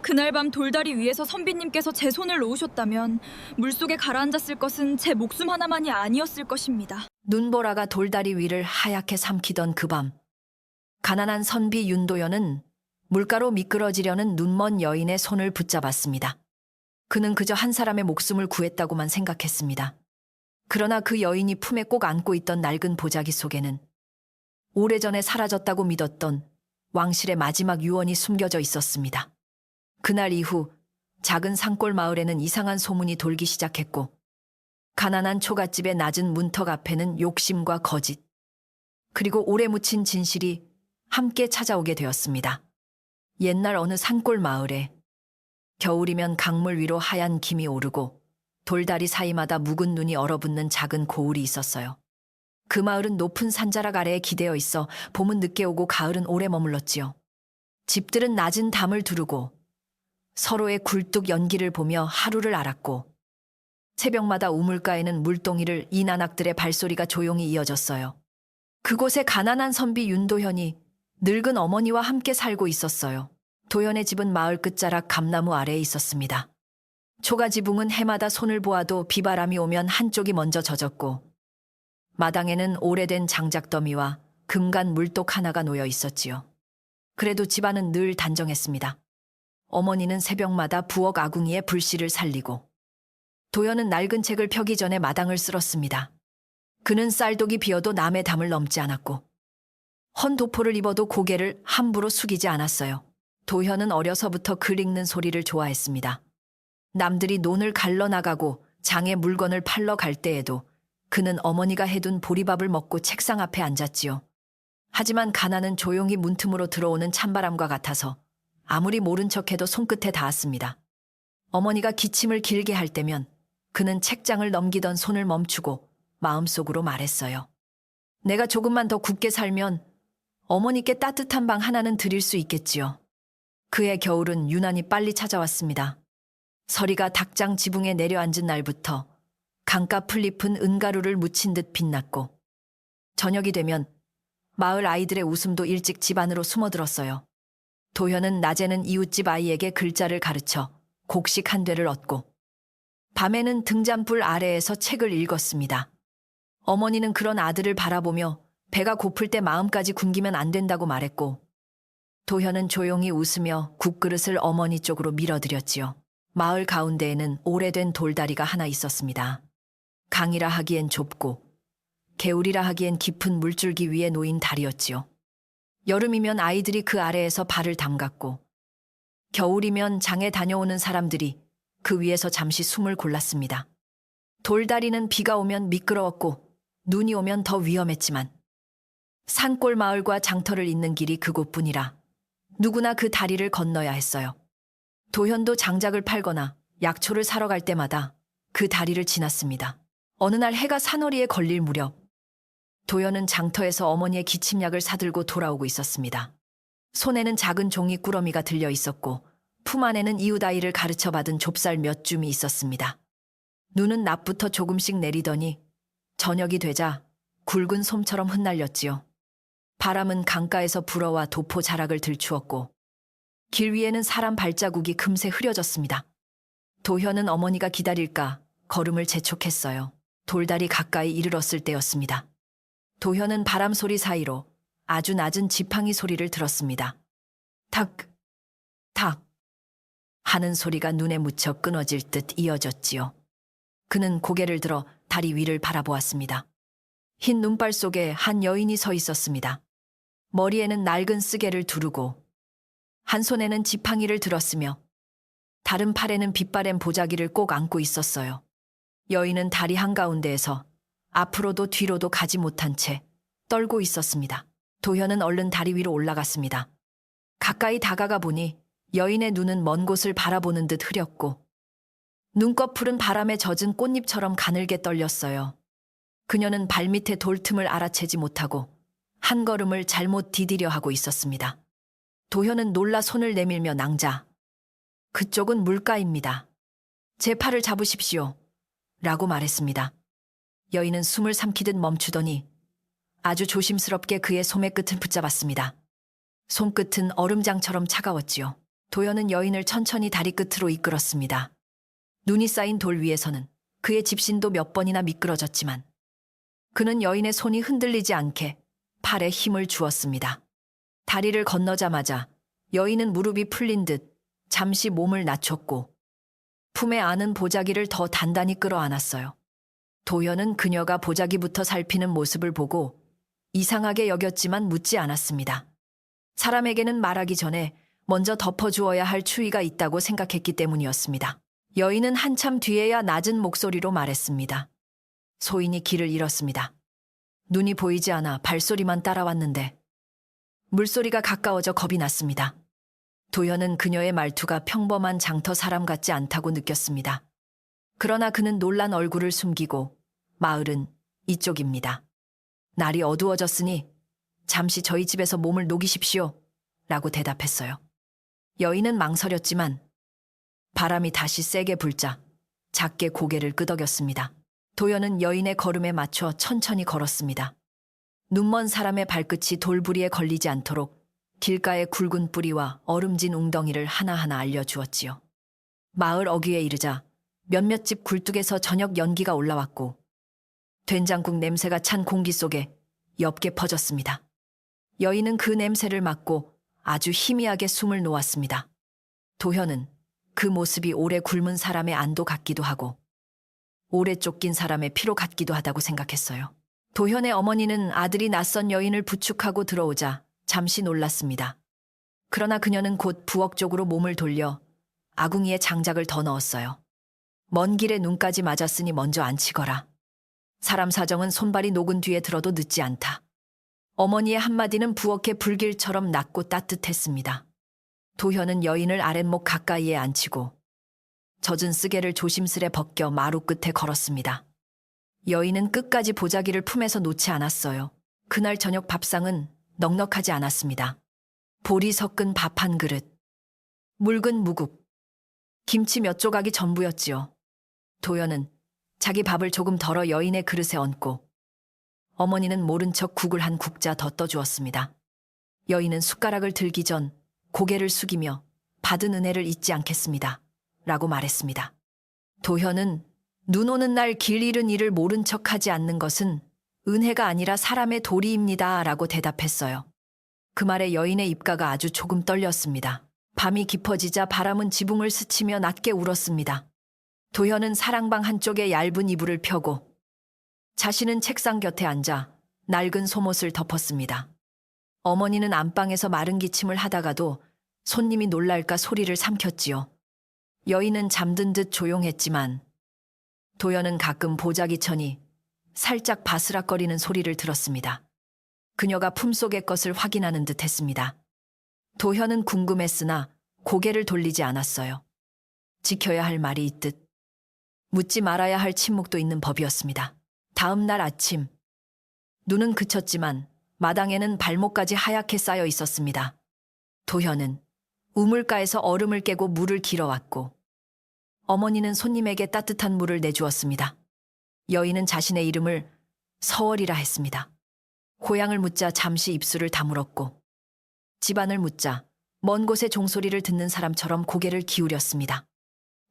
그날 밤 돌다리 위에서 선비님께서 제 손을 놓으셨다면 물속에 가라앉았을 것은 제 목숨 하나만이 아니었을 것입니다. 눈보라가 돌다리 위를 하얗게 삼키던 그 밤, 가난한 선비 윤도현은 물가로 미끄러지려는 눈먼 여인의 손을 붙잡았습니다. 그는 그저 한 사람의 목숨을 구했다고만 생각했습니다. 그러나 그 여인이 품에 꼭 안고 있던 낡은 보자기 속에는 오래전에 사라졌다고 믿었던 왕실의 마지막 유언이 숨겨져 있었습니다. 그날 이후 작은 산골 마을에는 이상한 소문이 돌기 시작했고, 가난한 초가집의 낮은 문턱 앞에는 욕심과 거짓, 그리고 오래 묻힌 진실이 함께 찾아오게 되었습니다. 옛날 어느 산골 마을에 겨울이면 강물 위로 하얀 김이 오르고 돌다리 사이마다 묵은 눈이 얼어붙는 작은 고을이 있었어요. 그 마을은 높은 산자락 아래에 기대어 있어 봄은 늦게 오고 가을은 오래 머물렀지요. 집들은 낮은 담을 두르고 서로의 굴뚝 연기를 보며 하루를 알았고, 새벽마다 우물가에는 물동이를 이 나낙들의 발소리가 조용히 이어졌어요. 그곳에 가난한 선비 윤도현이 늙은 어머니와 함께 살고 있었어요. 도현의 집은 마을 끝자락 감나무 아래에 있었습니다. 초가지붕은 해마다 손을 보아도 비바람이 오면 한쪽이 먼저 젖었고, 마당에는 오래된 장작더미와 금간 물독 하나가 놓여 있었지요. 그래도 집안은 늘 단정했습니다. 어머니는 새벽마다 부엌 아궁이에 불씨를 살리고, 도현은 낡은 책을 펴기 전에 마당을 쓸었습니다. 그는 쌀독이 비어도 남의 담을 넘지 않았고, 헌 도포를 입어도 고개를 함부로 숙이지 않았어요. 도현은 어려서부터 글 읽는 소리를 좋아했습니다. 남들이 논을 갈러 나가고 장에 물건을 팔러 갈 때에도 그는 어머니가 해둔 보리밥을 먹고 책상 앞에 앉았지요. 하지만 가난은 조용히 문틈으로 들어오는 찬바람과 같아서 아무리 모른 척해도 손끝에 닿았습니다. 어머니가 기침을 길게 할 때면 그는 책장을 넘기던 손을 멈추고 마음속으로 말했어요. 내가 조금만 더 굳게 살면 어머니께 따뜻한 방 하나는 드릴 수 있겠지요. 그의 겨울은 유난히 빨리 찾아왔습니다. 서리가 닭장 지붕에 내려앉은 날부터 강가 풀잎은 은가루를 묻힌 듯 빛났고, 저녁이 되면 마을 아이들의 웃음도 일찍 집 안으로 숨어들었어요. 도현은 낮에는 이웃집 아이에게 글자를 가르쳐 곡식 한 되를 얻고, 밤에는 등잔불 아래에서 책을 읽었습니다. 어머니는 그런 아들을 바라보며 배가 고플 때 마음까지 굶기면 안 된다고 말했고, 도현은 조용히 웃으며 국그릇을 어머니 쪽으로 밀어드렸지요. 마을 가운데에는 오래된 돌다리가 하나 있었습니다. 강이라 하기엔 좁고 개울이라 하기엔 깊은 물줄기 위에 놓인 다리였지요. 여름이면 아이들이 그 아래에서 발을 담갔고, 겨울이면 장에 다녀오는 사람들이 그 위에서 잠시 숨을 골랐습니다. 돌다리는 비가 오면 미끄러웠고 눈이 오면 더 위험했지만, 산골 마을과 장터를 잇는 길이 그곳뿐이라 누구나 그 다리를 건너야 했어요. 도현도 장작을 팔거나 약초를 사러 갈 때마다 그 다리를 지났습니다. 어느 날 해가 산허리에 걸릴 무렵, 도현은 장터에서 어머니의 기침약을 사들고 돌아오고 있었습니다. 손에는 작은 종이 꾸러미가 들려 있었고, 품 안에는 이웃아이를 가르쳐받은 좁쌀 몇 줌이 있었습니다. 눈은 낮부터 조금씩 내리더니 저녁이 되자 굵은 솜처럼 흩날렸지요. 바람은 강가에서 불어와 도포 자락을 들추었고, 길 위에는 사람 발자국이 금세 흐려졌습니다. 도현은 어머니가 기다릴까 걸음을 재촉했어요. 돌다리 가까이 이르렀을 때였습니다. 도현은 바람 소리 사이로 아주 낮은 지팡이 소리를 들었습니다. 탁, 탁 하는 소리가 눈에 묻혀 끊어질 듯 이어졌지요. 그는 고개를 들어 다리 위를 바라보았습니다. 흰 눈발 속에 한 여인이 서 있었습니다. 머리에는 낡은 쓰개를 두르고 한 손에는 지팡이를 들었으며 다른 팔에는 빛바랜 보자기를 꼭 안고 있었어요. 여인은 다리 한가운데에서 앞으로도 뒤로도 가지 못한 채 떨고 있었습니다. 도현은 얼른 다리 위로 올라갔습니다. 가까이 다가가 보니 여인의 눈은 먼 곳을 바라보는 듯 흐렸고, 눈꺼풀은 바람에 젖은 꽃잎처럼 가늘게 떨렸어요. 그녀는 발밑의 돌틈을 알아채지 못하고 한 걸음을 잘못 디디려 하고 있었습니다. 도현은 놀라 손을 내밀며 낭자, 그쪽은 물가입니다. 제 팔을 잡으십시오. 라고 말했습니다. 여인은 숨을 삼키듯 멈추더니 아주 조심스럽게 그의 소매 끝을 붙잡았습니다. 손끝은 얼음장처럼 차가웠지요. 도연은 여인을 천천히 다리 끝으로 이끌었습니다. 눈이 쌓인 돌 위에서는 그의 집신도 몇 번이나 미끄러졌지만 그는 여인의 손이 흔들리지 않게 팔에 힘을 주었습니다. 다리를 건너자마자 여인은 무릎이 풀린 듯 잠시 몸을 낮췄고 품에 안은 보자기를 더 단단히 끌어안았어요. 도연은 그녀가 보자기부터 살피는 모습을 보고 이상하게 여겼지만 묻지 않았습니다. 사람에게는 말하기 전에 먼저 덮어주어야 할 추위가 있다고 생각했기 때문이었습니다. 여인은 한참 뒤에야 낮은 목소리로 말했습니다. 소인이 길을 잃었습니다. 눈이 보이지 않아 발소리만 따라왔는데 물소리가 가까워져 겁이 났습니다. 도연은 그녀의 말투가 평범한 장터 사람 같지 않다고 느꼈습니다. 그러나 그는 놀란 얼굴을 숨기고 마을은 이쪽입니다. 날이 어두워졌으니 잠시 저희 집에서 몸을 녹이십시오. 라고 대답했어요. 여인은 망설였지만 바람이 다시 세게 불자 작게 고개를 끄덕였습니다. 도연은 여인의 걸음에 맞춰 천천히 걸었습니다. 눈먼 사람의 발끝이 돌부리에 걸리지 않도록 길가의 굵은 뿌리와 얼음진 웅덩이를 하나하나 알려주었지요. 마을 어귀에 이르자 몇몇 집 굴뚝에서 저녁 연기가 올라왔고 된장국 냄새가 찬 공기 속에 옅게 퍼졌습니다. 여인은 그 냄새를 맡고 아주 희미하게 숨을 놓았습니다. 도현은 그 모습이 오래 굶은 사람의 안도 같기도 하고 오래 쫓긴 사람의 피로 같기도 하다고 생각했어요. 도현의 어머니는 아들이 낯선 여인을 부축하고 들어오자 잠시 놀랐습니다. 그러나 그녀는 곧 부엌 쪽으로 몸을 돌려 아궁이에 장작을 더 넣었어요. 먼 길에 눈까지 맞았으니 먼저 앉히거라. 사람 사정은 손발이 녹은 뒤에 들어도 늦지 않다. 어머니의 한마디는 부엌의 불길처럼 낮고 따뜻했습니다. 도현은 여인을 아랫목 가까이에 앉히고 젖은 쓰개를 조심스레 벗겨 마루 끝에 걸었습니다. 여인은 끝까지 보자기를 품에서 놓지 않았어요. 그날 저녁 밥상은 넉넉하지 않았습니다. 보리 섞은 밥 한 그릇, 묽은 무국, 김치 몇 조각이 전부였지요. 도연은 자기 밥을 조금 덜어 여인의 그릇에 얹고 어머니는 모른 척 국을 한 국자 더 떠주었습니다. 여인은 숟가락을 들기 전 고개를 숙이며 받은 은혜를 잊지 않겠습니다. 라고 말했습니다. 도현은 눈 오는 날 길 잃은 이를 모른 척하지 않는 것은 은혜가 아니라 사람의 도리입니다. 라고 대답했어요. 그 말에 여인의 입가가 아주 조금 떨렸습니다. 밤이 깊어지자 바람은 지붕을 스치며 낮게 울었습니다. 도현은 사랑방 한쪽에 얇은 이불을 펴고 자신은 책상 곁에 앉아 낡은 속옷을 덮었습니다. 어머니는 안방에서 마른 기침을 하다가도 손님이 놀랄까 소리를 삼켰지요. 여인은 잠든 듯 조용했지만 도연은 가끔 보자기천이 살짝 바스락거리는 소리를 들었습니다. 그녀가 품속의 것을 확인하는 듯 했습니다. 도현은 궁금했으나 고개를 돌리지 않았어요. 지켜야 할 말이 있듯 묻지 말아야 할 침묵도 있는 법이었습니다. 다음 날 아침, 눈은 그쳤지만 마당에는 발목까지 하얗게 쌓여 있었습니다. 도현은 우물가에서 얼음을 깨고 물을 길어왔고 어머니는 손님에게 따뜻한 물을 내주었습니다. 여인은 자신의 이름을 서월이라 했습니다. 고향을 묻자 잠시 입술을 다물었고 집안을 묻자 먼 곳의 종소리를 듣는 사람처럼 고개를 기울였습니다.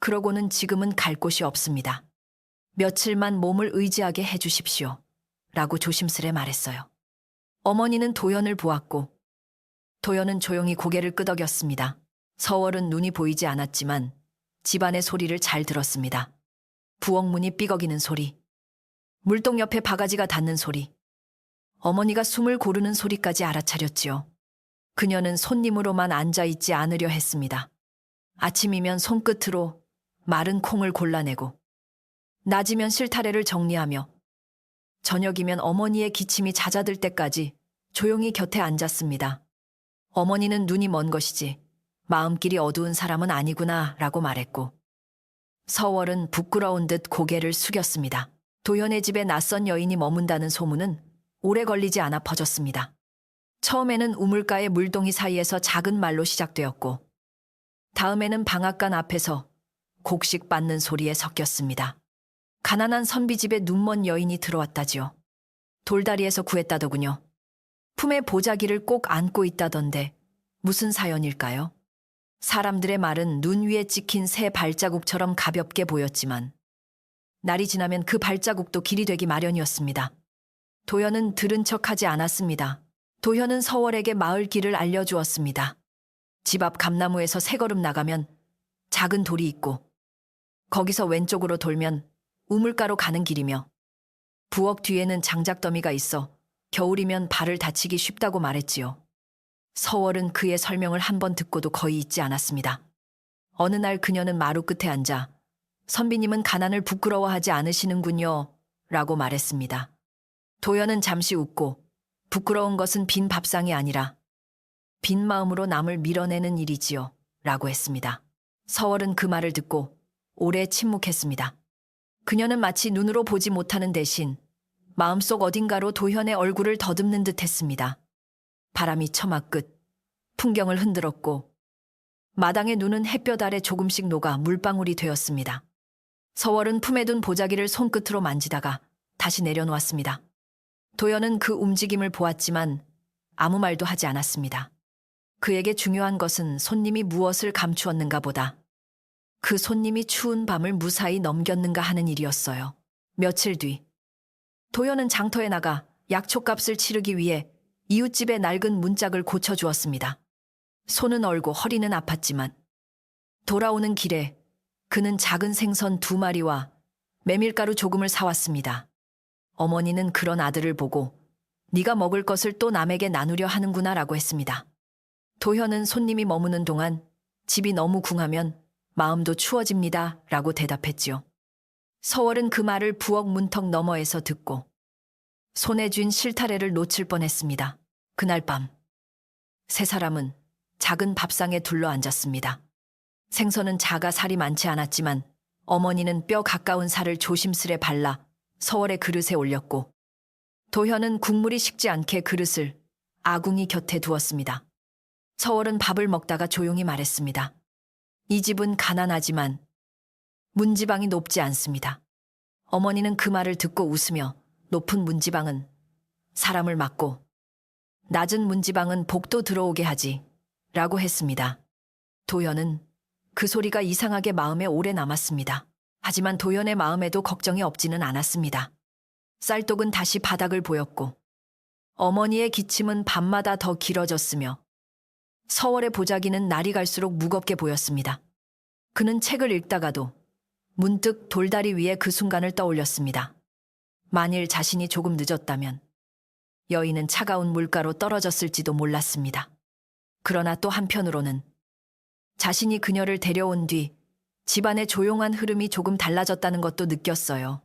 그러고는 지금은 갈 곳이 없습니다. 며칠만 몸을 의지하게 해주십시오. 라고 조심스레 말했어요. 어머니는 도연을 보았고 도연은 조용히 고개를 끄덕였습니다. 서월은 눈이 보이지 않았지만 집안의 소리를 잘 들었습니다. 부엌문이 삐걱이는 소리, 물동 옆에 바가지가 닿는 소리, 어머니가 숨을 고르는 소리까지 알아차렸지요. 그녀는 손님으로만 앉아있지 않으려 했습니다. 아침이면 손끝으로 마른 콩을 골라내고 낮이면 실타래를 정리하며 저녁이면 어머니의 기침이 잦아들 때까지 조용히 곁에 앉았습니다. 어머니는 눈이 먼 것이지 마음길이 어두운 사람은 아니구나 라고 말했고 서월은 부끄러운 듯 고개를 숙였습니다. 도연의 집에 낯선 여인이 머문다는 소문은 오래 걸리지 않아 퍼졌습니다. 처음에는 우물가의 물동이 사이에서 작은 말로 시작되었고 다음에는 방앗간 앞에서 곡식 빻는 소리에 섞였습니다. 가난한 선비집에 눈먼 여인이 들어왔다지요. 돌다리에서 구했다더군요. 품에 보자기를 꼭 안고 있다던데 무슨 사연일까요? 사람들의 말은 눈 위에 찍힌 새 발자국처럼 가볍게 보였지만 날이 지나면 그 발자국도 길이 되기 마련이었습니다. 도현은 들은 척하지 않았습니다. 도현은 서월에게 마을 길을 알려주었습니다. 집 앞 감나무에서 세 걸음 나가면 작은 돌이 있고 거기서 왼쪽으로 돌면 우물가로 가는 길이며 부엌 뒤에는 장작더미가 있어 겨울이면 발을 다치기 쉽다고 말했지요. 서월은 그의 설명을 한 번 듣고도 거의 잊지 않았습니다. 어느 날 그녀는 마루 끝에 앉아 선비님은 가난을 부끄러워하지 않으시는군요 라고 말했습니다. 도연은 잠시 웃고 부끄러운 것은 빈 밥상이 아니라 빈 마음으로 남을 밀어내는 일이지요 라고 했습니다. 서월은 그 말을 듣고 오래 침묵했습니다. 그녀는 마치 눈으로 보지 못하는 대신 마음속 어딘가로 도현의 얼굴을 더듬는 듯 했습니다. 바람이 처마 끝 풍경을 흔들었고 마당의 눈은 햇볕 아래 조금씩 녹아 물방울이 되었습니다. 서월은 품에 둔 보자기를 손끝으로 만지다가 다시 내려놓았습니다. 도연은 그 움직임을 보았지만 아무 말도 하지 않았습니다. 그에게 중요한 것은 손님이 무엇을 감추었는가 보다 그 손님이 추운 밤을 무사히 넘겼는가 하는 일이었어요. 며칠 뒤 도연은 장터에 나가 약초값을 치르기 위해 이웃집의 낡은 문짝을 고쳐주었습니다. 손은 얼고 허리는 아팠지만 돌아오는 길에 그는 작은 생선 2마리와 메밀가루 조금을 사왔습니다. 어머니는 그런 아들을 보고 네가 먹을 것을 또 남에게 나누려 하는구나 라고 했습니다. 도현은 손님이 머무는 동안 집이 너무 궁하면 마음도 추워집니다 라고 대답했지요. 서월은 그 말을 부엌 문턱 너머에서 듣고 손에 쥔 실타래를 놓칠 뻔했습니다. 그날 밤 세 사람은 작은 밥상에 둘러앉았습니다. 생선은 작아 살이 많지 않았지만 어머니는 뼈 가까운 살을 조심스레 발라 서월의 그릇에 올렸고 도현은 국물이 식지 않게 그릇을 아궁이 곁에 두었습니다. 서월은 밥을 먹다가 조용히 말했습니다. 이 집은 가난하지만 문지방이 높지 않습니다. 어머니는 그 말을 듣고 웃으며 높은 문지방은 사람을 막고 낮은 문지방은 복도 들어오게 하지 라고 했습니다. 도연은 그 소리가 이상하게 마음에 오래 남았습니다. 하지만 도연의 마음에도 걱정이 없지는 않았습니다. 쌀독은 다시 바닥을 보였고 어머니의 기침은 밤마다 더 길어졌으며 서월의 보자기는 날이 갈수록 무겁게 보였습니다. 그는 책을 읽다가도 문득 돌다리 위에 그 순간을 떠올렸습니다. 만일 자신이 조금 늦었다면 여인은 차가운 물가로 떨어졌을지도 몰랐습니다. 그러나 또 한편으로는 자신이 그녀를 데려온 뒤 집안의 조용한 흐름이 조금 달라졌다는 것도 느꼈어요.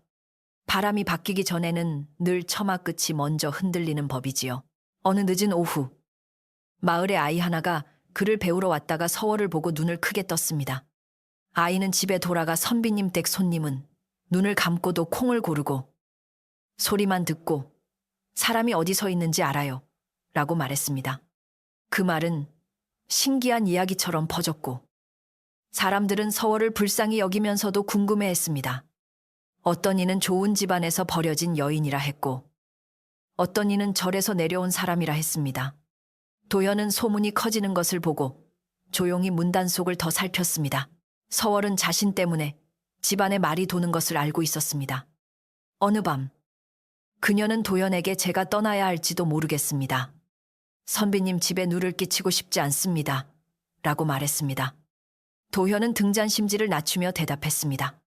바람이 바뀌기 전에는 늘 처마 끝이 먼저 흔들리는 법이지요. 어느 늦은 오후 마을의 아이 하나가 그를 배우러 왔다가 서월을 보고 눈을 크게 떴습니다. 아이는 집에 돌아가 선비님 댁 손님은 눈을 감고도 콩을 고르고 소리만 듣고 사람이 어디 서 있는지 알아요 라고 말했습니다. 그 말은 신기한 이야기처럼 퍼졌고 사람들은 서월을 불쌍히 여기면서도 궁금해했습니다. 어떤 이는 좋은 집안에서 버려진 여인이라 했고 어떤 이는 절에서 내려온 사람이라 했습니다. 도연은 소문이 커지는 것을 보고 조용히 문단속을 더 살폈습니다. 서월은 자신 때문에 집안에 말이 도는 것을 알고 있었습니다. 어느 밤 그녀는 도연에게 제가 떠나야 할지도 모르겠습니다. 선비님 집에 누를 끼치고 싶지 않습니다. 라고 말했습니다. 도현은 등잔심지를 낮추며 대답했습니다.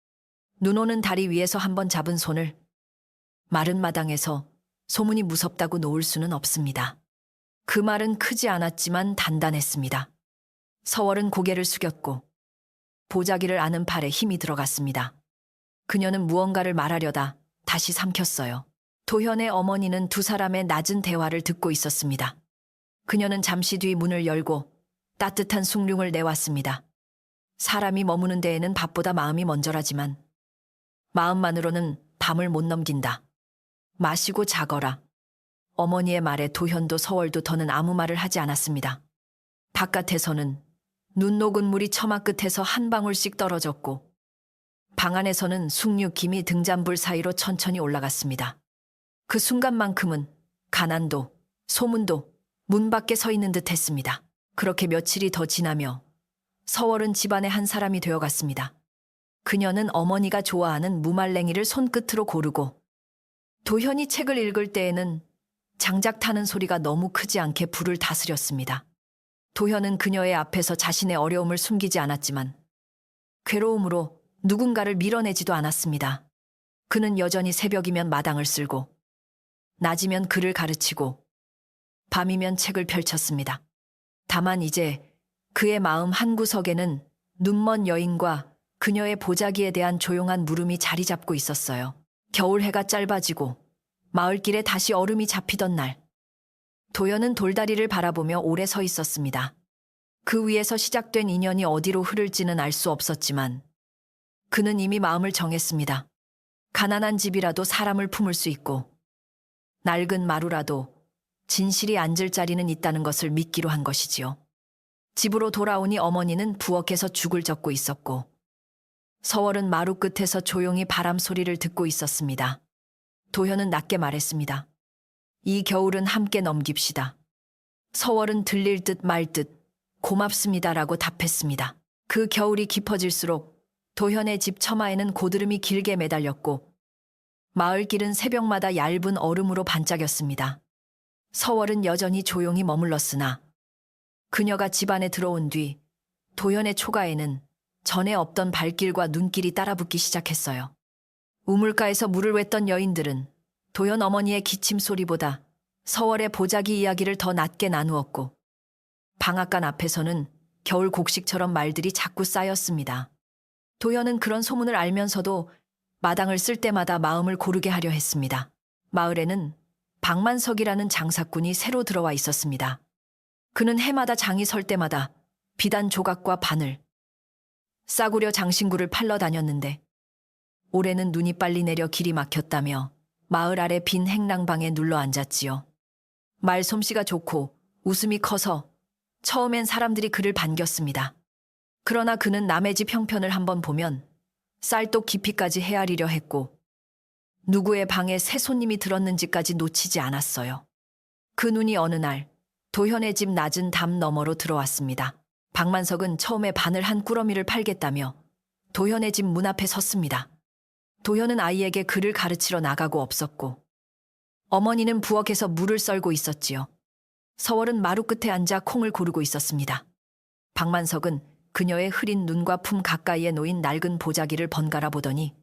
눈 오는 다리 위에서 한번 잡은 손을 마른 마당에서 소문이 무섭다고 놓을 수는 없습니다. 그 말은 크지 않았지만 단단했습니다. 서월은 고개를 숙였고 보자기를 아는 팔에 힘이 들어갔습니다. 그녀는 무언가를 말하려다 다시 삼켰어요. 도현의 어머니는 두 사람의 낮은 대화를 듣고 있었습니다. 그녀는 잠시 뒤 문을 열고 따뜻한 숭늉을 내왔습니다. 사람이 머무는 데에는 밥보다 마음이 먼저라지만 마음만으로는 밤을 못 넘긴다. 마시고 자거라. 어머니의 말에 도현도 서월도 더는 아무 말을 하지 않았습니다. 바깥에서는 눈 녹은 물이 처마 끝에서 한 방울씩 떨어졌고 방 안에서는 숭늉 김이 등잔불 사이로 천천히 올라갔습니다. 그 순간만큼은 가난도 소문도 문 밖에 서 있는 듯 했습니다. 그렇게 며칠이 더 지나며 서월은 집안의 한 사람이 되어갔습니다. 그녀는 어머니가 좋아하는 무말랭이를 손끝으로 고르고 도현이 책을 읽을 때에는 장작 타는 소리가 너무 크지 않게 불을 다스렸습니다. 도현은 그녀의 앞에서 자신의 어려움을 숨기지 않았지만 괴로움으로 누군가를 밀어내지도 않았습니다. 그는 여전히 새벽이면 마당을 쓸고 낮이면 글을 가르치고 밤이면 책을 펼쳤습니다. 다만 이제 그의 마음 한구석에는 눈먼 여인과 그녀의 보자기에 대한 조용한 물음이 자리 잡고 있었어요. 겨울 해가 짧아지고 마을길에 다시 얼음이 잡히던 날, 도연은 돌다리를 바라보며 오래 서 있었습니다. 그 위에서 시작된 인연이 어디로 흐를지는 알 수 없었지만 그는 이미 마음을 정했습니다. 가난한 집이라도 사람을 품을 수 있고 낡은 마루라도 진실이 앉을 자리는 있다는 것을 믿기로 한 것이지요. 집으로 돌아오니 어머니는 부엌에서 죽을 젓고 있었고 서월은 마루 끝에서 조용히 바람 소리를 듣고 있었습니다. 도현은 낮게 말했습니다. 이 겨울은 함께 넘깁시다. 서월은 들릴 듯 말 듯 고맙습니다라고 답했습니다. 그 겨울이 깊어질수록 도현의 집 처마에는 고드름이 길게 매달렸고 마을길은 새벽마다 얇은 얼음으로 반짝였습니다. 서월은 여전히 조용히 머물렀으나 그녀가 집 안에 들어온 뒤 도현의 초가에는 전에 없던 발길과 눈길이 따라붙기 시작했어요. 우물가에서 물을 웻던 여인들은 도현 어머니의 기침 소리보다 서월의 보자기 이야기를 더 낮게 나누었고 방앗간 앞에서는 겨울 곡식처럼 말들이 자꾸 쌓였습니다. 도현은 그런 소문을 알면서도 마당을 쓸 때마다 마음을 고르게 하려 했습니다. 마을에는 박만석이라는 장사꾼이 새로 들어와 있었습니다. 그는 해마다 장이 설 때마다 비단 조각과 바늘, 싸구려 장신구를 팔러 다녔는데 올해는 눈이 빨리 내려 길이 막혔다며 마을 아래 빈 행랑방에 눌러 앉았지요. 말솜씨가 좋고 웃음이 커서 처음엔 사람들이 그를 반겼습니다. 그러나 그는 남의 집 형편을 한번 보면 쌀독 깊이까지 헤아리려 했고 누구의 방에 새 손님이 들었는지까지 놓치지 않았어요. 그 눈이 어느 날 도현의 집 낮은 담 너머로 들어왔습니다. 박만석은 처음에 바늘 한 꾸러미를 팔겠다며 도현의 집 문 앞에 섰습니다. 도현은 아이에게 글을 가르치러 나가고 없었고 어머니는 부엌에서 물을 썰고 있었지요. 서월은 마루 끝에 앉아 콩을 고르고 있었습니다. 박만석은 그녀의 흐린 눈과 품 가까이에 놓인 낡은 보자기를 번갈아 보더니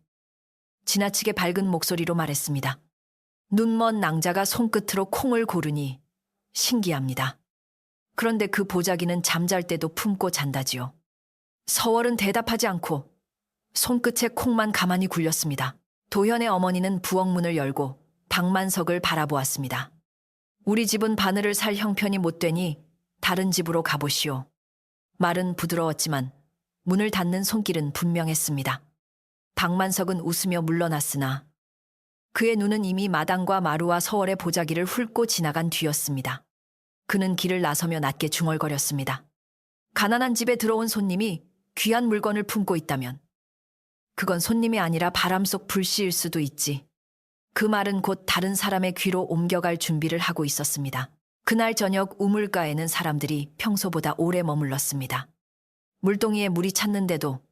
지나치게 밝은 목소리로 말했습니다. 눈먼 낭자가 손끝으로 콩을 고르니 신기합니다. 그런데 그 보자기는 잠잘 때도 품고 잔다지요. 서월은 대답하지 않고 손끝에 콩만 가만히 굴렸습니다. 도현의 어머니는 부엌 문을 열고 박만석을 바라보았습니다. 우리 집은 바늘을 살 형편이 못 되니 다른 집으로 가보시오. 말은 부드러웠지만 문을 닫는 손길은 분명했습니다. 박만석은 웃으며 물러났으나 그의 눈은 이미 마당과 마루와 서월의 보자기를 훑고 지나간 뒤였습니다. 그는 길을 나서며 낮게 중얼거렸습니다. 가난한 집에 들어온 손님이 귀한 물건을 품고 있다면 그건 손님이 아니라 바람 속 불씨일 수도 있지. 그 말은 곧 다른 사람의 귀로 옮겨갈 준비를 하고 있었습니다. 그날 저녁 우물가에는 사람들이 평소보다 오래 머물렀습니다. 물동이에 물이 찼는데도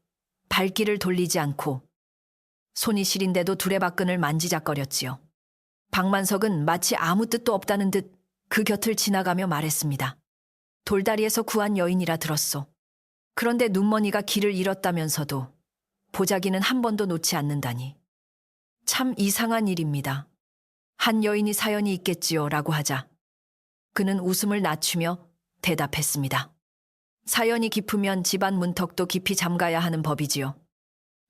발길을 돌리지 않고 손이 시린데도 두레박근을 만지작거렸지요. 박만석은 마치 아무 뜻도 없다는 듯 그 곁을 지나가며 말했습니다. 돌다리에서 구한 여인이라 들었소. 그런데 눈머니가 길을 잃었다면서도 보자기는 한 번도 놓지 않는다니. 참 이상한 일입니다. 한 여인이 사연이 있겠지요 라고 하자 그는 웃음을 낮추며 대답했습니다. 사연이 깊으면 집안 문턱도 깊이 잠가야 하는 법이지요.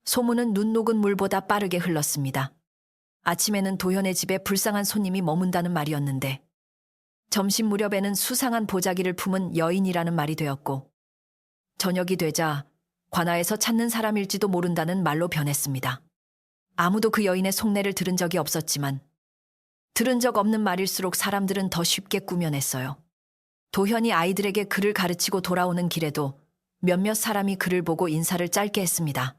소문은 눈 녹은 물보다 빠르게 흘렀습니다. 아침에는 도현의 집에 불쌍한 손님이 머문다는 말이었는데 점심 무렵에는 수상한 보자기를 품은 여인이라는 말이 되었고 저녁이 되자 관아에서 찾는 사람일지도 모른다는 말로 변했습니다. 아무도 그 여인의 속내를 들은 적이 없었지만 들은 적 없는 말일수록 사람들은 더 쉽게 꾸며냈어요. 도현이 아이들에게 글을 가르치고 돌아오는 길에도 몇몇 사람이 그를 보고 인사를 짧게 했습니다.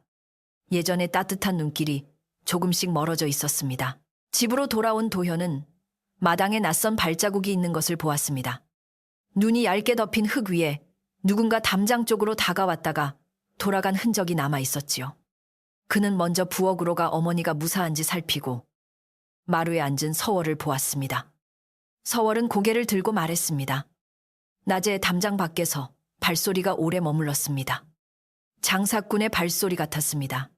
예전의 따뜻한 눈길이 조금씩 멀어져 있었습니다. 집으로 돌아온 도현은 마당에 낯선 발자국이 있는 것을 보았습니다. 눈이 얇게 덮인 흙 위에 누군가 담장 쪽으로 다가왔다가 돌아간 흔적이 남아 있었지요. 그는 먼저 부엌으로 가 어머니가 무사한지 살피고 마루에 앉은 서월을 보았습니다. 서월은 고개를 들고 말했습니다. 낮에 담장 밖에서 발소리가 오래 머물렀습니다. 장사꾼의 발소리 같았습니다.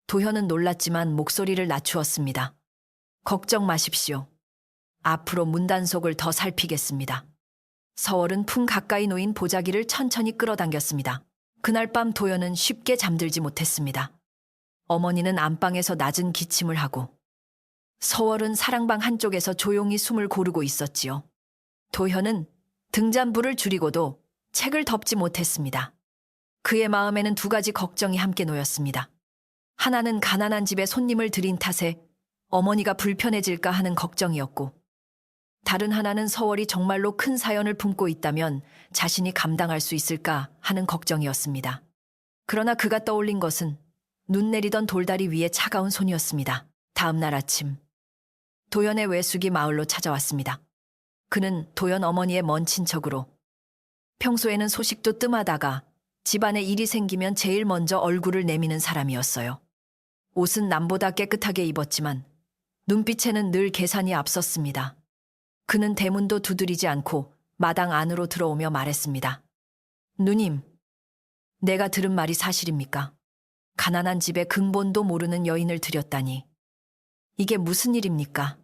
도현은 놀랐지만 목소리를 낮추었습니다. 걱정 마십시오. 앞으로 문단속을 더 살피겠습니다. 서월은 풍 가까이 놓인 보자기를 천천히 끌어당겼습니다. 그날 밤 도현은 쉽게 잠들지 못했습니다. 어머니는 안방에서 낮은 기침을 하고 서월은 사랑방 한쪽에서 조용히 숨을 고르고 있었지요. 도현은 등잔불을 줄이고도 책을 덮지 못했습니다. 그의 마음에는 두 가지 걱정이 함께 놓였습니다. 하나는 가난한 집에 손님을 들인 탓에 어머니가 불편해질까 하는 걱정이었고, 다른 하나는 서월이 정말로 큰 사연을 품고 있다면 자신이 감당할 수 있을까 하는 걱정이었습니다. 그러나 그가 떠올린 것은 눈 내리던 돌다리 위에 차가운 손이었습니다. 다음 날 아침, 도연의 외숙이 마을로 찾아왔습니다. 그는 도연 어머니의 먼 친척으로 평소에는 소식도 뜸하다가 집안에 일이 생기면 제일 먼저 얼굴을 내미는 사람이었어요. 옷은 남보다 깨끗하게 입었지만 눈빛에는 늘 계산이 앞섰습니다. 그는 대문도 두드리지 않고 마당 안으로 들어오며 말했습니다. 누님, 내가 들은 말이 사실입니까? 가난한 집에 근본도 모르는 여인을 들였다니. 이게 무슨 일입니까?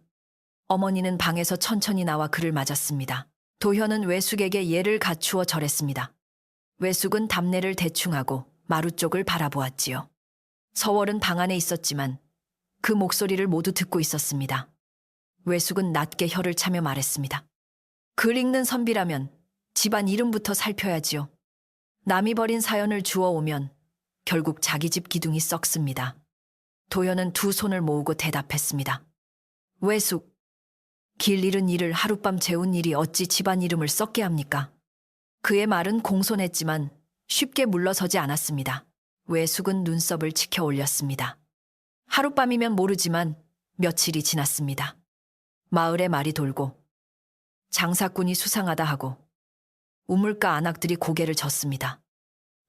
어머니는 방에서 천천히 나와 그를 맞았습니다. 도현은 외숙에게 예를 갖추어 절했습니다. 외숙은 답례를 대충 하고 마루 쪽을 바라보았지요. 서월은 방 안에 있었지만 그 목소리를 모두 듣고 있었습니다. 외숙은 낮게 혀를 차며 말했습니다. 글 읽는 선비라면 집안 이름부터 살펴야지요. 남이 벌인 사연을 주워오면 결국 자기 집 기둥이 썩습니다. 도연은 두 손을 모으고 대답했습니다. 외숙, 길 잃은 일을 하룻밤 재운 일이 어찌 집안 이름을 썩게 합니까? 그의 말은 공손했지만 쉽게 물러서지 않았습니다. 외숙은 눈썹을 치켜 올렸습니다. 하룻밤이면 모르지만 며칠이 지났습니다. 마을에 말이 돌고 장사꾼이 수상하다 하고 우물가 안악들이 고개를 젓습니다.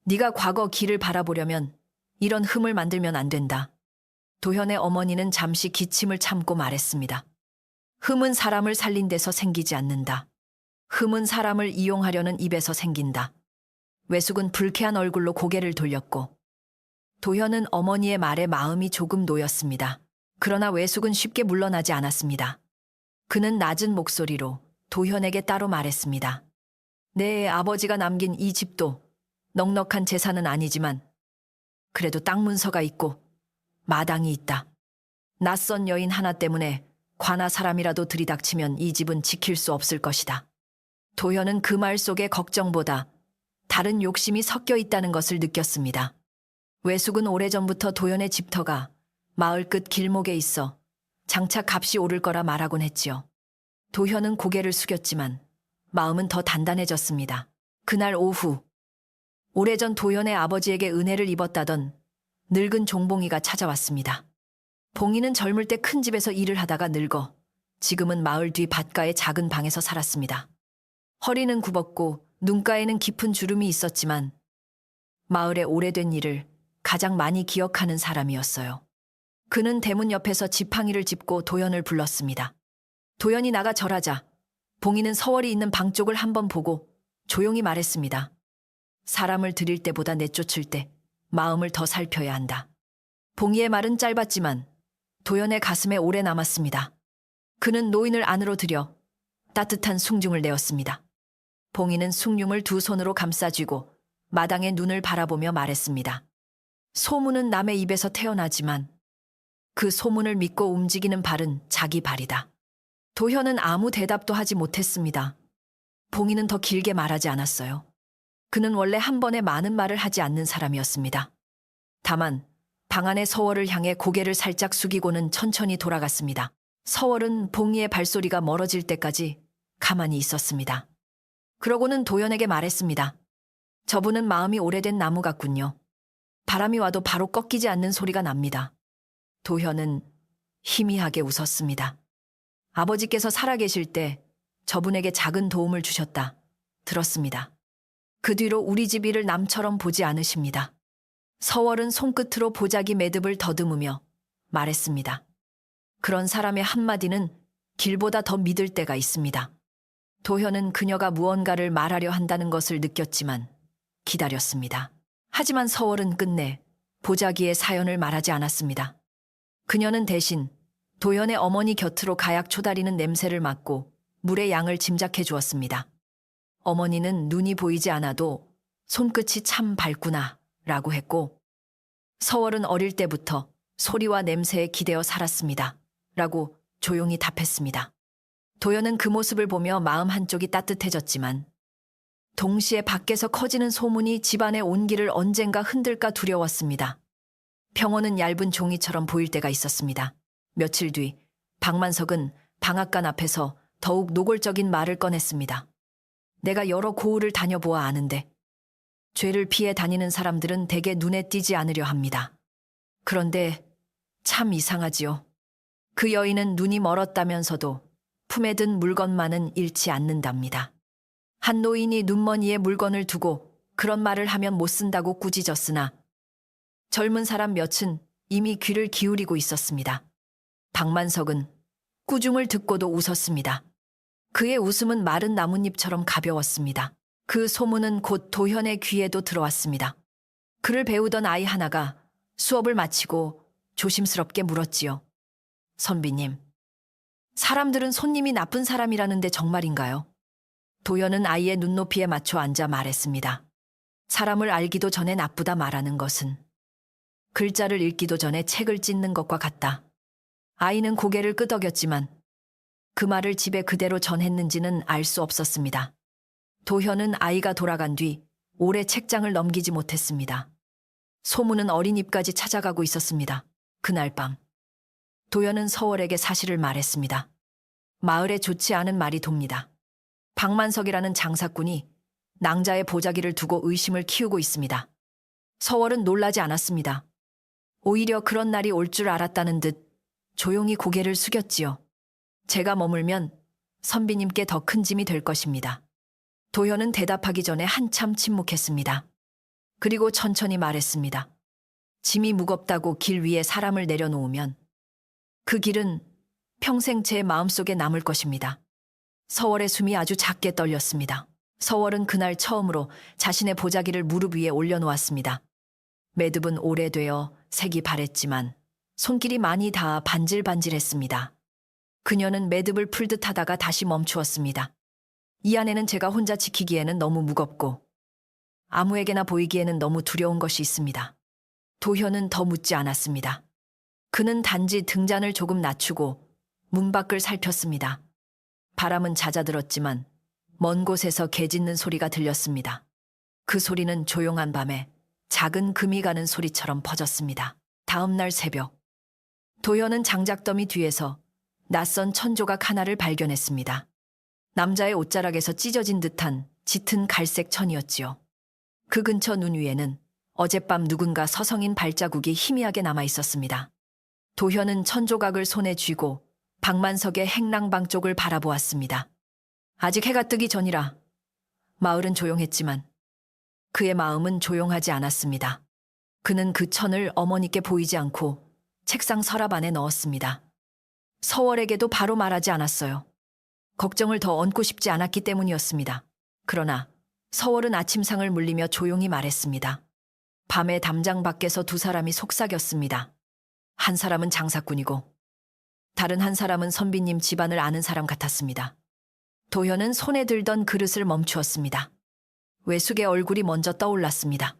네가 과거 길을 바라보려면 이런 흠을 만들면 안 된다. 도현의 어머니는 잠시 기침을 참고 말했습니다. 흠은 사람을 살린 데서 생기지 않는다. 흠은 사람을 이용하려는 입에서 생긴다. 외숙은 불쾌한 얼굴로 고개를 돌렸고 도현은 어머니의 말에 마음이 조금 놓였습니다. 그러나 외숙은 쉽게 물러나지 않았습니다. 그는 낮은 목소리로 도현에게 따로 말했습니다. 내 아버지가 남긴 이 집도 넉넉한 재산은 아니지만 그래도 땅 문서가 있고 마당이 있다. 낯선 여인 하나 때문에 관아 사람이라도 들이닥치면 이 집은 지킬 수 없을 것이다. 도현은 그 말 속에 걱정보다 다른 욕심이 섞여 있다는 것을 느꼈습니다. 외숙은 오래전부터 도현의 집터가 마을 끝 길목에 있어 장차 값이 오를 거라 말하곤 했지요. 도현은 고개를 숙였지만 마음은 더 단단해졌습니다. 그날 오후, 오래전 도현의 아버지에게 은혜를 입었다던 늙은 종봉이가 찾아왔습니다. 봉이는 젊을 때 큰 집에서 일을 하다가 늙어 지금은 마을 뒤 밭가의 작은 방에서 살았습니다. 허리는 굽었고 눈가에는 깊은 주름이 있었지만 마을의 오래된 일을 가장 많이 기억하는 사람이었어요. 그는 대문 옆에서 지팡이를 짚고 도연을 불렀습니다. 도연이 나가 절하자 봉이는 서월이 있는 방 쪽을 한번 보고 조용히 말했습니다. 사람을 들일 때보다 내쫓을 때 마음을 더 살펴야 한다. 봉이의 말은 짧았지만 도연의 가슴에 오래 남았습니다. 그는 노인을 안으로 들여 따뜻한 숭늉을 내었습니다. 봉이는 숭늉을 두 손으로 감싸쥐고 마당에 눈을 바라보며 말했습니다. 소문은 남의 입에서 태어나지만 그 소문을 믿고 움직이는 발은 자기 발이다. 도현은 아무 대답도 하지 못했습니다. 봉이는 더 길게 말하지 않았어요. 그는 원래 한 번에 많은 말을 하지 않는 사람이었습니다. 다만 방 안의 서월을 향해 고개를 살짝 숙이고는 천천히 돌아갔습니다. 서월은 봉이의 발소리가 멀어질 때까지 가만히 있었습니다. 그러고는 도연에게 말했습니다. 저분은 마음이 오래된 나무 같군요. 바람이 와도 바로 꺾이지 않는 소리가 납니다. 도현은 희미하게 웃었습니다. 아버지께서 살아계실 때 저분에게 작은 도움을 주셨다. 들었습니다. 그 뒤로 우리 집 일을 남처럼 보지 않으십니다. 서월은 손끝으로 보자기 매듭을 더듬으며 말했습니다. 그런 사람의 한마디는 길보다 더 믿을 때가 있습니다. 도현은 그녀가 무언가를 말하려 한다는 것을 느꼈지만 기다렸습니다. 하지만 서월은 끝내 보자기의 사연을 말하지 않았습니다. 그녀는 대신 도현의 어머니 곁으로 가약 초다리는 냄새를 맡고 물의 양을 짐작해 주었습니다. 어머니는 눈이 보이지 않아도 손끝이 참 밝구나 라고 했고, 서월은 어릴 때부터 소리와 냄새에 기대어 살았습니다 라고 조용히 답했습니다. 도연은 그 모습을 보며 마음 한쪽이 따뜻해졌지만 동시에 밖에서 커지는 소문이 집안의 온기를 언젠가 흔들까 두려웠습니다. 병원은 얇은 종이처럼 보일 때가 있었습니다. 며칠 뒤 박만석은 방앗간 앞에서 더욱 노골적인 말을 꺼냈습니다. 내가 여러 고을을 다녀보아 아는데 죄를 피해 다니는 사람들은 대개 눈에 띄지 않으려 합니다. 그런데 참 이상하지요. 그 여인은 눈이 멀었다면서도 품에 든 물건만은 잃지 않는답니다. 한 노인이 눈머니에 물건을 두고 그런 말을 하면 못 쓴다고 꾸짖었으나 젊은 사람 몇은 이미 귀를 기울이고 있었습니다. 박만석은 꾸중을 듣고도 웃었습니다. 그의 웃음은 마른 나뭇잎처럼 가벼웠습니다. 그 소문은 곧 도현의 귀에도 들어왔습니다. 글을 배우던 아이 하나가 수업을 마치고 조심스럽게 물었지요. 선비님, 사람들은 손님이 나쁜 사람이라는데 정말인가요? 도연은 아이의 눈높이에 맞춰 앉아 말했습니다. 사람을 알기도 전에 나쁘다 말하는 것은 글자를 읽기도 전에 책을 찢는 것과 같다. 아이는 고개를 끄덕였지만 그 말을 집에 그대로 전했는지는 알 수 없었습니다. 도현은 아이가 돌아간 뒤 오래 책장을 넘기지 못했습니다. 소문은 어린이집까지 찾아가고 있었습니다. 그날 밤 도현은 서월에게 사실을 말했습니다. 마을에 좋지 않은 말이 돕니다. 박만석이라는 장사꾼이 낭자의 보자기를 두고 의심을 키우고 있습니다. 서월은 놀라지 않았습니다. 오히려 그런 날이 올 줄 알았다는 듯 조용히 고개를 숙였지요. 제가 머물면 선비님께 더 큰 짐이 될 것입니다. 도현은 대답하기 전에 한참 침묵했습니다. 그리고 천천히 말했습니다. 짐이 무겁다고 길 위에 사람을 내려놓으면 그 길은 평생 제 마음속에 남을 것입니다. 서월의 숨이 아주 작게 떨렸습니다. 서월은 그날 처음으로 자신의 보자기를 무릎 위에 올려놓았습니다. 매듭은 오래되어 색이 바랬지만 손길이 많이 닿아 반질반질했습니다. 그녀는 매듭을 풀듯 하다가 다시 멈추었습니다. 이 안에는 제가 혼자 지키기에는 너무 무겁고 아무에게나 보이기에는 너무 두려운 것이 있습니다. 도현은 더 묻지 않았습니다. 그는 단지 등잔을 조금 낮추고 문 밖을 살폈습니다. 바람은 잦아들었지만 먼 곳에서 개 짖는 소리가 들렸습니다. 그 소리는 조용한 밤에 작은 금이 가는 소리처럼 퍼졌습니다. 다음 날 새벽, 도현은 장작더미 뒤에서 낯선 천조각 하나를 발견했습니다. 남자의 옷자락에서 찢어진 듯한 짙은 갈색 천이었지요. 그 근처 눈 위에는 어젯밤 누군가 서성인 발자국이 희미하게 남아 있었습니다. 도현은 천조각을 손에 쥐고 박만석의 행랑방 쪽을 바라보았습니다. 아직 해가 뜨기 전이라 마을은 조용했지만 그의 마음은 조용하지 않았습니다. 그는 그 천을 어머니께 보이지 않고 책상 서랍 안에 넣었습니다. 서월에게도 바로 말하지 않았어요. 걱정을 더 얹고 싶지 않았기 때문이었습니다. 그러나 서월은 아침상을 물리며 조용히 말했습니다. 밤에 담장 밖에서 두 사람이 속삭였습니다. 한 사람은 장사꾼이고 다른 한 사람은 선비님 집안을 아는 사람 같았습니다. 도현은 손에 들던 그릇을 멈추었습니다. 외숙의 얼굴이 먼저 떠올랐습니다.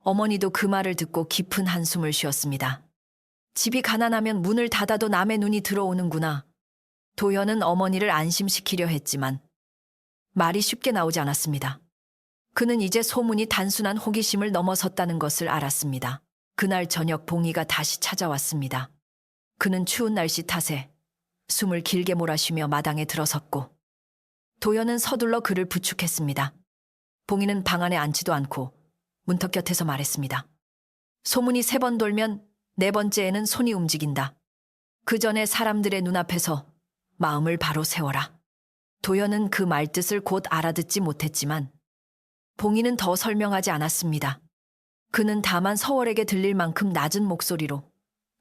어머니도 그 말을 듣고 깊은 한숨을 쉬었습니다. 집이 가난하면 문을 닫아도 남의 눈이 들어오는구나. 도현은 어머니를 안심시키려 했지만 말이 쉽게 나오지 않았습니다. 그는 이제 소문이 단순한 호기심을 넘어섰다는 것을 알았습니다. 그날 저녁 봉이가 다시 찾아왔습니다. 그는 추운 날씨 탓에 숨을 길게 몰아쉬며 마당에 들어섰고 도현은 서둘러 그를 부축했습니다. 봉이는 방 안에 앉지도 않고 문턱 곁에서 말했습니다. 소문이 3번 돌면 4번째에는 손이 움직인다. 그 전에 사람들의 눈앞에서 마음을 바로 세워라. 도현은 그 말뜻을 곧 알아듣지 못했지만 봉인은 더 설명하지 않았습니다. 그는 다만 서월에게 들릴 만큼 낮은 목소리로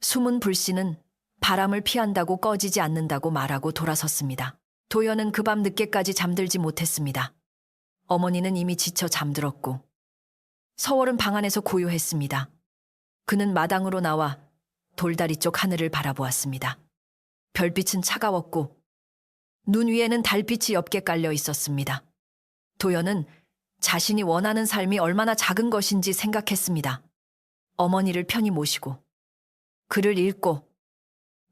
숨은 불씨는 바람을 피한다고 꺼지지 않는다고 말하고 돌아섰습니다. 도연은 그 밤 늦게까지 잠들지 못했습니다. 어머니는 이미 지쳐 잠들었고 서월은 방 안에서 고요했습니다. 그는 마당으로 나와 돌다리 쪽 하늘을 바라보았습니다. 별빛은 차가웠고 눈 위에는 달빛이 옅게 깔려 있었습니다. 도연은 자신이 원하는 삶이 얼마나 작은 것인지 생각했습니다. 어머니를 편히 모시고 글을 읽고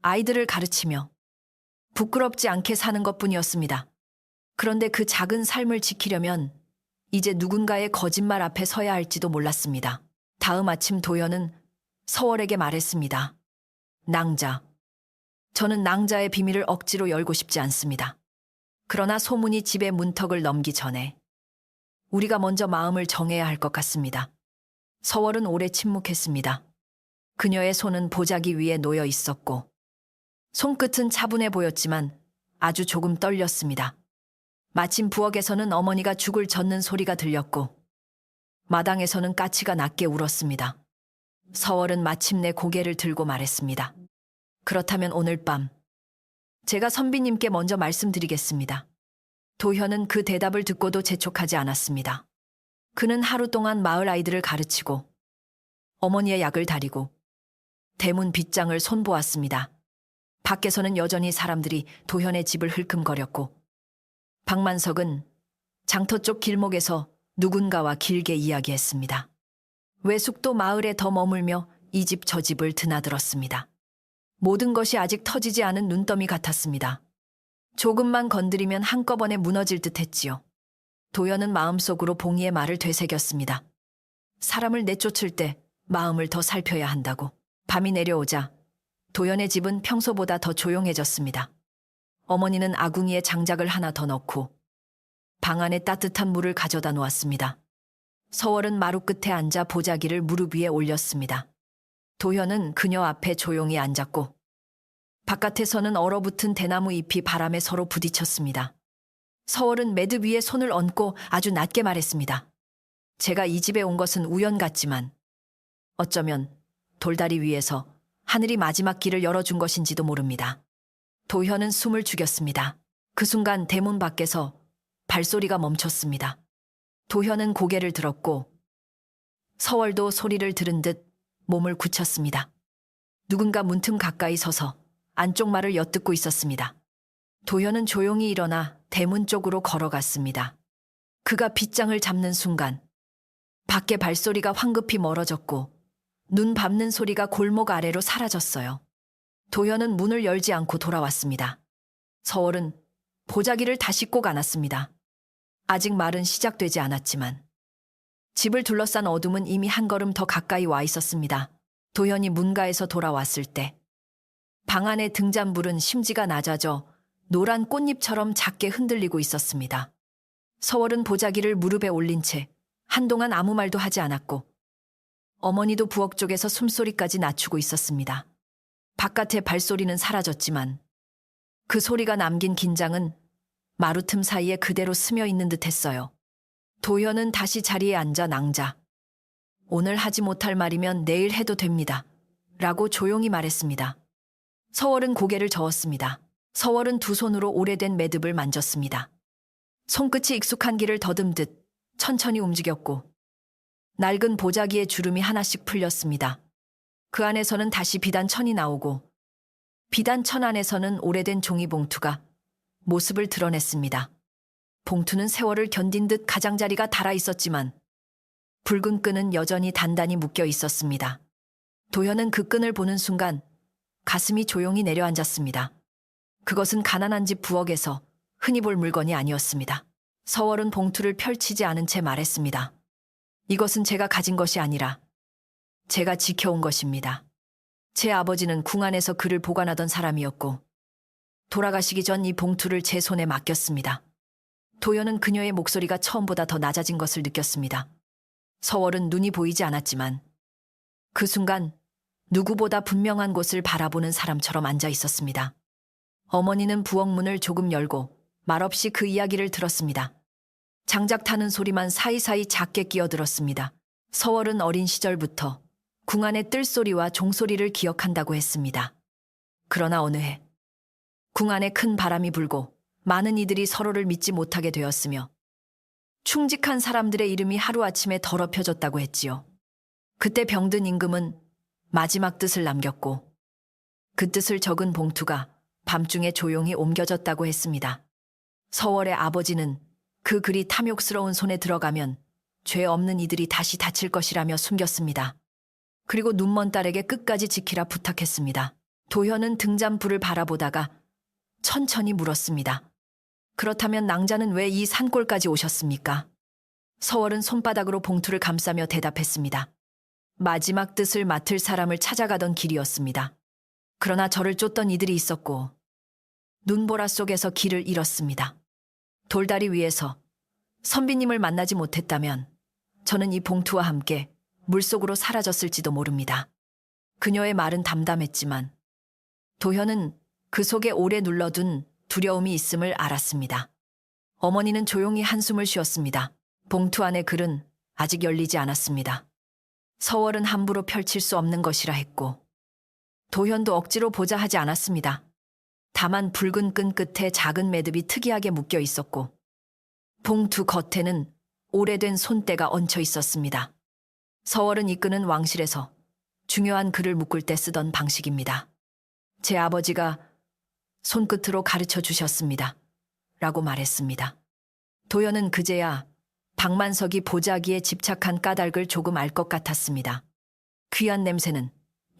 아이들을 가르치며 부끄럽지 않게 사는 것뿐이었습니다. 그런데 그 작은 삶을 지키려면 이제 누군가의 거짓말 앞에 서야 할지도 몰랐습니다. 다음 아침 도연은 서월에게 말했습니다. 낭자. 저는 낭자의 비밀을 억지로 열고 싶지 않습니다. 그러나 소문이 집의 문턱을 넘기 전에 우리가 먼저 마음을 정해야 할 것 같습니다. 서월은 오래 침묵했습니다. 그녀의 손은 보자기 위에 놓여 있었고 손끝은 차분해 보였지만 아주 조금 떨렸습니다. 마침 부엌에서는 어머니가 죽을 젓는 소리가 들렸고 마당에서는 까치가 낮게 울었습니다. 서월은 마침내 고개를 들고 말했습니다. 그렇다면 오늘 밤 제가 선비님께 먼저 말씀드리겠습니다. 도현은 그 대답을 듣고도 재촉하지 않았습니다. 그는 하루 동안 마을 아이들을 가르치고 어머니의 약을 다리고 대문 빗장을 손보았습니다. 밖에서는 여전히 사람들이 도현의 집을 흘끔거렸고 박만석은 장터 쪽 길목에서 누군가와 길게 이야기했습니다. 외숙도 마을에 더 머물며 이 집 저 집을 드나들었습니다. 모든 것이 아직 터지지 않은 눈더미 같았습니다. 조금만 건드리면 한꺼번에 무너질 듯 했지요. 도연은 마음속으로 봉이의 말을 되새겼습니다. 사람을 내쫓을 때 마음을 더 살펴야 한다고. 밤이 내려오자 도연의 집은 평소보다 더 조용해졌습니다. 어머니는 아궁이에 장작을 하나 더 넣고 방 안에 따뜻한 물을 가져다 놓았습니다. 서월은 마루 끝에 앉아 보자기를 무릎 위에 올렸습니다. 도현은 그녀 앞에 조용히 앉았고 바깥에서는 얼어붙은 대나무 잎이 바람에 서로 부딪혔습니다. 서월은 매듭 위에 손을 얹고 아주 낮게 말했습니다. 제가 이 집에 온 것은 우연 같지만 어쩌면 돌다리 위에서 하늘이 마지막 길을 열어준 것인지도 모릅니다. 도현은 숨을 죽였습니다. 그 순간 대문 밖에서 발소리가 멈췄습니다. 도현은 고개를 들었고 서월도 소리를 들은 듯 몸을 굳혔습니다. 누군가 문틈 가까이 서서 안쪽 말을 엿듣고 있었습니다. 도현은 조용히 일어나 대문 쪽으로 걸어갔습니다. 그가 빗장을 잡는 순간 밖에 발소리가 황급히 멀어졌고 눈 밟는 소리가 골목 아래로 사라졌어요. 도현은 문을 열지 않고 돌아왔습니다. 서월은 보자기를 다시 꼭 안았습니다. 아직 말은 시작되지 않았지만 집을 둘러싼 어둠은 이미 한 걸음 더 가까이 와 있었습니다. 도현이 문가에서 돌아왔을 때 방 안의 등잔불은 심지가 낮아져 노란 꽃잎처럼 작게 흔들리고 있었습니다. 서월은 보자기를 무릎에 올린 채 한동안 아무 말도 하지 않았고 어머니도 부엌 쪽에서 숨소리까지 낮추고 있었습니다. 바깥의 발소리는 사라졌지만 그 소리가 남긴 긴장은 마루 틈 사이에 그대로 스며 있는 듯 했어요. 도현은 다시 자리에 앉아 낭자. 오늘 하지 못할 말이면 내일 해도 됩니다. 라고 조용히 말했습니다. 서월은 고개를 저었습니다. 서월은 두 손으로 오래된 매듭을 만졌습니다. 손끝이 익숙한 길을 더듬듯 천천히 움직였고 낡은 보자기의 주름이 하나씩 풀렸습니다. 그 안에서는 다시 비단천이 나오고 비단천 안에서는 오래된 종이봉투가 모습을 드러냈습니다. 봉투는 세월을 견딘 듯 가장자리가 닳아 있었지만 붉은 끈은 여전히 단단히 묶여 있었습니다. 도현은 그 끈을 보는 순간 가슴이 조용히 내려앉았습니다. 그것은 가난한 집 부엌에서 흔히 볼 물건이 아니었습니다. 서월은 봉투를 펼치지 않은 채 말했습니다. 이것은 제가 가진 것이 아니라 제가 지켜온 것입니다. 제 아버지는 궁 안에서 글을 보관하던 사람이었고 돌아가시기 전 이 봉투를 제 손에 맡겼습니다. 도연은 그녀의 목소리가 처음보다 더 낮아진 것을 느꼈습니다. 서월은 눈이 보이지 않았지만 그 순간 누구보다 분명한 곳을 바라보는 사람처럼 앉아 있었습니다. 어머니는 부엌 문을 조금 열고 말없이 그 이야기를 들었습니다. 장작 타는 소리만 사이사이 작게 끼어들었습니다. 서월은 어린 시절부터 궁 안의 뜰소리와 종소리를 기억한다고 했습니다. 그러나 어느 해 궁 안에 큰 바람이 불고 많은 이들이 서로를 믿지 못하게 되었으며 충직한 사람들의 이름이 하루아침에 더럽혀졌다고 했지요. 그때 병든 임금은 마지막 뜻을 남겼고 그 뜻을 적은 봉투가 밤중에 조용히 옮겨졌다고 했습니다. 서월의 아버지는 그 글이 탐욕스러운 손에 들어가면 죄 없는 이들이 다시 다칠 것이라며 숨겼습니다. 그리고 눈먼 딸에게 끝까지 지키라 부탁했습니다. 도현은 등잔불을 바라보다가 천천히 물었습니다. 그렇다면 낭자는 왜 이 산골까지 오셨습니까? 서월은 손바닥으로 봉투를 감싸며 대답했습니다. 마지막 뜻을 맡을 사람을 찾아가던 길이었습니다. 그러나 저를 쫓던 이들이 있었고 눈보라 속에서 길을 잃었습니다. 돌다리 위에서 선비님을 만나지 못했다면 저는 이 봉투와 함께 물속으로 사라졌을지도 모릅니다. 그녀의 말은 담담했지만 도현은 그 속에 오래 눌러둔 두려움이 있음을 알았습니다. 어머니는 조용히 한숨을 쉬었습니다. 봉투 안의 글은 아직 열리지 않았습니다. 서월은 함부로 펼칠 수 없는 것이라 했고 도현도 억지로 보자 하지 않았습니다. 다만 붉은 끈 끝에 작은 매듭이 특이하게 묶여 있었고 봉투 겉에는 오래된 손때가 얹혀 있었습니다. 서월은 이 끈은 왕실에서 중요한 글을 묶을 때 쓰던 방식입니다. 제 아버지가 손끝으로 가르쳐 주셨습니다. 라고 말했습니다. 도연은 그제야 박만석이 보자기에 집착한 까닭을 조금 알 것 같았습니다. 귀한 냄새는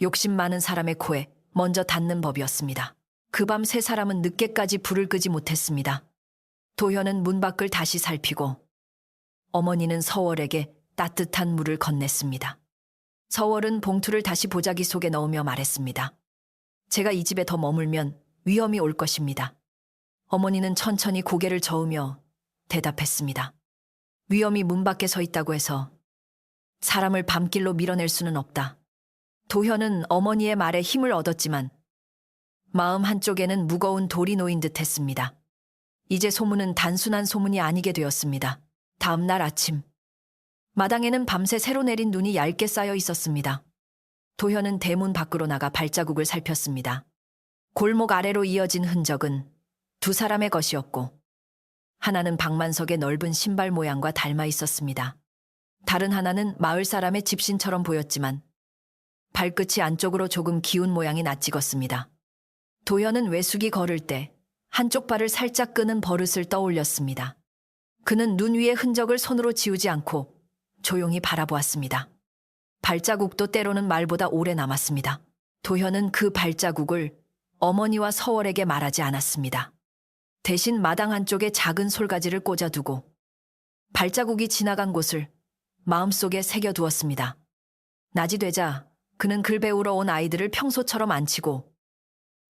욕심 많은 사람의 코에 먼저 닿는 법이었습니다. 그 밤 세 사람은 늦게까지 불을 끄지 못했습니다. 도현은 문 밖을 다시 살피고 어머니는 서월에게 따뜻한 물을 건넸습니다. 서월은 봉투를 다시 보자기 속에 넣으며 말했습니다. 제가 이 집에 더 머물면 위험이 올 것입니다. 어머니는 천천히 고개를 저으며 대답했습니다. 위험이 문 밖에 서 있다고 해서 사람을 밤길로 밀어낼 수는 없다. 도현은 어머니의 말에 힘을 얻었지만 마음 한쪽에는 무거운 돌이 놓인 듯 했습니다. 이제 소문은 단순한 소문이 아니게 되었습니다. 다음 날 아침, 마당에는 밤새 새로 내린 눈이 얇게 쌓여 있었습니다. 도현은 대문 밖으로 나가 발자국을 살폈습니다. 골목 아래로 이어진 흔적은 두 사람의 것이었고 하나는 박만석의 넓은 신발 모양과 닮아 있었습니다. 다른 하나는 마을 사람의 집신처럼 보였지만 발끝이 안쪽으로 조금 기운 모양이 낯익었습니다. 도현은 외숙이 걸을 때 한쪽 발을 살짝 끄는 버릇을 떠올렸습니다. 그는 눈 위의 흔적을 손으로 지우지 않고 조용히 바라보았습니다. 발자국도 때로는 말보다 오래 남았습니다. 도현은 그 발자국을 어머니와 서월에게 말하지 않았습니다. 대신 마당 한쪽에 작은 솔가지를 꽂아두고 발자국이 지나간 곳을 마음속에 새겨두었습니다. 낮이 되자 그는 글 배우러 온 아이들을 평소처럼 앉히고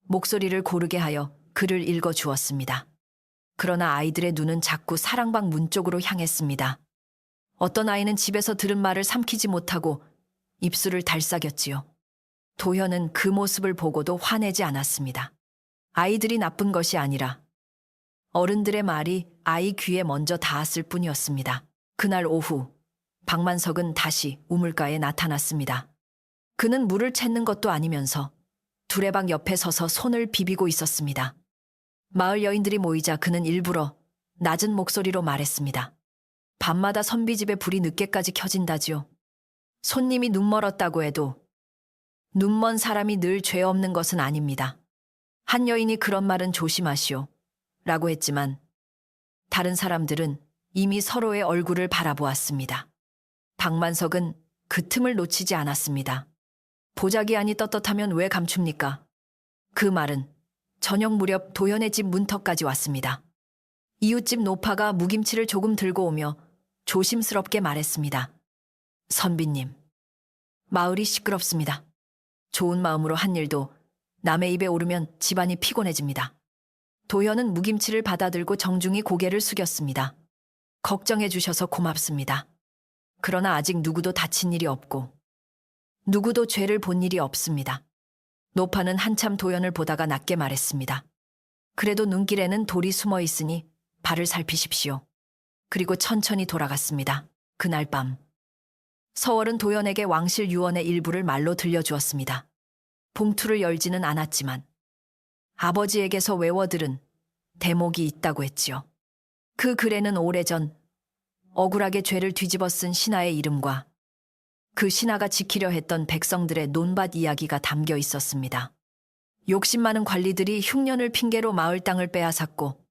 목소리를 고르게 하여 글을 읽어주었습니다. 그러나 아이들의 눈은 자꾸 사랑방 문 쪽으로 향했습니다. 어떤 아이는 집에서 들은 말을 삼키지 못하고 입술을 달싹였지요. 도현은 그 모습을 보고도 화내지 않았습니다. 아이들이 나쁜 것이 아니라 어른들의 말이 아이 귀에 먼저 닿았을 뿐이었습니다. 그날 오후 박만석은 다시 우물가에 나타났습니다. 그는 물을 찾는 것도 아니면서 두레방 옆에 서서 손을 비비고 있었습니다. 마을 여인들이 모이자 그는 일부러 낮은 목소리로 말했습니다. 밤마다 선비집에 불이 늦게까지 켜진다지요. 손님이 눈멀었다고 해도 눈먼 사람이 늘 죄 없는 것은 아닙니다. 한 여인이 그런 말은 조심하시오. 라고 했지만 다른 사람들은 이미 서로의 얼굴을 바라보았습니다. 박만석은 그 틈을 놓치지 않았습니다. 보자기 안이 떳떳하면 왜 감춥니까? 그 말은 저녁 무렵 도현의 집 문턱까지 왔습니다. 이웃집 노파가 무김치를 조금 들고 오며 조심스럽게 말했습니다. 선비님, 마을이 시끄럽습니다. 좋은 마음으로 한 일도 남의 입에 오르면 집안이 피곤해집니다. 도현은 무김치를 받아들고 정중히 고개를 숙였습니다. 걱정해 주셔서 고맙습니다. 그러나 아직 누구도 다친 일이 없고 누구도 죄를 본 일이 없습니다. 노파는 한참 도현을 보다가 낮게 말했습니다. 그래도 눈길에는 돌이 숨어 있으니 발을 살피십시오. 그리고 천천히 돌아갔습니다. 그날 밤 서월은 도연에게 왕실 유언의 일부를 말로 들려주었습니다. 봉투를 열지는 않았지만 아버지에게서 외워들은 대목이 있다고 했지요. 그 글에는 오래전 억울하게 죄를 뒤집어 쓴 신하의 이름과 그 신하가 지키려 했던 백성들의 논밭 이야기가 담겨 있었습니다. 욕심 많은 관리들이 흉년을 핑계로 마을 땅을 빼앗았고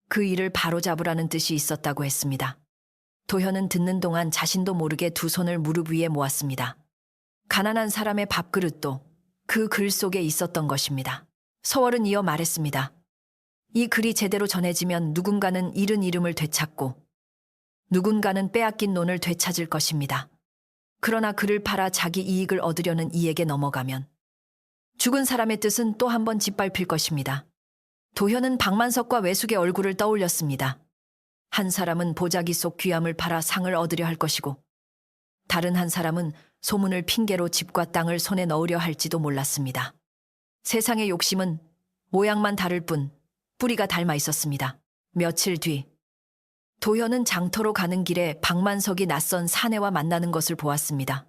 그 일을 바로잡으라는 뜻이 있었다고 했습니다. 도현은 듣는 동안 자신도 모르게 두 손을 무릎 위에 모았습니다. 가난한 사람의 밥그릇도 그 글 속에 있었던 것입니다. 서월은 이어 말했습니다. 이 글이 제대로 전해지면 누군가는 잃은 이름을 되찾고 누군가는 빼앗긴 논을 되찾을 것입니다. 그러나 그를 팔아 자기 이익을 얻으려는 이에게 넘어가면 죽은 사람의 뜻은 또 한 번 짓밟힐 것입니다. 도현은 박만석과 외숙의 얼굴을 떠올렸습니다. 한 사람은 보자기 속 귀함을 팔아 상을 얻으려 할 것이고 다른 한 사람은 소문을 핑계로 집과 땅을 손에 넣으려 할지도 몰랐습니다. 세상의 욕심은 모양만 다를 뿐 뿌리가 닮아 있었습니다. 며칠 뒤 도현은 장터로 가는 길에 박만석이 낯선 사내와 만나는 것을 보았습니다.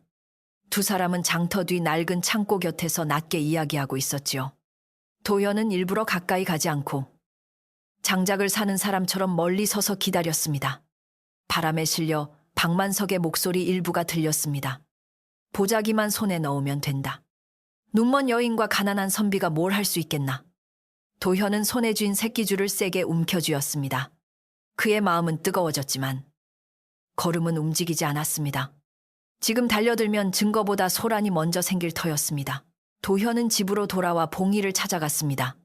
두 사람은 장터 뒤 낡은 창고 곁에서 낮게 이야기하고 있었지요. 도현은 일부러 가까이 가지 않고 장작을 사는 사람처럼 멀리 서서 기다렸습니다. 바람에 실려 박만석의 목소리 일부가 들렸습니다. 보자기만 손에 넣으면 된다. 눈먼 여인과 가난한 선비가 뭘 할 수 있겠나. 도현은 손에 쥔 새끼줄을 세게 움켜쥐었습니다. 그의 마음은 뜨거워졌지만 걸음은 움직이지 않았습니다. 지금 달려들면 증거보다 소란이 먼저 생길 터였습니다. 도현은 집으로 돌아와 봉이를 찾아갔습니다.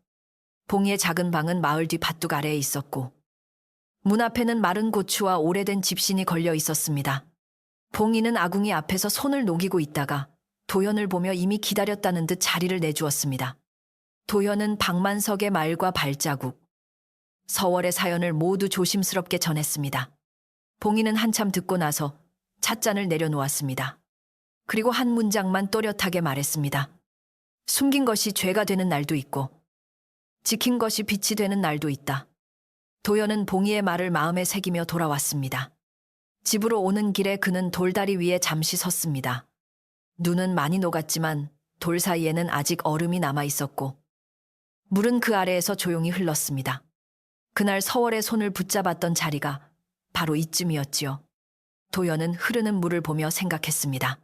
봉이의 작은 방은 마을 뒤 밭둑 아래에 있었고 문 앞에는 마른 고추와 오래된 집신이 걸려 있었습니다. 봉이는 아궁이 앞에서 손을 녹이고 있다가 도현을 보며 이미 기다렸다는 듯 자리를 내주었습니다. 도현은 박만석의 말과 발자국, 서월의 사연을 모두 조심스럽게 전했습니다. 봉이는 한참 듣고 나서 찻잔을 내려놓았습니다. 그리고 한 문장만 또렷하게 말했습니다. 숨긴 것이 죄가 되는 날도 있고 지킨 것이 빛이 되는 날도 있다. 도현은 봉이의 말을 마음에 새기며 돌아왔습니다. 집으로 오는 길에 그는 돌다리 위에 잠시 섰습니다. 눈은 많이 녹았지만 돌 사이에는 아직 얼음이 남아 있었고 물은 그 아래에서 조용히 흘렀습니다. 그날 서월의 손을 붙잡았던 자리가 바로 이쯤이었지요. 도현은 흐르는 물을 보며 생각했습니다.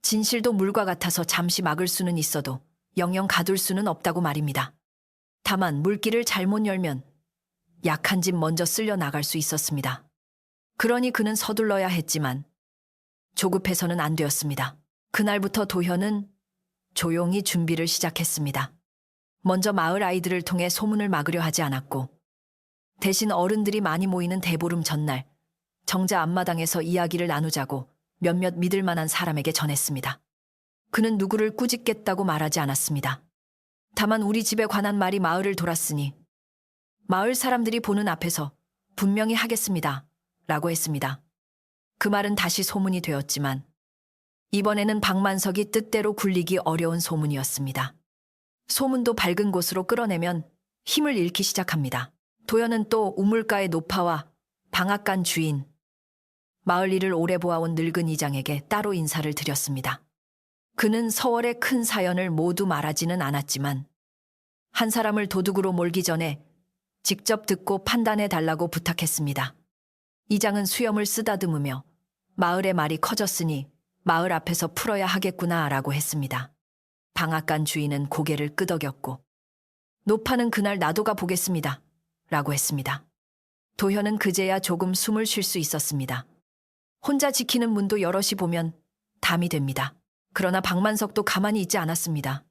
진실도 물과 같아서 잠시 막을 수는 있어도 영영 가둘 수는 없다고 말입니다. 다만 물길을 잘못 열면 약한 집 먼저 쓸려 나갈 수 있었습니다. 그러니 그는 서둘러야 했지만 조급해서는 안 되었습니다. 그날부터 도현은 조용히 준비를 시작했습니다. 먼저 마을 아이들을 통해 소문을 막으려 하지 않았고 대신 어른들이 많이 모이는 대보름 전날 정자 앞마당에서 이야기를 나누자고 몇몇 믿을 만한 사람에게 전했습니다. 그는 누구를 꾸짖겠다고 말하지 않았습니다. 다만 우리 집에 관한 말이 마을을 돌았으니 마을 사람들이 보는 앞에서 분명히 하겠습니다. 라고 했습니다. 그 말은 다시 소문이 되었지만 이번에는 박만석이 뜻대로 굴리기 어려운 소문이었습니다. 소문도 밝은 곳으로 끌어내면 힘을 잃기 시작합니다. 도연은 또 우물가의 노파와 방앗간 주인, 마을 일을 오래 보아온 늙은 이장에게 따로 인사를 드렸습니다. 그는 서월의 큰 사연을 모두 말하지는 않았지만 한 사람을 도둑으로 몰기 전에 직접 듣고 판단해 달라고 부탁했습니다. 이장은 수염을 쓰다듬으며 마을의 말이 커졌으니 마을 앞에서 풀어야 하겠구나 라고 했습니다. 방앗간 주인은 고개를 끄덕였고 노파는 그날 나도 가 보겠습니다 라고 했습니다. 도현은 그제야 조금 숨을 쉴 수 있었습니다. 혼자 지키는 문도 여럿이 보면 담이 됩니다. 그러나 박만석도 가만히 있지 않았습니다.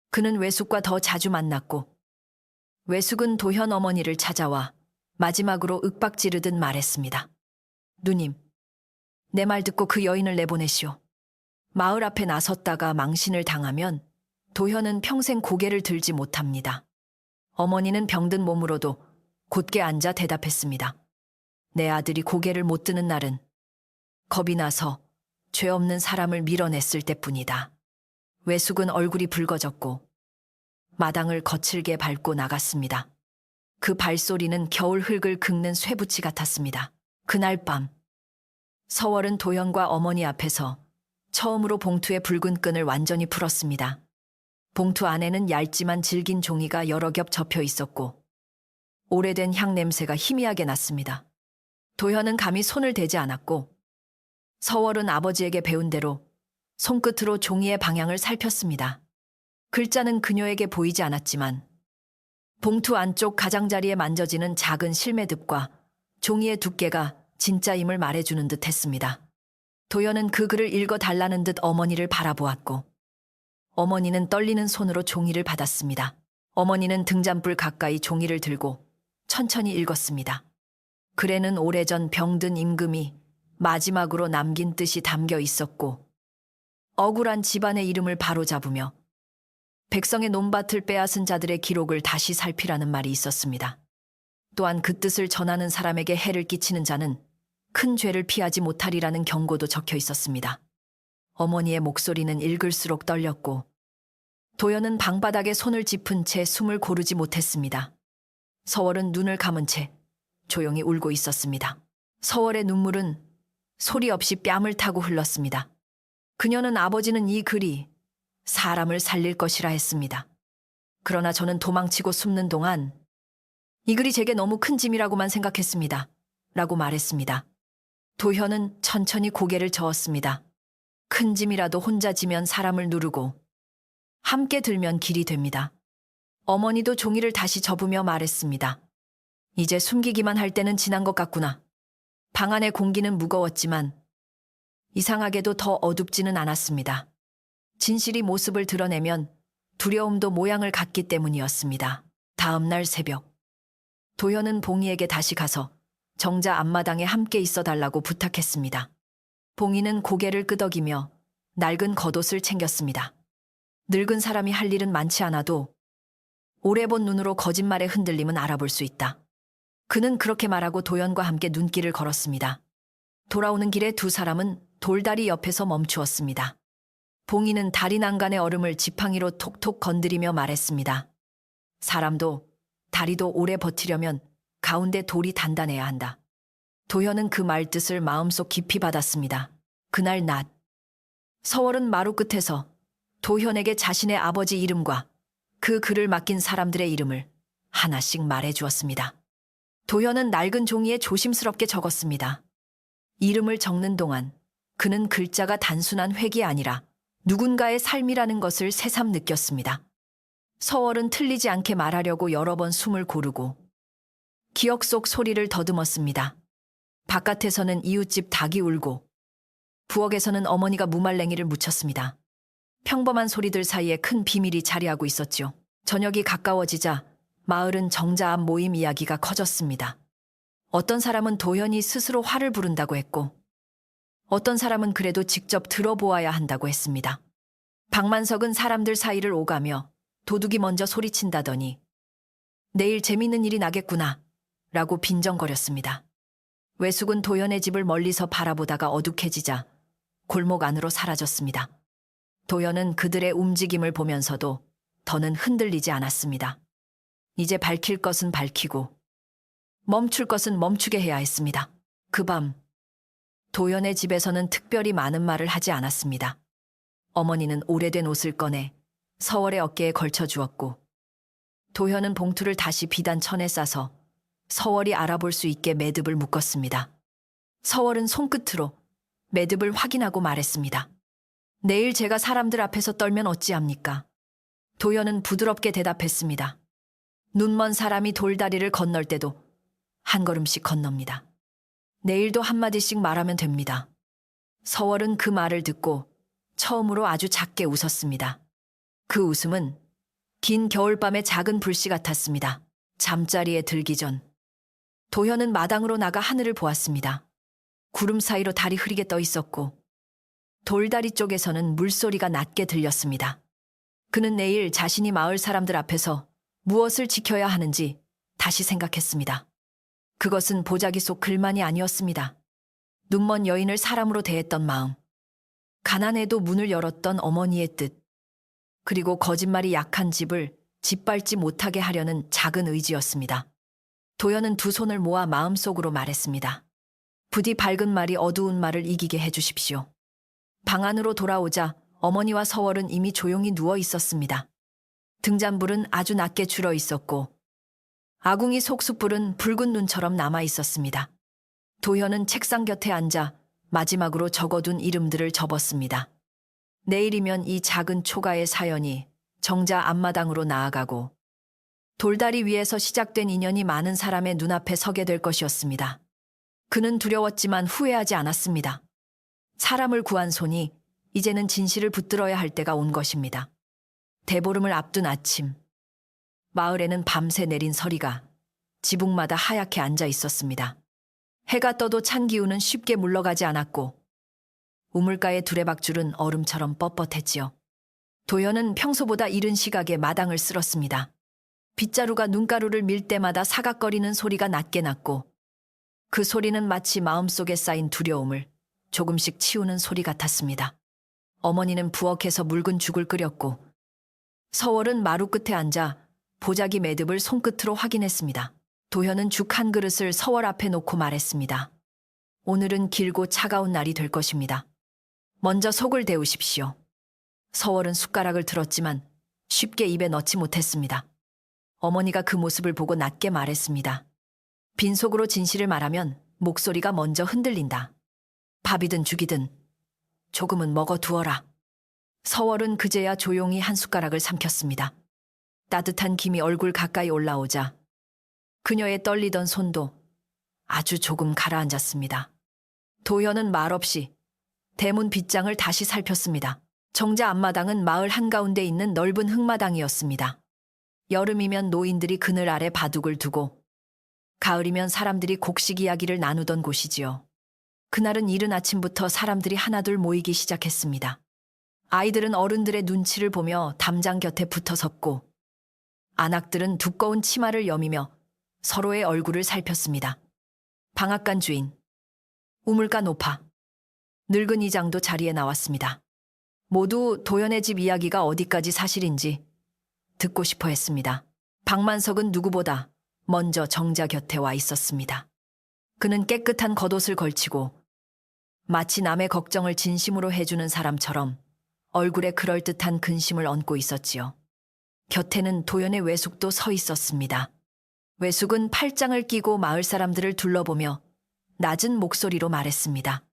그는 외숙과 더 자주 만났고 외숙은 도현 어머니를 찾아와 마지막으로 윽박지르듯 말했습니다. 누님, 내 말 듣고 그 여인을 내보내시오. 마을 앞에 나섰다가 망신을 당하면 도현은 평생 고개를 들지 못합니다. 어머니는 병든 몸으로도 곧게 앉아 대답했습니다. 내 아들이 고개를 못 드는 날은 겁이 나서 죄 없는 사람을 밀어냈을 때뿐이다. 외숙은 얼굴이 붉어졌고 마당을 거칠게 밟고 나갔습니다. 그 발소리는 겨울 흙을 긁는 쇠붙이 같았습니다. 그날 밤 서월은 도현과 어머니 앞에서 처음으로 봉투의 붉은 끈을 완전히 풀었습니다. 봉투 안에는 얇지만 질긴 종이가 여러 겹 접혀 있었고 오래된 향 냄새가 희미하게 났습니다. 도현은 감히 손을 대지 않았고 서월은 아버지에게 배운 대로 손끝으로 종이의 방향을 살폈습니다. 글자는 그녀에게 보이지 않았지만 봉투 안쪽 가장자리에 만져지는 작은 실매듭과 종이의 두께가 진짜임을 말해주는 듯 했습니다. 도연은 그 글을 읽어달라는 듯 어머니를 바라보았고 어머니는 떨리는 손으로 종이를 받았습니다. 어머니는 등잔불 가까이 종이를 들고 천천히 읽었습니다. 글에는 오래전 병든 임금이 마지막으로 남긴 뜻이 담겨 있었고 억울한 집안의 이름을 바로잡으며 백성의 논밭을 빼앗은 자들의 기록을 다시 살피라는 말이 있었습니다. 또한 그 뜻을 전하는 사람에게 해를 끼치는 자는 큰 죄를 피하지 못하리라는 경고도 적혀 있었습니다. 어머니의 목소리는 읽을수록 떨렸고 도연은 방바닥에 손을 짚은 채 숨을 고르지 못했습니다. 서월은 눈을 감은 채 조용히 울고 있었습니다. 서월의 눈물은 소리 없이 뺨을 타고 흘렀습니다. 그녀는 아버지는 이 글이 사람을 살릴 것이라 했습니다. 그러나 저는 도망치고 숨는 동안 이 글이 제게 너무 큰 짐이라고만 생각했습니다. 라고 말했습니다. 도현은 천천히 고개를 저었습니다. 큰 짐이라도 혼자 지면 사람을 누르고 함께 들면 길이 됩니다. 어머니도 종이를 다시 접으며 말했습니다. 이제 숨기기만 할 때는 지난 것 같구나. 방 안의 공기는 무거웠지만 이상하게도 더 어둡지는 않았습니다. 진실이 모습을 드러내면 두려움도 모양을 갖기 때문이었습니다. 다음 날 새벽 도현은 봉이에게 다시 가서 정자 앞마당에 함께 있어 달라고 부탁했습니다. 봉이는 고개를 끄덕이며 낡은 겉옷을 챙겼습니다. 늙은 사람이 할 일은 많지 않아도 오래 본 눈으로 거짓말의 흔들림은 알아볼 수 있다. 그는 그렇게 말하고 도연과 함께 눈길을 걸었습니다. 돌아오는 길에 두 사람은 돌다리 옆에서 멈추었습니다. 봉이는 다리 난간의 얼음을 지팡이로 톡톡 건드리며 말했습니다. 사람도 다리도 오래 버티려면 가운데 돌이 단단해야 한다. 도현은 그 말뜻을 마음속 깊이 받았습니다. 그날 낮 서월은 마루 끝에서 도현에게 자신의 아버지 이름과 그 글을 맡긴 사람들의 이름을 하나씩 말해주었습니다. 도현은 낡은 종이에 조심스럽게 적었습니다. 이름을 적는 동안 그는 글자가 단순한 획이 아니라 누군가의 삶이라는 것을 새삼 느꼈습니다. 서월은 틀리지 않게 말하려고 여러 번 숨을 고르고 기억 속 소리를 더듬었습니다. 바깥에서는 이웃집 닭이 울고 부엌에서는 어머니가 무말랭이를 무쳤습니다. 평범한 소리들 사이에 큰 비밀이 자리하고 있었죠. 저녁이 가까워지자 마을은 정자 앞 모임 이야기가 커졌습니다. 어떤 사람은 도현이 스스로 화를 부른다고 했고 어떤 사람은 그래도 직접 들어보아야 한다고 했습니다. 박만석은 사람들 사이를 오가며 도둑이 먼저 소리친다더니 내일 재밌는 일이 나겠구나 라고 빈정거렸습니다. 외숙은 도현의 집을 멀리서 바라보다가 어둑해지자 골목 안으로 사라졌습니다. 도현은 그들의 움직임을 보면서도 더는 흔들리지 않았습니다. 이제 밝힐 것은 밝히고 멈출 것은 멈추게 해야 했습니다. 그 밤 도현의 집에서는 특별히 많은 말을 하지 않았습니다. 어머니는 오래된 옷을 꺼내 서월의 어깨에 걸쳐 주었고 도현은 봉투를 다시 비단 천에 싸서 서월이 알아볼 수 있게 매듭을 묶었습니다. 서월은 손끝으로 매듭을 확인하고 말했습니다. 내일 제가 사람들 앞에서 떨면 어찌합니까? 도현은 부드럽게 대답했습니다. 눈먼 사람이 돌다리를 건널 때도 한 걸음씩 건넙니다. 내일도 한마디씩 말하면 됩니다. 서월은 그 말을 듣고 처음으로 아주 작게 웃었습니다. 그 웃음은 긴 겨울밤의 작은 불씨 같았습니다. 잠자리에 들기 전 도현은 마당으로 나가 하늘을 보았습니다. 구름 사이로 달이 흐리게 떠 있었고 돌다리 쪽에서는 물소리가 낮게 들렸습니다. 그는 내일 자신이 마을 사람들 앞에서 무엇을 지켜야 하는지 다시 생각했습니다. 그것은 보자기 속 글만이 아니었습니다. 눈먼 여인을 사람으로 대했던 마음, 가난해도 문을 열었던 어머니의 뜻, 그리고 거짓말이 약한 집을 짓밟지 못하게 하려는 작은 의지였습니다. 도연은 두 손을 모아 마음속으로 말했습니다. 부디 밝은 말이 어두운 말을 이기게 해주십시오. 방 안으로 돌아오자 어머니와 서월은 이미 조용히 누워 있었습니다. 등잔불은 아주 낮게 줄어 있었고 아궁이 속숯불은 붉은 눈처럼 남아 있었습니다. 도현은 책상 곁에 앉아 마지막으로 적어둔 이름들을 접었습니다. 내일이면 이 작은 초가의 사연이 정자 앞마당으로 나아가고 돌다리 위에서 시작된 인연이 많은 사람의 눈앞에 서게 될 것이었습니다. 그는 두려웠지만 후회하지 않았습니다. 사람을 구한 손이 이제는 진실을 붙들어야 할 때가 온 것입니다. 대보름을 앞둔 아침, 마을에는 밤새 내린 서리가 지붕마다 하얗게 앉아 있었습니다. 해가 떠도 찬 기운은 쉽게 물러가지 않았고 우물가의 두레박줄은 얼음처럼 뻣뻣했지요. 도현은 평소보다 이른 시각에 마당을 쓸었습니다. 빗자루가 눈가루를 밀 때마다 사각거리는 소리가 낮게 났고 그 소리는 마치 마음속에 쌓인 두려움을 조금씩 치우는 소리 같았습니다. 어머니는 부엌에서 묽은 죽을 끓였고 서월은 마루 끝에 앉아 보자기 매듭을 손끝으로 확인했습니다. 도현은 죽 한 그릇을 서월 앞에 놓고 말했습니다. 오늘은 길고 차가운 날이 될 것입니다. 먼저 속을 데우십시오. 서월은 숟가락을 들었지만 쉽게 입에 넣지 못했습니다. 어머니가 그 모습을 보고 낮게 말했습니다. 빈속으로 진실을 말하면 목소리가 먼저 흔들린다. 밥이든 죽이든 조금은 먹어두어라. 서월은 그제야 조용히 한 숟가락을 삼켰습니다. 따뜻한 김이 얼굴 가까이 올라오자 그녀의 떨리던 손도 아주 조금 가라앉았습니다. 도현은 말없이 대문 빗장을 다시 살폈습니다. 정자 앞마당은 마을 한가운데 있는 넓은 흙마당이었습니다. 여름이면 노인들이 그늘 아래 바둑을 두고 가을이면 사람들이 곡식 이야기를 나누던 곳이지요. 그날은 이른 아침부터 사람들이 하나둘 모이기 시작했습니다. 아이들은 어른들의 눈치를 보며 담장 곁에 붙어 섰고 안악들은 두꺼운 치마를 여미며 서로의 얼굴을 살폈습니다. 방앗간 주인, 우물가 노파, 늙은 이장도 자리에 나왔습니다. 모두 도연의 집 이야기가 어디까지 사실인지 듣고 싶어 했습니다. 박만석은 누구보다 먼저 정자 곁에 와 있었습니다. 그는 깨끗한 겉옷을 걸치고 마치 남의 걱정을 진심으로 해주는 사람처럼 얼굴에 그럴듯한 근심을 얹고 있었지요. 곁에는 도연의 외숙도 서 있었습니다. 외숙은 팔짱을 끼고 마을 사람들을 둘러보며 낮은 목소리로 말했습니다.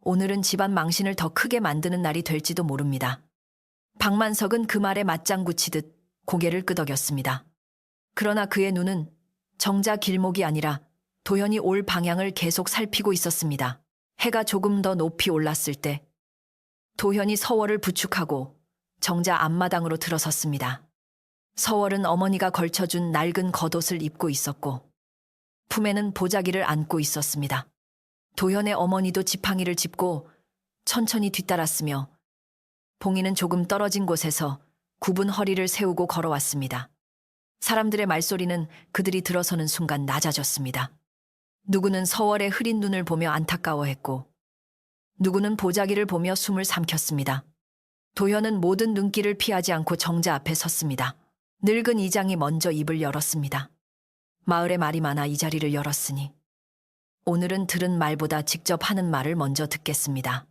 오늘은 집안 망신을 더 크게 만드는 날이 될지도 모릅니다. 박만석은 그 말에 맞장구 치듯 고개를 끄덕였습니다. 그러나 그의 눈은 정자 길목이 아니라 도현이 올 방향을 계속 살피고 있었습니다. 해가 조금 더 높이 올랐을 때 도현이 서월을 부축하고 정자 앞마당으로 들어섰습니다. 서월은 어머니가 걸쳐준 낡은 겉옷을 입고 있었고 품에는 보자기를 안고 있었습니다. 도현의 어머니도 지팡이를 짚고 천천히 뒤따랐으며 봉이는 조금 떨어진 곳에서 굽은 허리를 세우고 걸어왔습니다. 사람들의 말소리는 그들이 들어서는 순간 낮아졌습니다. 누구는 서월의 흐린 눈을 보며 안타까워했고 누구는 보자기를 보며 숨을 삼켰습니다. 도현은 모든 눈길을 피하지 않고 정자 앞에 섰습니다. 늙은 이장이 먼저 입을 열었습니다. 마을에 말이 많아 이 자리를 열었으니 오늘은 들은 말보다 직접 하는 말을 먼저 듣겠습니다.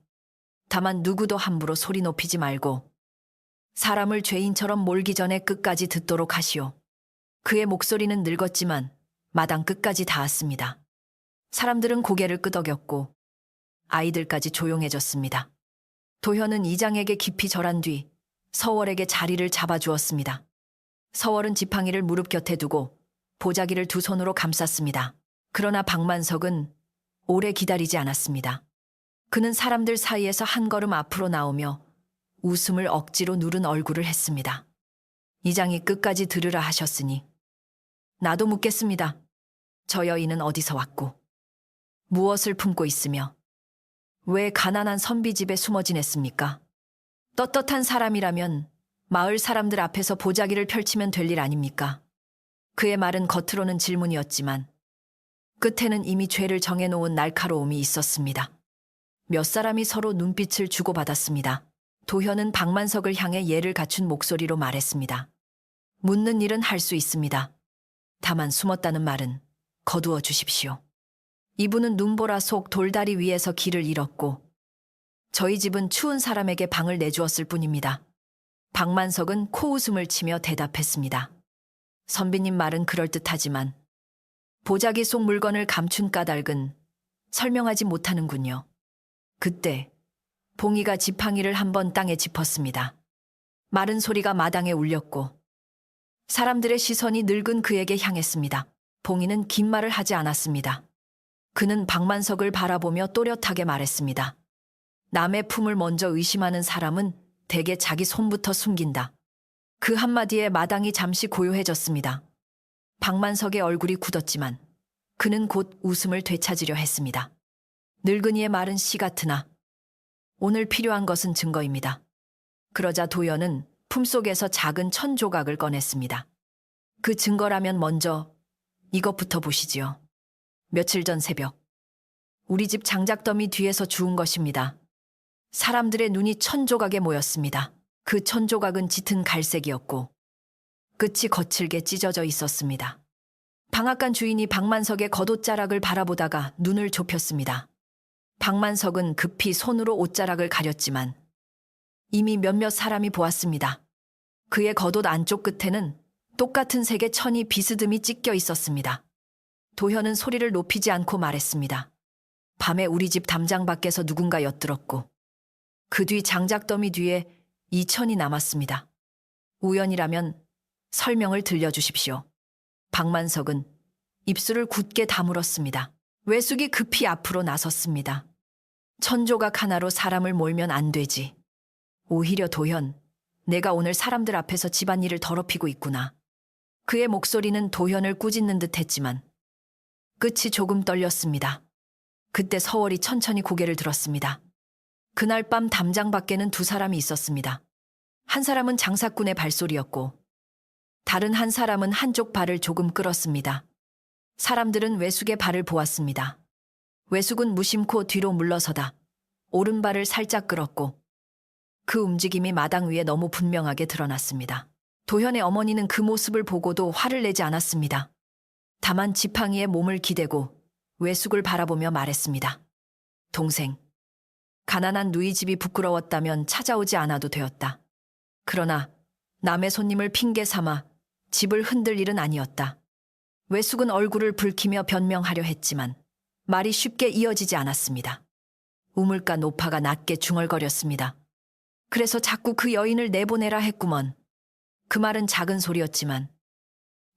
다만 누구도 함부로 소리 높이지 말고 사람을 죄인처럼 몰기 전에 끝까지 듣도록 하시오. 그의 목소리는 늙었지만 마당 끝까지 닿았습니다. 사람들은 고개를 끄덕였고 아이들까지 조용해졌습니다. 도현은 이장에게 깊이 절한 뒤 서월에게 자리를 잡아주었습니다. 서월은 지팡이를 무릎 곁에 두고 보자기를 두 손으로 감쌌습니다. 그러나 박만석은 오래 기다리지 않았습니다. 그는 사람들 사이에서 한 걸음 앞으로 나오며 웃음을 억지로 누른 얼굴을 했습니다. 이장이 끝까지 들으라 하셨으니 나도 묻겠습니다. 저 여인은 어디서 왔고 무엇을 품고 있으며 왜 가난한 선비 집에 숨어 지냈습니까? 떳떳한 사람이라면 마을 사람들 앞에서 보자기를 펼치면 될 일 아닙니까? 그의 말은 겉으로는 질문이었지만 끝에는 이미 죄를 정해놓은 날카로움이 있었습니다. 몇 사람이 서로 눈빛을 주고받았습니다. 도현은 박만석을 향해 예를 갖춘 목소리로 말했습니다. 묻는 일은 할 수 있습니다. 다만 숨었다는 말은 거두어 주십시오. 이분은 눈보라 속 돌다리 위에서 길을 잃었고 저희 집은 추운 사람에게 방을 내주었을 뿐입니다. 박만석은 코웃음을 치며 대답했습니다. 선비님 말은 그럴듯하지만 보자기 속 물건을 감춘 까닭은 설명하지 못하는군요. 그때 봉이가 지팡이를 한번 땅에 짚었습니다. 마른 소리가 마당에 울렸고 사람들의 시선이 늙은 그에게 향했습니다. 봉이는 긴 말을 하지 않았습니다. 그는 박만석을 바라보며 또렷하게 말했습니다. 남의 품을 먼저 의심하는 사람은 대개 자기 손부터 숨긴다. 그 한마디에 마당이 잠시 고요해졌습니다. 박만석의 얼굴이 굳었지만 그는 곧 웃음을 되찾으려 했습니다. 늙은이의 말은 시 같으나 오늘 필요한 것은 증거입니다. 그러자 도연은 품속에서 작은 천 조각을 꺼냈습니다. 그 증거라면 먼저 이것부터 보시지요. 며칠 전 새벽 우리 집 장작더미 뒤에서 주운 것입니다. 사람들의 눈이 천 조각에 모였습니다. 그 천 조각은 짙은 갈색이었고 끝이 거칠게 찢어져 있었습니다. 방앗간 주인이 박만석의 겉옷자락을 바라보다가 눈을 좁혔습니다. 박만석은 급히 손으로 옷자락을 가렸지만 이미 몇몇 사람이 보았습니다. 그의 겉옷 안쪽 끝에는 똑같은 색의 천이 비스듬히 찢겨 있었습니다. 도현은 소리를 높이지 않고 말했습니다. 밤에 우리 집 담장 밖에서 누군가 엿들었고 그 뒤 장작더미 뒤에 이 천이 남았습니다. 우연이라면 설명을 들려주십시오. 박만석은 입술을 굳게 다물었습니다. 외숙이 급히 앞으로 나섰습니다. 천조각 하나로 사람을 몰면 안 되지. 오히려 도현, 내가 오늘 사람들 앞에서 집안일을 더럽히고 있구나. 그의 목소리는 도현을 꾸짖는 듯 했지만 끝이 조금 떨렸습니다. 그때 서월이 천천히 고개를 들었습니다. 그날 밤 담장 밖에는 두 사람이 있었습니다. 한 사람은 장사꾼의 발소리였고 다른 한 사람은 한쪽 발을 조금 끌었습니다. 사람들은 외숙의 발을 보았습니다. 외숙은 무심코 뒤로 물러서다 오른발을 살짝 끌었고 그 움직임이 마당 위에 너무 분명하게 드러났습니다. 도현의 어머니는 그 모습을 보고도 화를 내지 않았습니다. 다만 지팡이에 몸을 기대고 외숙을 바라보며 말했습니다. 동생, 가난한 누이 집이 부끄러웠다면 찾아오지 않아도 되었다. 그러나 남의 손님을 핑계 삼아 집을 흔들 일은 아니었다. 외숙은 얼굴을 붉히며 변명하려 했지만 말이 쉽게 이어지지 않았습니다. 우물가 노파가 낮게 중얼거렸습니다. 그래서 자꾸 그 여인을 내보내라 했구먼. 그 말은 작은 소리였지만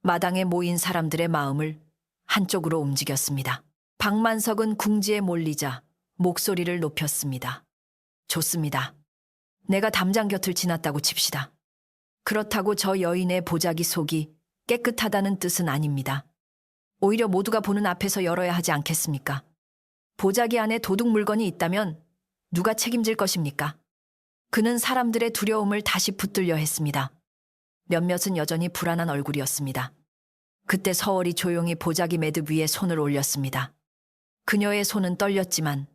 마당에 모인 사람들의 마음을 한쪽으로 움직였습니다. 박만석은 궁지에 몰리자 목소리를 높였습니다. 좋습니다. 내가 담장 곁을 지났다고 칩시다. 그렇다고 저 여인의 보자기 속이 깨끗하다는 뜻은 아닙니다. 오히려 모두가 보는 앞에서 열어야 하지 않겠습니까? 보자기 안에 도둑 물건이 있다면 누가 책임질 것입니까? 그는 사람들의 두려움을 다시 붙들려 했습니다. 몇몇은 여전히 불안한 얼굴이었습니다. 그때 서월이 조용히 보자기 매듭 위에 손을 올렸습니다. 그녀의 손은 떨렸지만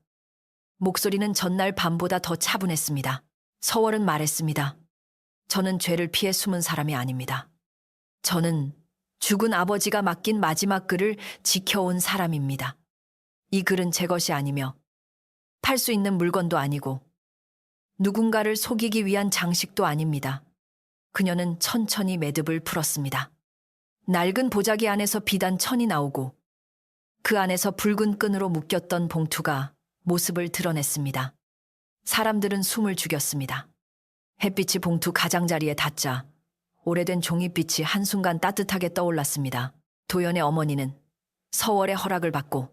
목소리는 전날 밤보다 더 차분했습니다. 서월은 말했습니다. 저는 죄를 피해 숨은 사람이 아닙니다. 저는 죽은 아버지가 맡긴 마지막 글을 지켜온 사람입니다. 이 글은 제 것이 아니며 팔 수 있는 물건도 아니고 누군가를 속이기 위한 장식도 아닙니다. 그녀는 천천히 매듭을 풀었습니다. 낡은 보자기 안에서 비단 천이 나오고 그 안에서 붉은 끈으로 묶였던 봉투가 모습을 드러냈습니다. 사람들은 숨을 죽였습니다. 햇빛이 봉투 가장자리에 닿자 오래된 종잇빛이 한순간 따뜻하게 떠올랐습니다. 도연의 어머니는 서월의 허락을 받고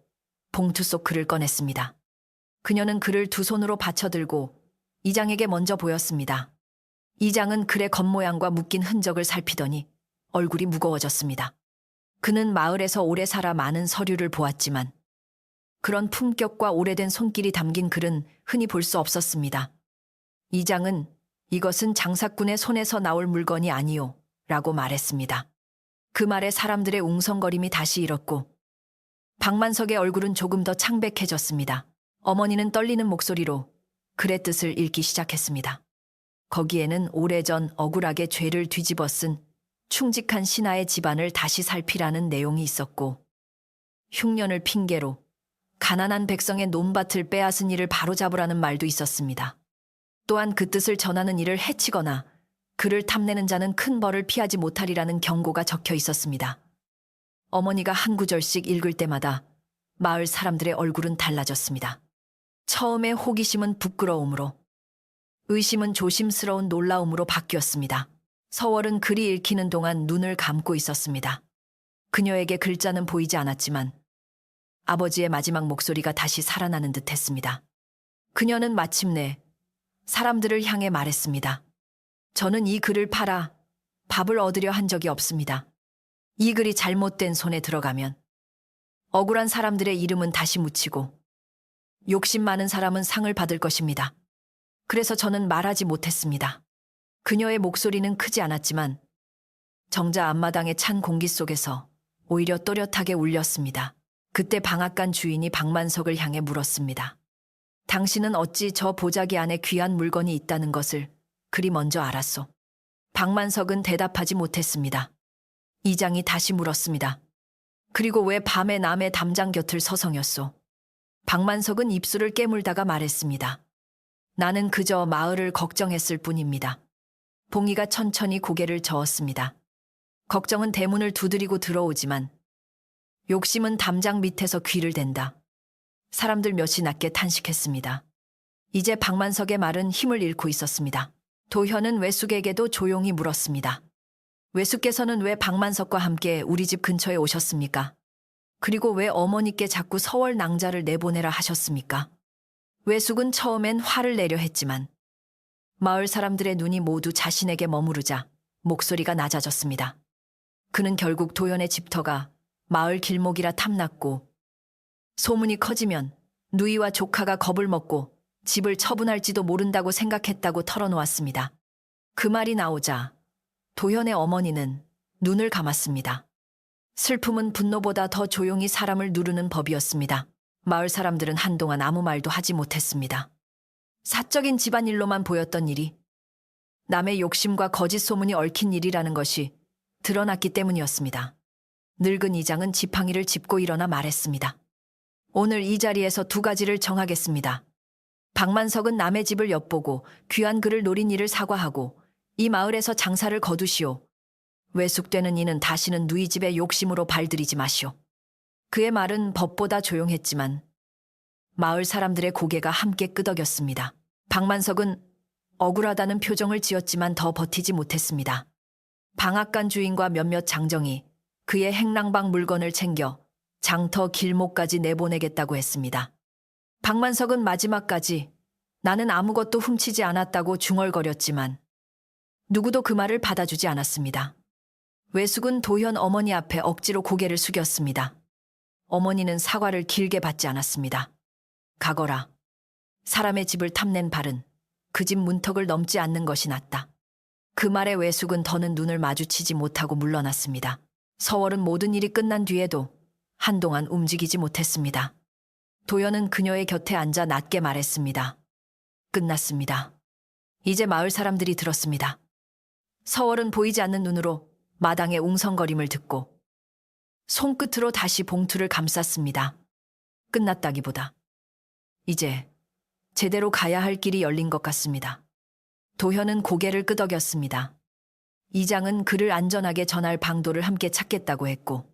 봉투 속 글을 꺼냈습니다. 그녀는 글을 두 손으로 받쳐들고 이장에게 먼저 보였습니다. 이장은 글의 겉모양과 묶인 흔적을 살피더니 얼굴이 무거워졌습니다. 그는 마을에서 오래 살아 많은 서류를 보았지만 그런 품격과 오래된 손길이 담긴 글은 흔히 볼 수 없었습니다. 이장은 이것은 장사꾼의 손에서 나올 물건이 아니오 라고 말했습니다. 그 말에 사람들의 웅성거림이 다시 일었고 박만석의 얼굴은 조금 더 창백해졌습니다. 어머니는 떨리는 목소리로 글의 뜻을 읽기 시작했습니다. 거기에는 오래전 억울하게 죄를 뒤집어 쓴 충직한 신하의 집안을 다시 살피라는 내용이 있었고 흉년을 핑계로 가난한 백성의 논밭을 빼앗은 이를 바로잡으라는 말도 있었습니다. 또한 그 뜻을 전하는 이를 해치거나 그를 탐내는 자는 큰 벌을 피하지 못하리라는 경고가 적혀 있었습니다. 어머니가 한 구절씩 읽을 때마다 마을 사람들의 얼굴은 달라졌습니다. 처음에 호기심은 부끄러움으로, 의심은 조심스러운 놀라움으로 바뀌었습니다. 서월은 글이 읽히는 동안 눈을 감고 있었습니다. 그녀에게 글자는 보이지 않았지만 아버지의 마지막 목소리가 다시 살아나는 듯 했습니다. 그녀는 마침내 사람들을 향해 말했습니다. 저는 이 글을 팔아 밥을 얻으려 한 적이 없습니다. 이 글이 잘못된 손에 들어가면 억울한 사람들의 이름은 다시 묻히고 욕심 많은 사람은 상을 받을 것입니다. 그래서 저는 말하지 못했습니다. 그녀의 목소리는 크지 않았지만 정자 앞마당의 찬 공기 속에서 오히려 또렷하게 울렸습니다. 그때 방앗간 주인이 박만석을 향해 물었습니다. 당신은 어찌 저 보자기 안에 귀한 물건이 있다는 것을 그리 먼저 알았소? 박만석은 대답하지 못했습니다. 이장이 다시 물었습니다. 그리고 왜 밤에 남의 담장 곁을 서성였소? 박만석은 입술을 깨물다가 말했습니다. 나는 그저 마을을 걱정했을 뿐입니다. 봉이가 천천히 고개를 저었습니다. 걱정은 대문을 두드리고 들어오지만 욕심은 담장 밑에서 귀를 댄다. 사람들 몇이 낮게 탄식했습니다. 이제 박만석의 말은 힘을 잃고 있었습니다. 도현은 외숙에게도 조용히 물었습니다. 외숙께서는 왜 박만석과 함께 우리 집 근처에 오셨습니까? 그리고 왜 어머니께 자꾸 서월 낭자를 내보내라 하셨습니까? 외숙은 처음엔 화를 내려 했지만 마을 사람들의 눈이 모두 자신에게 머무르자 목소리가 낮아졌습니다. 그는 결국 도연의 집터가 마을 길목이라 탐났고 소문이 커지면 누이와 조카가 겁을 먹고 집을 처분할지도 모른다고 생각했다고 털어놓았습니다. 그 말이 나오자 도현의 어머니는 눈을 감았습니다. 슬픔은 분노보다 더 조용히 사람을 누르는 법이었습니다. 마을 사람들은 한동안 아무 말도 하지 못했습니다. 사적인 집안일로만 보였던 일이 남의 욕심과 거짓 소문이 얽힌 일이라는 것이 드러났기 때문이었습니다. 늙은 이장은 지팡이를 짚고 일어나 말했습니다. 오늘 이 자리에서 두 가지를 정하겠습니다. 박만석은 남의 집을 엿보고 귀한 글을 노린 이를 사과하고 이 마을에서 장사를 거두시오. 외숙되는 이는 다시는 누이 집의 욕심으로 발들이지 마시오. 그의 말은 법보다 조용했지만 마을 사람들의 고개가 함께 끄덕였습니다. 박만석은 억울하다는 표정을 지었지만 더 버티지 못했습니다. 방앗간 주인과 몇몇 장정이 그의 행랑방 물건을 챙겨 장터 길목까지 내보내겠다고 했습니다. 박만석은 마지막까지 나는 아무것도 훔치지 않았다고 중얼거렸지만 누구도 그 말을 받아주지 않았습니다. 외숙은 도현 어머니 앞에 억지로 고개를 숙였습니다. 어머니는 사과를 길게 받지 않았습니다. 가거라. 사람의 집을 탐낸 발은 그 집 문턱을 넘지 않는 것이 낫다. 그 말에 외숙은 더는 눈을 마주치지 못하고 물러났습니다. 서월은 모든 일이 끝난 뒤에도 한동안 움직이지 못했습니다. 도연은 그녀의 곁에 앉아 낮게 말했습니다. 끝났습니다. 이제 마을 사람들이 들었습니다. 서월은 보이지 않는 눈으로 마당의 웅성거림을 듣고 손끝으로 다시 봉투를 감쌌습니다. 끝났다기보다 이제 제대로 가야 할 길이 열린 것 같습니다. 도현은 고개를 끄덕였습니다. 이장은 그를 안전하게 전할 방도를 함께 찾겠다고 했고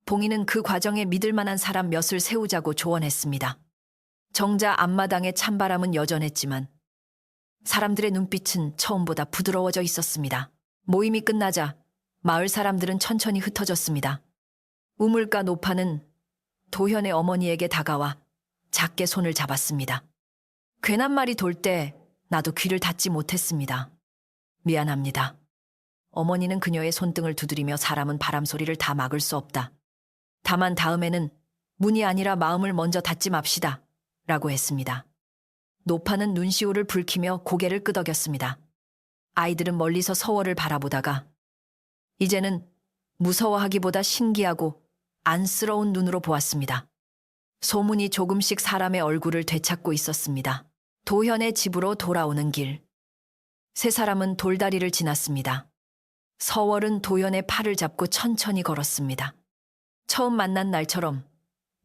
봉이는 그 과정에 믿을 만한 사람 몇을 세우자고 조언했습니다. 정자 앞마당의 찬바람은 여전했지만 사람들의 눈빛은 처음보다 부드러워져 있었습니다. 모임이 끝나자 마을 사람들은 천천히 흩어졌습니다. 우물가 노파는 도현의 어머니에게 다가와 작게 손을 잡았습니다. 괜한 말이 돌 때 나도 귀를 닫지 못했습니다. 미안합니다. 어머니는 그녀의 손등을 두드리며 사람은 바람소리를 다 막을 수 없다. 다만 다음에는 문이 아니라 마음을 먼저 닫지 맙시다. 라고 했습니다. 노파는 눈시울을 붉히며 고개를 끄덕였습니다. 아이들은 멀리서 서월을 바라보다가 이제는 무서워하기보다 신기하고 안쓰러운 눈으로 보았습니다. 소문이 조금씩 사람의 얼굴을 되찾고 있었습니다. 도현의 집으로 돌아오는 길. 세 사람은 돌다리를 지났습니다. 서월은 도현의 팔을 잡고 천천히 걸었습니다. 처음 만난 날처럼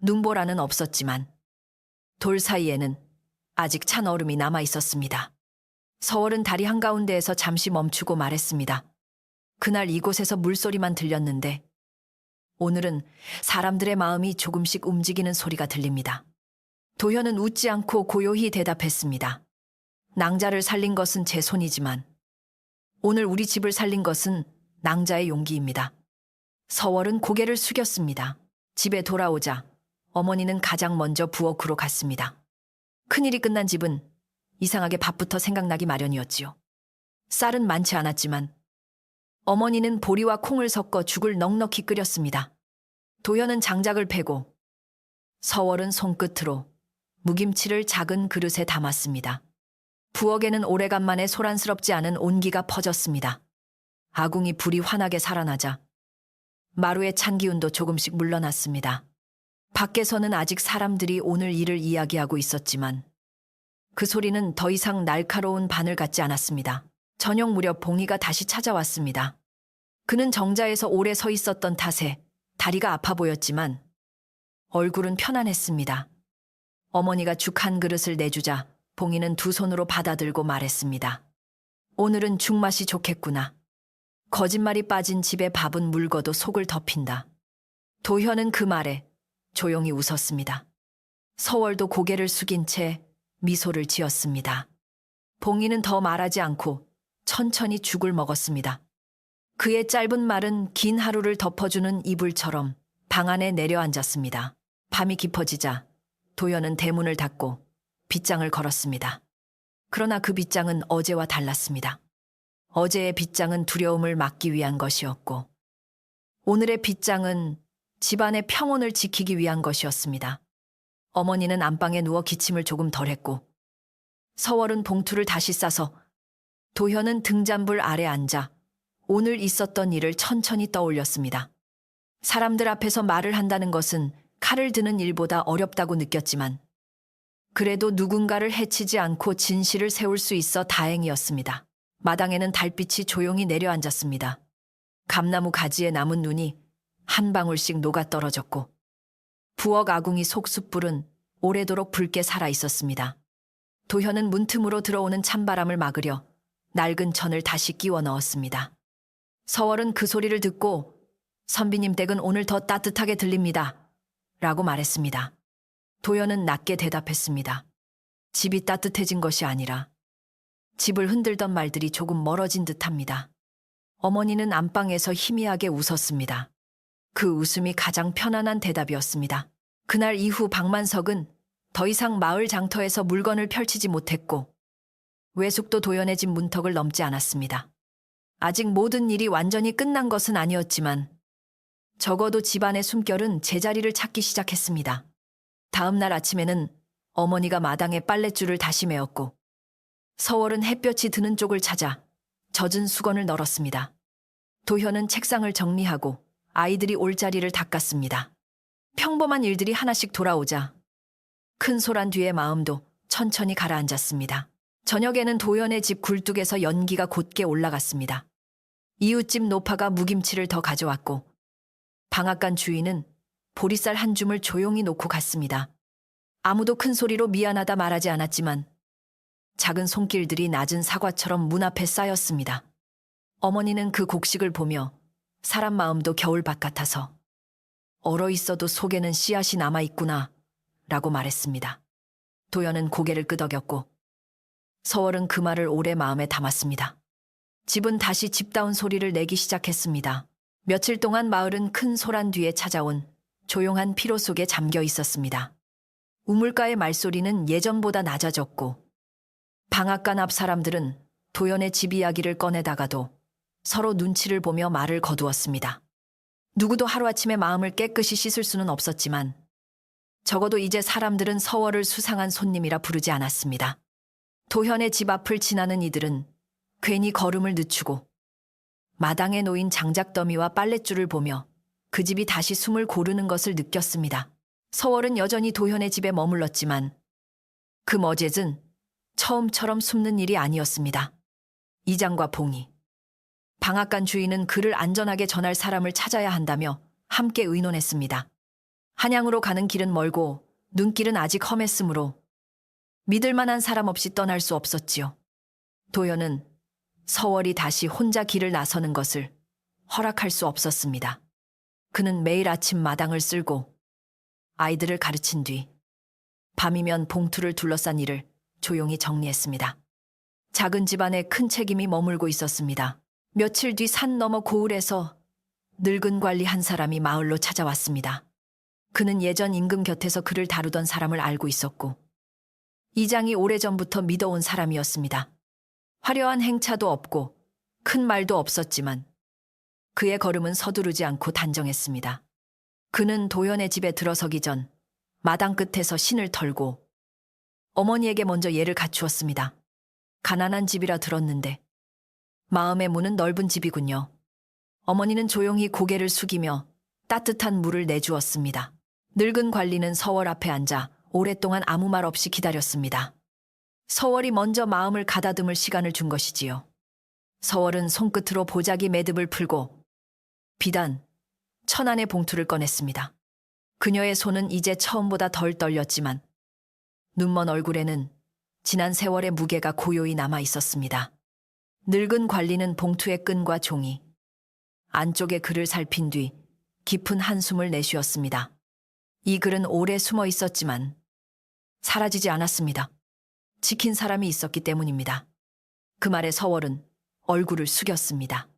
눈보라는 없었지만 돌 사이에는 아직 찬 얼음이 남아 있었습니다. 서월은 다리 한가운데에서 잠시 멈추고 말했습니다. 그날 이곳에서 물소리만 들렸는데 오늘은 사람들의 마음이 조금씩 움직이는 소리가 들립니다. 도현은 웃지 않고 고요히 대답했습니다. 낭자를 살린 것은 제 손이지만 오늘 우리 집을 살린 것은 낭자의 용기입니다. 서월은 고개를 숙였습니다. 집에 돌아오자 어머니는 가장 먼저 부엌으로 갔습니다. 큰일이 끝난 집은 이상하게 밥부터 생각나기 마련이었지요. 쌀은 많지 않았지만 어머니는 보리와 콩을 섞어 죽을 넉넉히 끓였습니다. 도현은 장작을 패고 서월은 손끝으로 무김치를 작은 그릇에 담았습니다. 부엌에는 오래간만에 소란스럽지 않은 온기가 퍼졌습니다. 아궁이 불이 환하게 살아나자 마루의 찬 기운도 조금씩 물러났습니다. 밖에서는 아직 사람들이 오늘 일을 이야기하고 있었지만 그 소리는 더 이상 날카로운 바늘 같지 않았습니다. 저녁 무렵 봉이가 다시 찾아왔습니다. 그는 정자에서 오래 서 있었던 탓에 다리가 아파 보였지만 얼굴은 편안했습니다. 어머니가 죽 한 그릇을 내주자 봉이는 두 손으로 받아들고 말했습니다. 오늘은 죽맛이 좋겠구나. 거짓말이 빠진 집에 밥은 묽어도 속을 덮인다. 도현은 그 말에 조용히 웃었습니다. 서월도 고개를 숙인 채 미소를 지었습니다. 봉이는 더 말하지 않고 천천히 죽을 먹었습니다. 그의 짧은 말은 긴 하루를 덮어주는 이불처럼 방 안에 내려앉았습니다. 밤이 깊어지자 도현은 대문을 닫고 빗장을 걸었습니다. 그러나 그 빗장은 어제와 달랐습니다. 어제의 빗장은 두려움을 막기 위한 것이었고 오늘의 빗장은 집안의 평온을 지키기 위한 것이었습니다. 어머니는 안방에 누워 기침을 조금 덜했고 서월은 봉투를 다시 싸서 도현은 등잔불 아래 앉아 오늘 있었던 일을 천천히 떠올렸습니다. 사람들 앞에서 말을 한다는 것은 칼을 드는 일보다 어렵다고 느꼈지만 그래도 누군가를 해치지 않고 진실을 세울 수 있어 다행이었습니다. 마당에는 달빛이 조용히 내려앉았습니다. 감나무 가지에 남은 눈이 한 방울씩 녹아 떨어졌고 부엌 아궁이 속숯불은 오래도록 붉게 살아 있었습니다. 도현은 문틈으로 들어오는 찬바람을 막으려 낡은 천을 다시 끼워 넣었습니다. 서월은 그 소리를 듣고 선비님 댁은 오늘 더 따뜻하게 들립니다. 라고 말했습니다. 도현은 낮게 대답했습니다. 집이 따뜻해진 것이 아니라 집을 흔들던 말들이 조금 멀어진 듯합니다. 어머니는 안방에서 희미하게 웃었습니다. 그 웃음이 가장 편안한 대답이었습니다. 그날 이후 박만석은 더 이상 마을 장터에서 물건을 펼치지 못했고 외숙도 도연의 집 문턱을 넘지 않았습니다. 아직 모든 일이 완전히 끝난 것은 아니었지만 적어도 집안의 숨결은 제자리를 찾기 시작했습니다. 다음 날 아침에는 어머니가 마당에 빨랫줄을 다시 메었고 서월은 햇볕이 드는 쪽을 찾아 젖은 수건을 널었습니다. 도현은 책상을 정리하고 아이들이 올 자리를 닦았습니다. 평범한 일들이 하나씩 돌아오자 큰 소란 뒤에 마음도 천천히 가라앉았습니다. 저녁에는 도현의 집 굴뚝에서 연기가 곧게 올라갔습니다. 이웃집 노파가 무김치를 더 가져왔고 방앗간 주인은 보리쌀 한 줌을 조용히 놓고 갔습니다. 아무도 큰 소리로 미안하다 말하지 않았지만 작은 손길들이 낮은 사과처럼 문 앞에 쌓였습니다. 어머니는 그 곡식을 보며 사람 마음도 겨울밭 같아서 얼어 있어도 속에는 씨앗이 남아있구나 라고 말했습니다. 도연은 고개를 끄덕였고 서월은 그 말을 오래 마음에 담았습니다. 집은 다시 집다운 소리를 내기 시작했습니다. 며칠 동안 마을은 큰 소란 뒤에 찾아온 조용한 피로 속에 잠겨 있었습니다. 우물가의 말소리는 예전보다 낮아졌고 방앗간 앞 사람들은 도연의 집 이야기를 꺼내다가도 서로 눈치를 보며 말을 거두었습니다. 누구도 하루아침에 마음을 깨끗이 씻을 수는 없었지만 적어도 이제 사람들은 서월을 수상한 손님이라 부르지 않았습니다. 도현의 집 앞을 지나는 이들은 괜히 걸음을 늦추고 마당에 놓인 장작더미와 빨랫줄을 보며 그 집이 다시 숨을 고르는 것을 느꼈습니다. 서월은 여전히 도현의 집에 머물렀지만 그 머젯은 처음처럼 숨는 일이 아니었습니다. 이장과 봉이, 방앗간 주인은 그를 안전하게 전할 사람을 찾아야 한다며 함께 의논했습니다. 한양으로 가는 길은 멀고 눈길은 아직 험했으므로 믿을 만한 사람 없이 떠날 수 없었지요. 도연은 서월이 다시 혼자 길을 나서는 것을 허락할 수 없었습니다. 그는 매일 아침 마당을 쓸고 아이들을 가르친 뒤 밤이면 봉투를 둘러싼 일을 조용히 정리했습니다. 작은 집안에 큰 책임이 머물고 있었습니다. 며칠 뒤 산 너머 고을에서 늙은 관리 한 사람이 마을로 찾아왔습니다. 그는 예전 임금 곁에서 그를 다루던 사람을 알고 있었고 이장이 오래전부터 믿어온 사람이었습니다. 화려한 행차도 없고 큰 말도 없었지만 그의 걸음은 서두르지 않고 단정했습니다. 그는 도연의 집에 들어서기 전 마당 끝에서 신을 털고 어머니에게 먼저 예를 갖추었습니다. 가난한 집이라 들었는데 마음의 문은 넓은 집이군요. 어머니는 조용히 고개를 숙이며 따뜻한 물을 내주었습니다. 늙은 관리는 서월 앞에 앉아 오랫동안 아무 말 없이 기다렸습니다. 서월이 먼저 마음을 가다듬을 시간을 준 것이지요. 서월은 손끝으로 보자기 매듭을 풀고 비단 천안의 봉투를 꺼냈습니다. 그녀의 손은 이제 처음보다 덜 떨렸지만 눈먼 얼굴에는 지난 세월의 무게가 고요히 남아 있었습니다. 늙은 관리는 봉투의 끈과 종이, 안쪽의 글을 살핀 뒤 깊은 한숨을 내쉬었습니다. 이 글은 오래 숨어 있었지만 사라지지 않았습니다. 지킨 사람이 있었기 때문입니다. 그 말에 서월은 얼굴을 숙였습니다.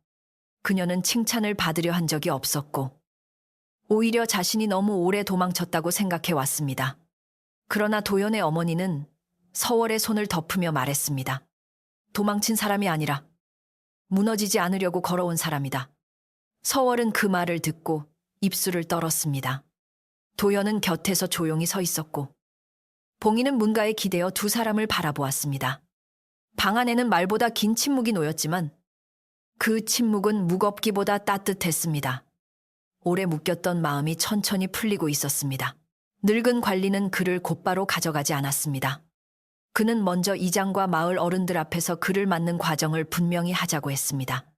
그녀는 칭찬을 받으려 한 적이 없었고 오히려 자신이 너무 오래 도망쳤다고 생각해 왔습니다. 그러나 도연의 어머니는 서월의 손을 덮으며 말했습니다. 도망친 사람이 아니라 무너지지 않으려고 걸어온 사람이다. 서월은 그 말을 듣고 입술을 떨었습니다. 도연은 곁에서 조용히 서 있었고 봉이는 문가에 기대어 두 사람을 바라보았습니다. 방 안에는 말보다 긴 침묵이 놓였지만 그 침묵은 무겁기보다 따뜻했습니다. 오래 묶였던 마음이 천천히 풀리고 있었습니다. 늙은 관리는 그를 곧바로 가져가지 않았습니다. 그는 먼저 이장과 마을 어른들 앞에서 그를 맞는 과정을 분명히 하자고 했습니다.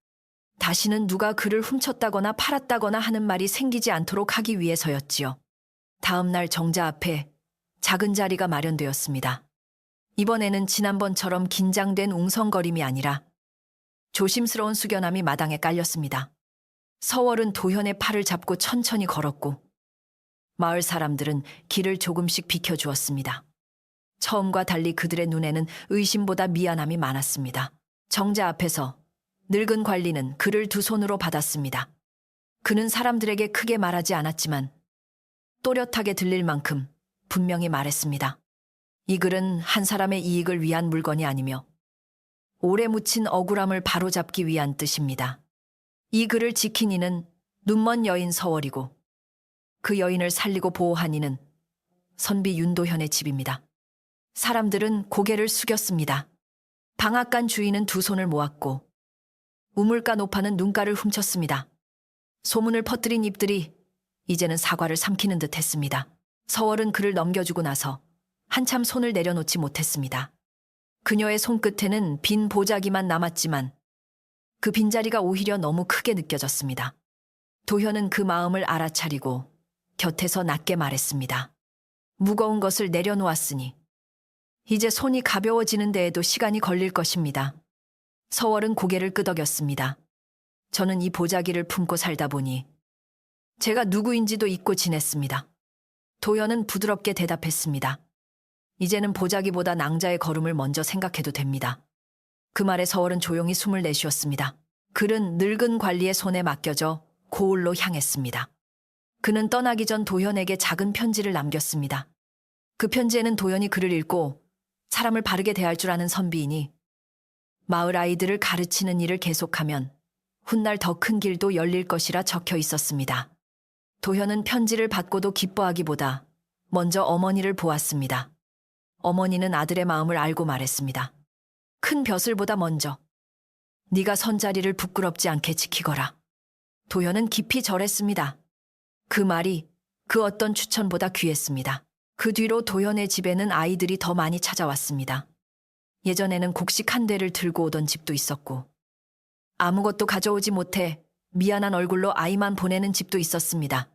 다시는 누가 그를 훔쳤다거나 팔았다거나 하는 말이 생기지 않도록 하기 위해서였지요. 다음 날 정자 앞에 작은 자리가 마련되었습니다. 이번에는 지난번처럼 긴장된 웅성거림이 아니라 조심스러운 숙연함이 마당에 깔렸습니다. 서월은 도현의 팔을 잡고 천천히 걸었고 마을 사람들은 길을 조금씩 비켜주었습니다. 처음과 달리 그들의 눈에는 의심보다 미안함이 많았습니다. 정자 앞에서 늙은 관리는 그를 두 손으로 받았습니다. 그는 사람들에게 크게 말하지 않았지만 또렷하게 들릴 만큼 분명히 말했습니다. 이 글은 한 사람의 이익을 위한 물건이 아니며 오래 묻힌 억울함을 바로잡기 위한 뜻입니다. 이 글을 지킨 이는 눈먼 여인 서월이고 그 여인을 살리고 보호한 이는 선비 윤도현의 집입니다. 사람들은 고개를 숙였습니다. 방앗간 주인은 두 손을 모았고 우물가 노파는 눈가를 훔쳤습니다. 소문을 퍼뜨린 입들이 이제는 사과를 삼키는 듯 했습니다. 서월은 그를 넘겨주고 나서 한참 손을 내려놓지 못했습니다. 그녀의 손끝에는 빈 보자기만 남았지만 그 빈자리가 오히려 너무 크게 느껴졌습니다. 도현은 그 마음을 알아차리고 곁에서 낮게 말했습니다. 무거운 것을 내려놓았으니 이제 손이 가벼워지는 데에도 시간이 걸릴 것입니다. 서월은 고개를 끄덕였습니다. 저는 이 보자기를 품고 살다 보니 제가 누구인지도 잊고 지냈습니다. 도연은 부드럽게 대답했습니다. 이제는 보자기보다 낭자의 걸음을 먼저 생각해도 됩니다. 그 말에 서월은 조용히 숨을 내쉬었습니다. 글은 늙은 관리의 손에 맡겨져 고을로 향했습니다. 그는 떠나기 전 도현에게 작은 편지를 남겼습니다. 그 편지에는 도현이 글을 읽고 사람을 바르게 대할 줄 아는 선비이니 마을 아이들을 가르치는 일을 계속하면 훗날 더 큰 길도 열릴 것이라 적혀 있었습니다. 도현은 편지를 받고도 기뻐하기보다 먼저 어머니를 보았습니다. 어머니는 아들의 마음을 알고 말했습니다. 큰 벼슬보다 먼저 네가 선자리를 부끄럽지 않게 지키거라. 도현은 깊이 절했습니다. 그 말이 그 어떤 추천보다 귀했습니다. 그 뒤로 도현의 집에는 아이들이 더 많이 찾아왔습니다. 예전에는 곡식 한 대를 들고 오던 집도 있었고 아무것도 가져오지 못해 미안한 얼굴로 아이만 보내는 집도 있었습니다.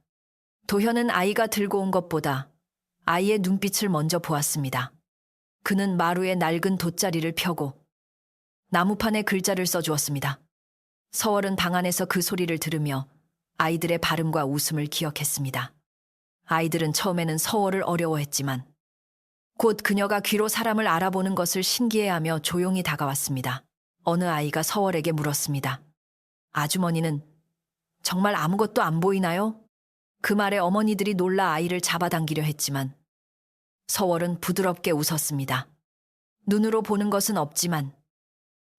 도현은 아이가 들고 온 것보다 아이의 눈빛을 먼저 보았습니다. 그는 마루에 낡은 돗자리를 펴고 나무판에 글자를 써주었습니다. 서월은 방 안에서 그 소리를 들으며 아이들의 발음과 웃음을 기억했습니다. 아이들은 처음에는 서월을 어려워했지만 곧 그녀가 귀로 사람을 알아보는 것을 신기해하며 조용히 다가왔습니다. 어느 아이가 서월에게 물었습니다. 아주머니는 정말 아무것도 안 보이나요? 그 말에 어머니들이 놀라 아이를 잡아당기려 했지만 서월은 부드럽게 웃었습니다. 눈으로 보는 것은 없지만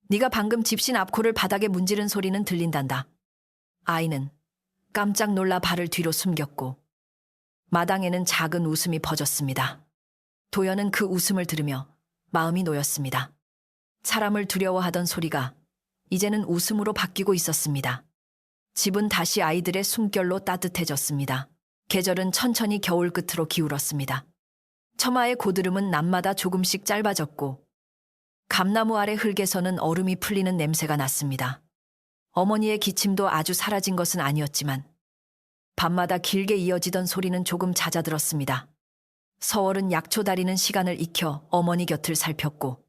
네가 방금 집신 앞코를 바닥에 문지른 소리는 들린단다. 아이는 깜짝 놀라 발을 뒤로 숨겼고 마당에는 작은 웃음이 퍼졌습니다. 도연은 그 웃음을 들으며 마음이 놓였습니다. 사람을 두려워하던 소리가 이제는 웃음으로 바뀌고 있었습니다. 집은 다시 아이들의 숨결로 따뜻해졌습니다. 계절은 천천히 겨울 끝으로 기울었습니다. 처마의 고드름은 낮마다 조금씩 짧아졌고 감나무 아래 흙에서는 얼음이 풀리는 냄새가 났습니다. 어머니의 기침도 아주 사라진 것은 아니었지만 밤마다 길게 이어지던 소리는 조금 잦아들었습니다. 서월은 약초 다리는 시간을 익혀 어머니 곁을 살폈고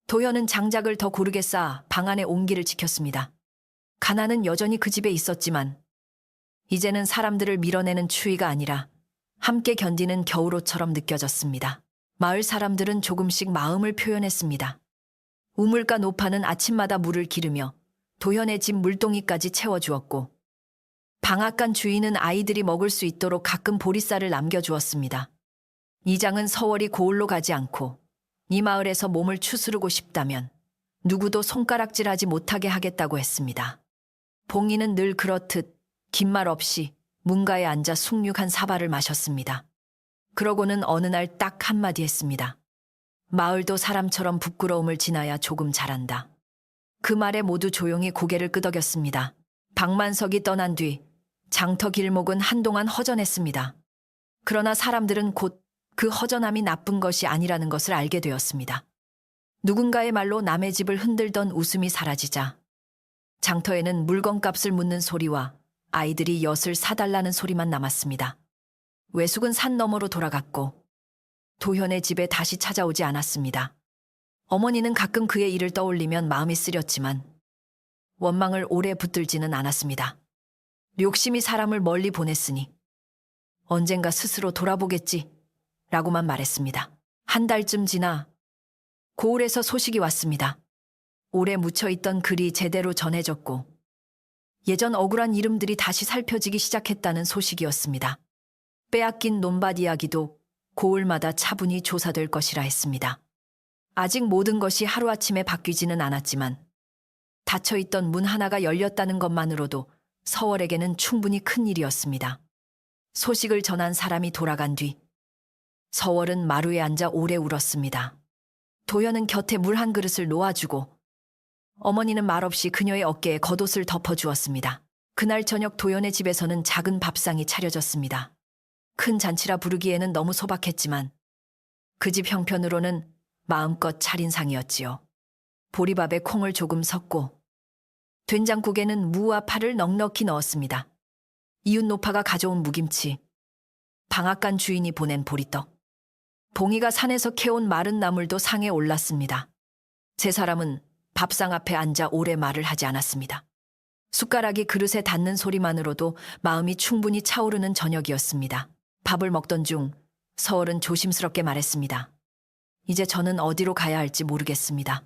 도연은 장작을 더 고르게 쌓아 방 안의 온기를 지켰습니다. 가난은 여전히 그 집에 있었지만 이제는 사람들을 밀어내는 추위가 아니라 함께 견디는 겨울옷처럼 느껴졌습니다. 마을 사람들은 조금씩 마음을 표현했습니다. 우물가 노파는 아침마다 물을 기르며 도현의 집 물동이까지 채워주었고 방앗간 주인은 아이들이 먹을 수 있도록 가끔 보리쌀을 남겨주었습니다. 이장은 서월이 고을로 가지 않고 이 마을에서 몸을 추스르고 싶다면 누구도 손가락질하지 못하게 하겠다고 했습니다. 봉이는 늘 그렇듯 긴 말 없이 문가에 앉아 숭늉한 사발을 마셨습니다. 그러고는 어느 날 딱 한마디 했습니다. 마을도 사람처럼 부끄러움을 지나야 조금 잘한다. 그 말에 모두 조용히 고개를 끄덕였습니다. 박만석이 떠난 뒤 장터 길목은 한동안 허전했습니다. 그러나 사람들은 곧 그 허전함이 나쁜 것이 아니라는 것을 알게 되었습니다. 누군가의 말로 남의 집을 흔들던 웃음이 사라지자 장터에는 물건값을 묻는 소리와 아이들이 엿을 사달라는 소리만 남았습니다. 외숙은 산 너머로 돌아갔고 도현의 집에 다시 찾아오지 않았습니다. 어머니는 가끔 그의 일을 떠올리면 마음이 쓰렸지만 원망을 오래 붙들지는 않았습니다. 욕심이 사람을 멀리 보냈으니 언젠가 스스로 돌아보겠지 라고만 말했습니다. 한 달쯤 지나 고을에서 소식이 왔습니다. 오래 묻혀있던 글이 제대로 전해졌고 예전 억울한 이름들이 다시 살펴지기 시작했다는 소식이었습니다. 빼앗긴 논밭 이야기도 고을마다 차분히 조사될 것이라 했습니다. 아직 모든 것이 하루아침에 바뀌지는 않았지만 닫혀있던 문 하나가 열렸다는 것만으로도 서월에게는 충분히 큰 일이었습니다. 소식을 전한 사람이 돌아간 뒤 서월은 마루에 앉아 오래 울었습니다. 도연은 곁에 물 한 그릇을 놓아주고 어머니는 말없이 그녀의 어깨에 겉옷을 덮어주었습니다. 그날 저녁 도연의 집에서는 작은 밥상이 차려졌습니다. 큰 잔치라 부르기에는 너무 소박했지만 그 집 형편으로는 마음껏 차린 상이었지요. 보리밥에 콩을 조금 섞고 된장국에는 무와 파를 넉넉히 넣었습니다. 이웃 노파가 가져온 무김치, 방앗간 주인이 보낸 보리떡, 봉이가 산에서 캐온 마른 나물도 상에 올랐습니다. 세 사람은 밥상 앞에 앉아 오래 말을 하지 않았습니다. 숟가락이 그릇에 닿는 소리만으로도 마음이 충분히 차오르는 저녁이었습니다. 밥을 먹던 중 서월은 조심스럽게 말했습니다. 이제 저는 어디로 가야 할지 모르겠습니다.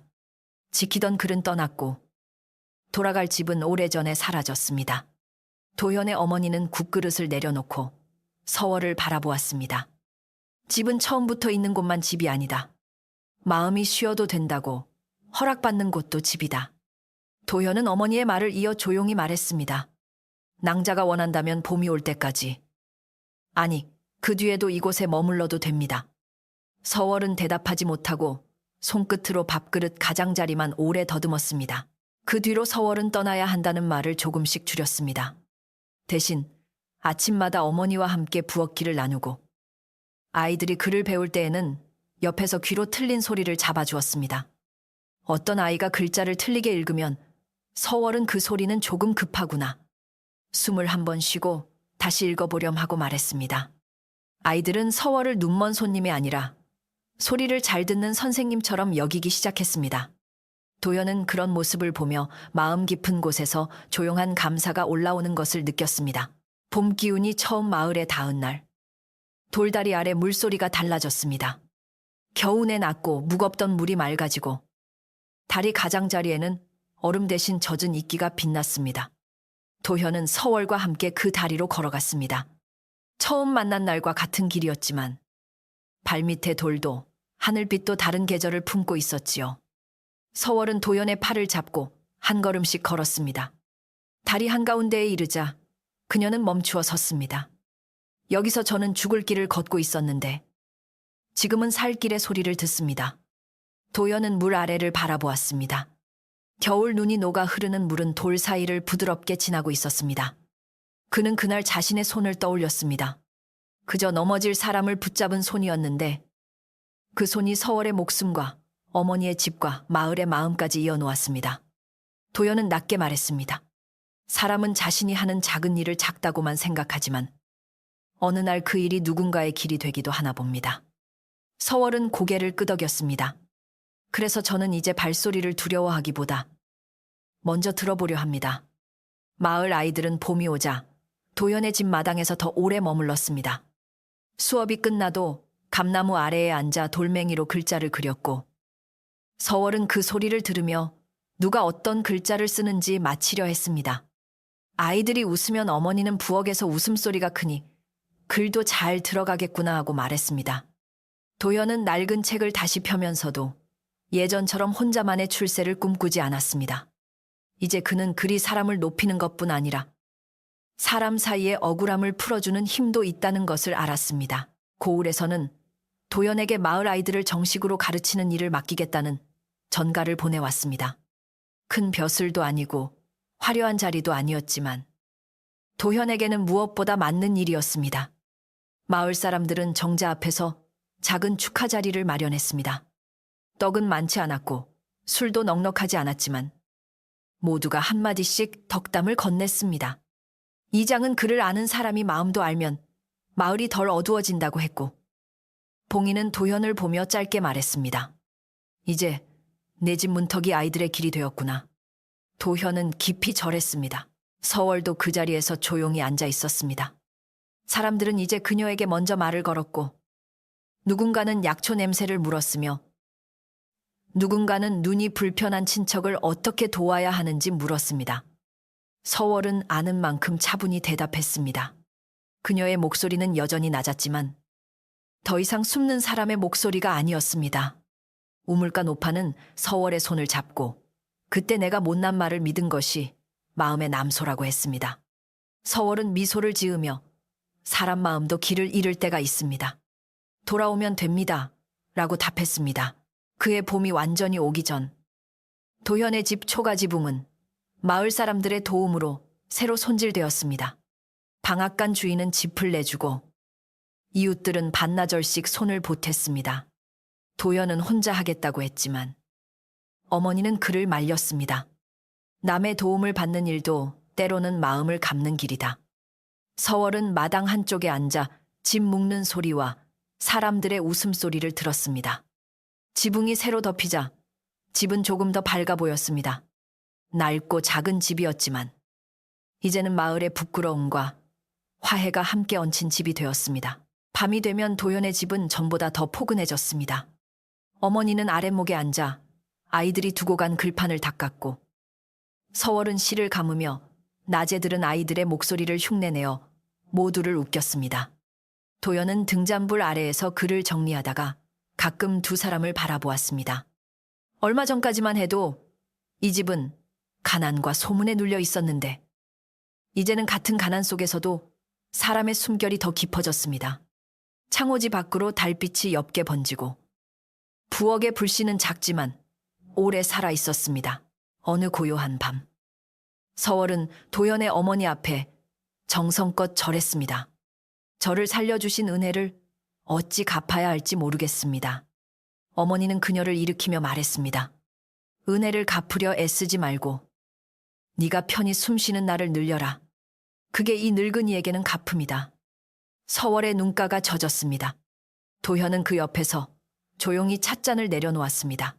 지키던 글은 떠났고 돌아갈 집은 오래전에 사라졌습니다. 도현의 어머니는 국그릇을 내려놓고 서월을 바라보았습니다. 집은 처음부터 있는 곳만 집이 아니다. 마음이 쉬어도 된다고 허락받는 곳도 집이다. 도현은 어머니의 말을 이어 조용히 말했습니다. 낭자가 원한다면 봄이 올 때까지. 아니, 그 뒤에도 이곳에 머물러도 됩니다. 서월은 대답하지 못하고 손끝으로 밥그릇 가장자리만 오래 더듬었습니다. 그 뒤로 서월은 떠나야 한다는 말을 조금씩 줄였습니다. 대신 아침마다 어머니와 함께 부엌길을 나누고 아이들이 글을 배울 때에는 옆에서 귀로 틀린 소리를 잡아주었습니다. 어떤 아이가 글자를 틀리게 읽으면 서월은 그 소리는 조금 급하구나. 숨을 한번 쉬고 다시 읽어보렴 하고 말했습니다. 아이들은 서월을 눈먼 손님이 아니라 소리를 잘 듣는 선생님처럼 여기기 시작했습니다. 도연은 그런 모습을 보며 마음 깊은 곳에서 조용한 감사가 올라오는 것을 느꼈습니다. 봄 기운이 처음 마을에 닿은 날, 돌다리 아래 물소리가 달라졌습니다. 겨우내 낮고 무겁던 물이 맑아지고 다리 가장자리에는 얼음 대신 젖은 이끼가 빛났습니다. 도현은 서월과 함께 그 다리로 걸어갔습니다. 처음 만난 날과 같은 길이었지만 발밑에 돌도 하늘빛도 다른 계절을 품고 있었지요. 서월은 도연의 팔을 잡고 한 걸음씩 걸었습니다. 다리 한가운데에 이르자 그녀는 멈추어 섰습니다. 여기서 저는 죽을 길을 걷고 있었는데 지금은 살 길의 소리를 듣습니다. 도연은 물 아래를 바라보았습니다. 겨울 눈이 녹아 흐르는 물은 돌 사이를 부드럽게 지나고 있었습니다. 그는 그날 자신의 손을 떠올렸습니다. 그저 넘어질 사람을 붙잡은 손이었는데 그 손이 서월의 목숨과 어머니의 집과 마을의 마음까지 이어놓았습니다. 도연은 낮게 말했습니다. 사람은 자신이 하는 작은 일을 작다고만 생각하지만 어느 날 그 일이 누군가의 길이 되기도 하나 봅니다. 서월은 고개를 끄덕였습니다. 그래서 저는 이제 발소리를 두려워하기보다 먼저 들어보려 합니다. 마을 아이들은 봄이 오자 도연의 집 마당에서 더 오래 머물렀습니다. 수업이 끝나도 감나무 아래에 앉아 돌멩이로 글자를 그렸고 서월은 그 소리를 들으며 누가 어떤 글자를 쓰는지 맞히려 했습니다. 아이들이 웃으면 어머니는 부엌에서 웃음소리가 크니 글도 잘 들어가겠구나 하고 말했습니다. 도연은 낡은 책을 다시 펴면서도 예전처럼 혼자만의 출세를 꿈꾸지 않았습니다. 이제 그는 글이 사람을 높이는 것뿐 아니라 사람 사이의 억울함을 풀어주는 힘도 있다는 것을 알았습니다. 고을에서는 도연에게 마을 아이들을 정식으로 가르치는 일을 맡기겠다는 전가를 보내왔습니다. 큰 벼슬도 아니고 화려한 자리도 아니었지만 도현에게는 무엇보다 맞는 일이었습니다. 마을 사람들은 정자 앞에서 작은 축하 자리를 마련했습니다. 떡은 많지 않았고 술도 넉넉하지 않았지만 모두가 한마디씩 덕담을 건넸습니다. 이장은 그를 아는 사람이 마음도 알면 마을이 덜 어두워진다고 했고 봉인은 도현을 보며 짧게 말했습니다. 이제 내 집 문턱이 아이들의 길이 되었구나. 도현은 깊이 절했습니다. 서월도 그 자리에서 조용히 앉아 있었습니다. 사람들은 이제 그녀에게 먼저 말을 걸었고 누군가는 약초 냄새를 물었으며 누군가는 눈이 불편한 친척을 어떻게 도와야 하는지 물었습니다. 서월은 아는 만큼 차분히 대답했습니다. 그녀의 목소리는 여전히 낮았지만 더 이상 숨는 사람의 목소리가 아니었습니다. 우물가 노파는 서월의 손을 잡고 그때 내가 못난 말을 믿은 것이 마음의 남소라고 했습니다. 서월은 미소를 지으며 사람 마음도 길을 잃을 때가 있습니다. 돌아오면 됩니다. 라고 답했습니다. 그의 봄이 완전히 오기 전 도현의 집 초가지붕은 마을 사람들의 도움으로 새로 손질되었습니다. 방앗간 주인은 짚을 내주고 이웃들은 반나절씩 손을 보탰습니다. 도연은 혼자 하겠다고 했지만 어머니는 그를 말렸습니다. 남의 도움을 받는 일도 때로는 마음을 갚는 길이다. 서월은 마당 한쪽에 앉아 집 묶는 소리와 사람들의 웃음소리를 들었습니다. 지붕이 새로 덮이자 집은 조금 더 밝아 보였습니다. 낡고 작은 집이었지만 이제는 마을의 부끄러움과 화해가 함께 얹힌 집이 되었습니다. 밤이 되면 도연의 집은 전보다 더 포근해졌습니다. 어머니는 아랫목에 앉아 아이들이 두고 간 글판을 닦았고 서월은 실을 감으며 낮에 들은 아이들의 목소리를 흉내내어 모두를 웃겼습니다. 도연은 등잔불 아래에서 글을 정리하다가 가끔 두 사람을 바라보았습니다. 얼마 전까지만 해도 이 집은 가난과 소문에 눌려 있었는데 이제는 같은 가난 속에서도 사람의 숨결이 더 깊어졌습니다. 창호지 밖으로 달빛이 옅게 번지고 부엌의 불씨는 작지만 오래 살아 있었습니다. 어느 고요한 밤 서월은 도연의 어머니 앞에 정성껏 절했습니다. 저를 살려주신 은혜를 어찌 갚아야 할지 모르겠습니다. 어머니는 그녀를 일으키며 말했습니다. 은혜를 갚으려 애쓰지 말고 네가 편히 숨쉬는 날을 늘려라. 그게 이 늙은이에게는 갚음이다. 서월의 눈가가 젖었습니다. 도현은 그 옆에서 조용히 찻잔을 내려놓았습니다.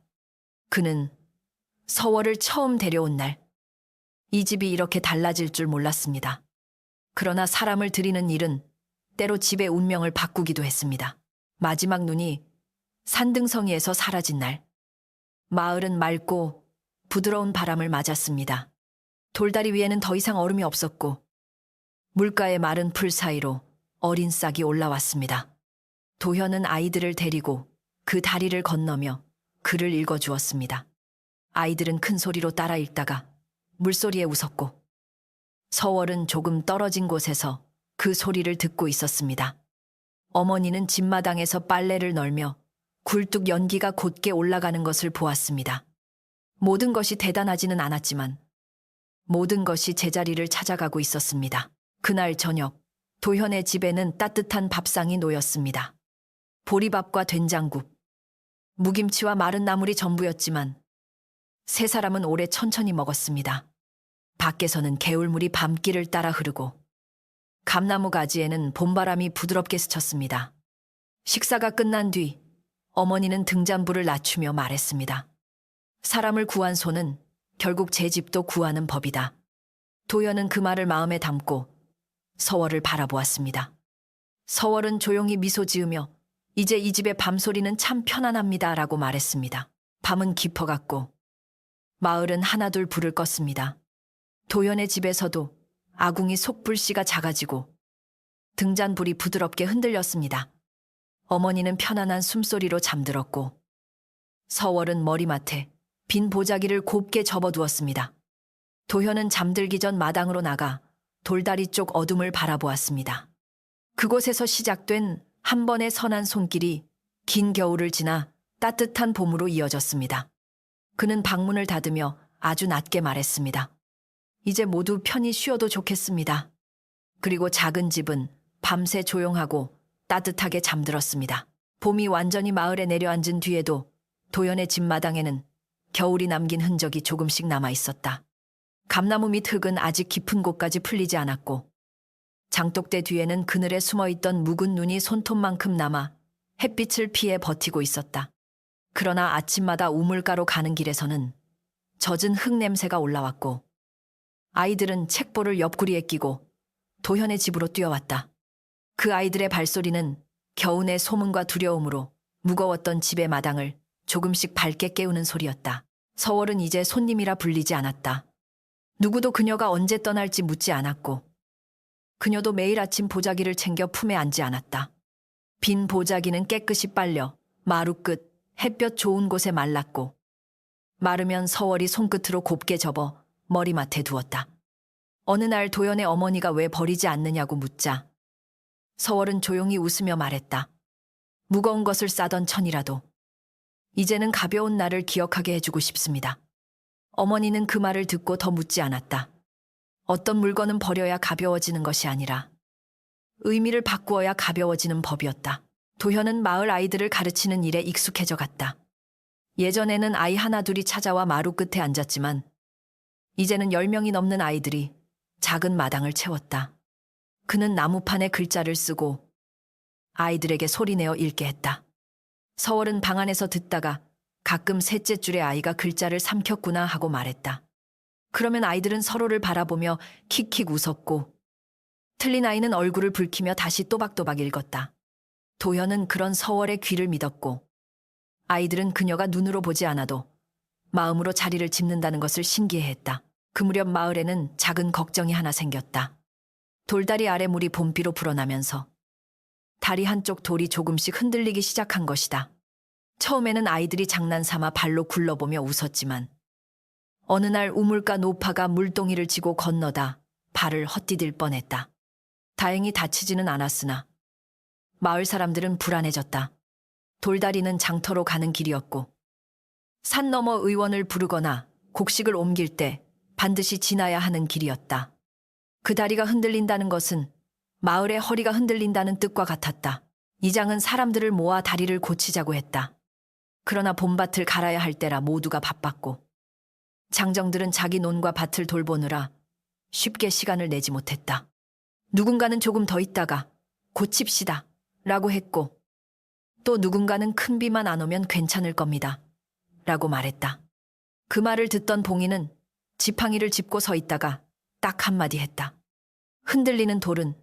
그는 서월을 처음 데려온 날, 이 집이 이렇게 달라질 줄 몰랐습니다. 그러나 사람을 들이는 일은 때로 집의 운명을 바꾸기도 했습니다. 마지막 눈이 산등성이에서 사라진 날, 마을은 맑고 부드러운 바람을 맞았습니다. 돌다리 위에는 더 이상 얼음이 없었고 물가의 마른 풀 사이로 어린 싹이 올라왔습니다. 도현은 아이들을 데리고 그 다리를 건너며 글을 읽어주었습니다. 아이들은 큰 소리로 따라 읽다가 물소리에 웃었고 서월은 조금 떨어진 곳에서 그 소리를 듣고 있었습니다. 어머니는 집마당에서 빨래를 널며 굴뚝 연기가 곧게 올라가는 것을 보았습니다. 모든 것이 대단하지는 않았지만 모든 것이 제자리를 찾아가고 있었습니다. 그날 저녁, 도현의 집에는 따뜻한 밥상이 놓였습니다. 보리밥과 된장국, 무김치와 마른 나물이 전부였지만 세 사람은 오래 천천히 먹었습니다. 밖에서는 개울물이 밤길을 따라 흐르고 감나무 가지에는 봄바람이 부드럽게 스쳤습니다. 식사가 끝난 뒤 어머니는 등잔불을 낮추며 말했습니다. 사람을 구한 소는 결국 제 집도 구하는 법이다. 도연은 그 말을 마음에 담고 서월을 바라보았습니다. 서월은 조용히 미소 지으며 이제 이 집의 밤소리는 참 편안합니다 라고 말했습니다. 밤은 깊어갔고 마을은 하나둘 불을 껐습니다. 도연의 집에서도 아궁이 속불씨가 작아지고 등잔불이 부드럽게 흔들렸습니다. 어머니는 편안한 숨소리로 잠들었고 서월은 머리맡에 빈 보자기를 곱게 접어두었습니다. 도현은 잠들기 전 마당으로 나가 돌다리 쪽 어둠을 바라보았습니다. 그곳에서 시작된 한 번의 선한 손길이 긴 겨울을 지나 따뜻한 봄으로 이어졌습니다. 그는 방문을 닫으며 아주 낮게 말했습니다. 이제 모두 편히 쉬어도 좋겠습니다. 그리고 작은 집은 밤새 조용하고 따뜻하게 잠들었습니다. 봄이 완전히 마을에 내려앉은 뒤에도 도연의 집마당에는 겨울이 남긴 흔적이 조금씩 남아 있었다. 감나무 밑 흙은 아직 깊은 곳까지 풀리지 않았고 장독대 뒤에는 그늘에 숨어있던 묵은 눈이 손톱만큼 남아 햇빛을 피해 버티고 있었다. 그러나 아침마다 우물가로 가는 길에서는 젖은 흙 냄새가 올라왔고 아이들은 책보를 옆구리에 끼고 도현의 집으로 뛰어왔다. 그 아이들의 발소리는 겨우내 소문과 두려움으로 무거웠던 집의 마당을 조금씩 밝게 깨우는 소리였다. 서월은 이제 손님이라 불리지 않았다. 누구도 그녀가 언제 떠날지 묻지 않았고 그녀도 매일 아침 보자기를 챙겨 품에 안지 않았다. 빈 보자기는 깨끗이 빨려 마루 끝 햇볕 좋은 곳에 말랐고 마르면 서월이 손끝으로 곱게 접어 머리맡에 두었다. 어느 날 도연의 어머니가 왜 버리지 않느냐고 묻자 서월은 조용히 웃으며 말했다. 무거운 것을 싸던 천이라도 이제는 가벼운 나를 기억하게 해주고 싶습니다. 어머니는 그 말을 듣고 더 묻지 않았다. 어떤 물건은 버려야 가벼워지는 것이 아니라 의미를 바꾸어야 가벼워지는 법이었다. 도현은 마을 아이들을 가르치는 일에 익숙해져 갔다. 예전에는 아이 하나 둘이 찾아와 마루 끝에 앉았지만 이제는 10명이 넘는 아이들이 작은 마당을 채웠다. 그는 나무판에 글자를 쓰고 아이들에게 소리내어 읽게 했다. 서월은 방 안에서 듣다가 가끔 셋째 줄의 아이가 글자를 삼켰구나 하고 말했다. 그러면 아이들은 서로를 바라보며 킥킥 웃었고 틀린 아이는 얼굴을 붉히며 다시 또박또박 읽었다. 도현은 그런 서월의 귀를 믿었고 아이들은 그녀가 눈으로 보지 않아도 마음으로 자리를 짚는다는 것을 신기해했다. 그 무렵 마을에는 작은 걱정이 하나 생겼다. 돌다리 아래 물이 봄비로 불어나면서 다리 한쪽 돌이 조금씩 흔들리기 시작한 것이다. 처음에는 아이들이 장난삼아 발로 굴러보며 웃었지만 어느 날 우물가 노파가 물동이를 지고 건너다 발을 헛디딜 뻔했다. 다행히 다치지는 않았으나 마을 사람들은 불안해졌다. 돌다리는 장터로 가는 길이었고 산 너머 의원을 부르거나 곡식을 옮길 때 반드시 지나야 하는 길이었다. 그 다리가 흔들린다는 것은 마을의 허리가 흔들린다는 뜻과 같았다. 이장은 사람들을 모아 다리를 고치자고 했다. 그러나 봄밭을 갈아야 할 때라 모두가 바빴고 장정들은 자기 논과 밭을 돌보느라 쉽게 시간을 내지 못했다. 누군가는 조금 더 있다가 고칩시다 라고 했고, 또 누군가는 큰 비만 안 오면 괜찮을 겁니다 라고 말했다. 그 말을 듣던 봉인은 지팡이를 짚고 서 있다가 딱 한마디 했다. 흔들리는 돌은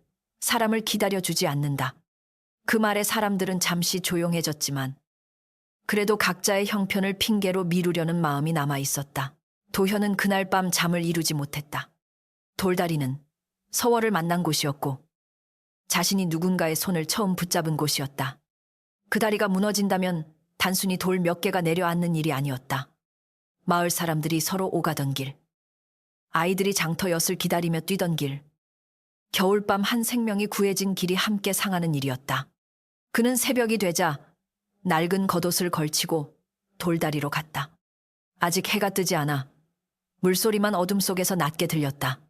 사람을 기다려주지 않는다. 그 말에 사람들은 잠시 조용해졌지만 그래도 각자의 형편을 핑계로 미루려는 마음이 남아 있었다. 도현은 그날 밤 잠을 이루지 못했다. 돌다리는 서월을 만난 곳이었고 자신이 누군가의 손을 처음 붙잡은 곳이었다. 그 다리가 무너진다면 단순히 돌 몇 개가 내려앉는 일이 아니었다. 마을 사람들이 서로 오가던 길, 아이들이 장터엿을 기다리며 뛰던 길, 겨울밤 한 생명이 구해진 길이 함께 상하는 일이었다. 그는 새벽이 되자 낡은 겉옷을 걸치고 돌다리로 갔다. 아직 해가 뜨지 않아 물소리만 어둠 속에서 낮게 들렸다.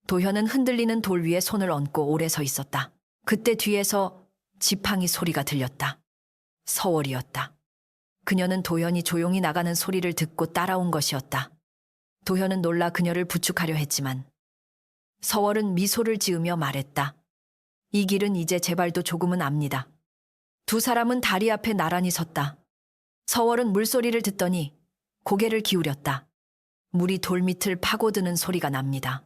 도현은 흔들리는 돌 위에 손을 얹고 오래 서 있었다. 그때 뒤에서 지팡이 소리가 들렸다. 서월이었다. 그녀는 도현이 조용히 나가는 소리를 듣고 따라온 것이었다. 도현은 놀라 그녀를 부축하려 했지만 서월은 미소를 지으며 말했다. 이 길은 이제 제 발도 조금은 압니다. 두 사람은 다리 앞에 나란히 섰다. 서월은 물소리를 듣더니 고개를 기울였다. 물이 돌밑을 파고드는 소리가 납니다.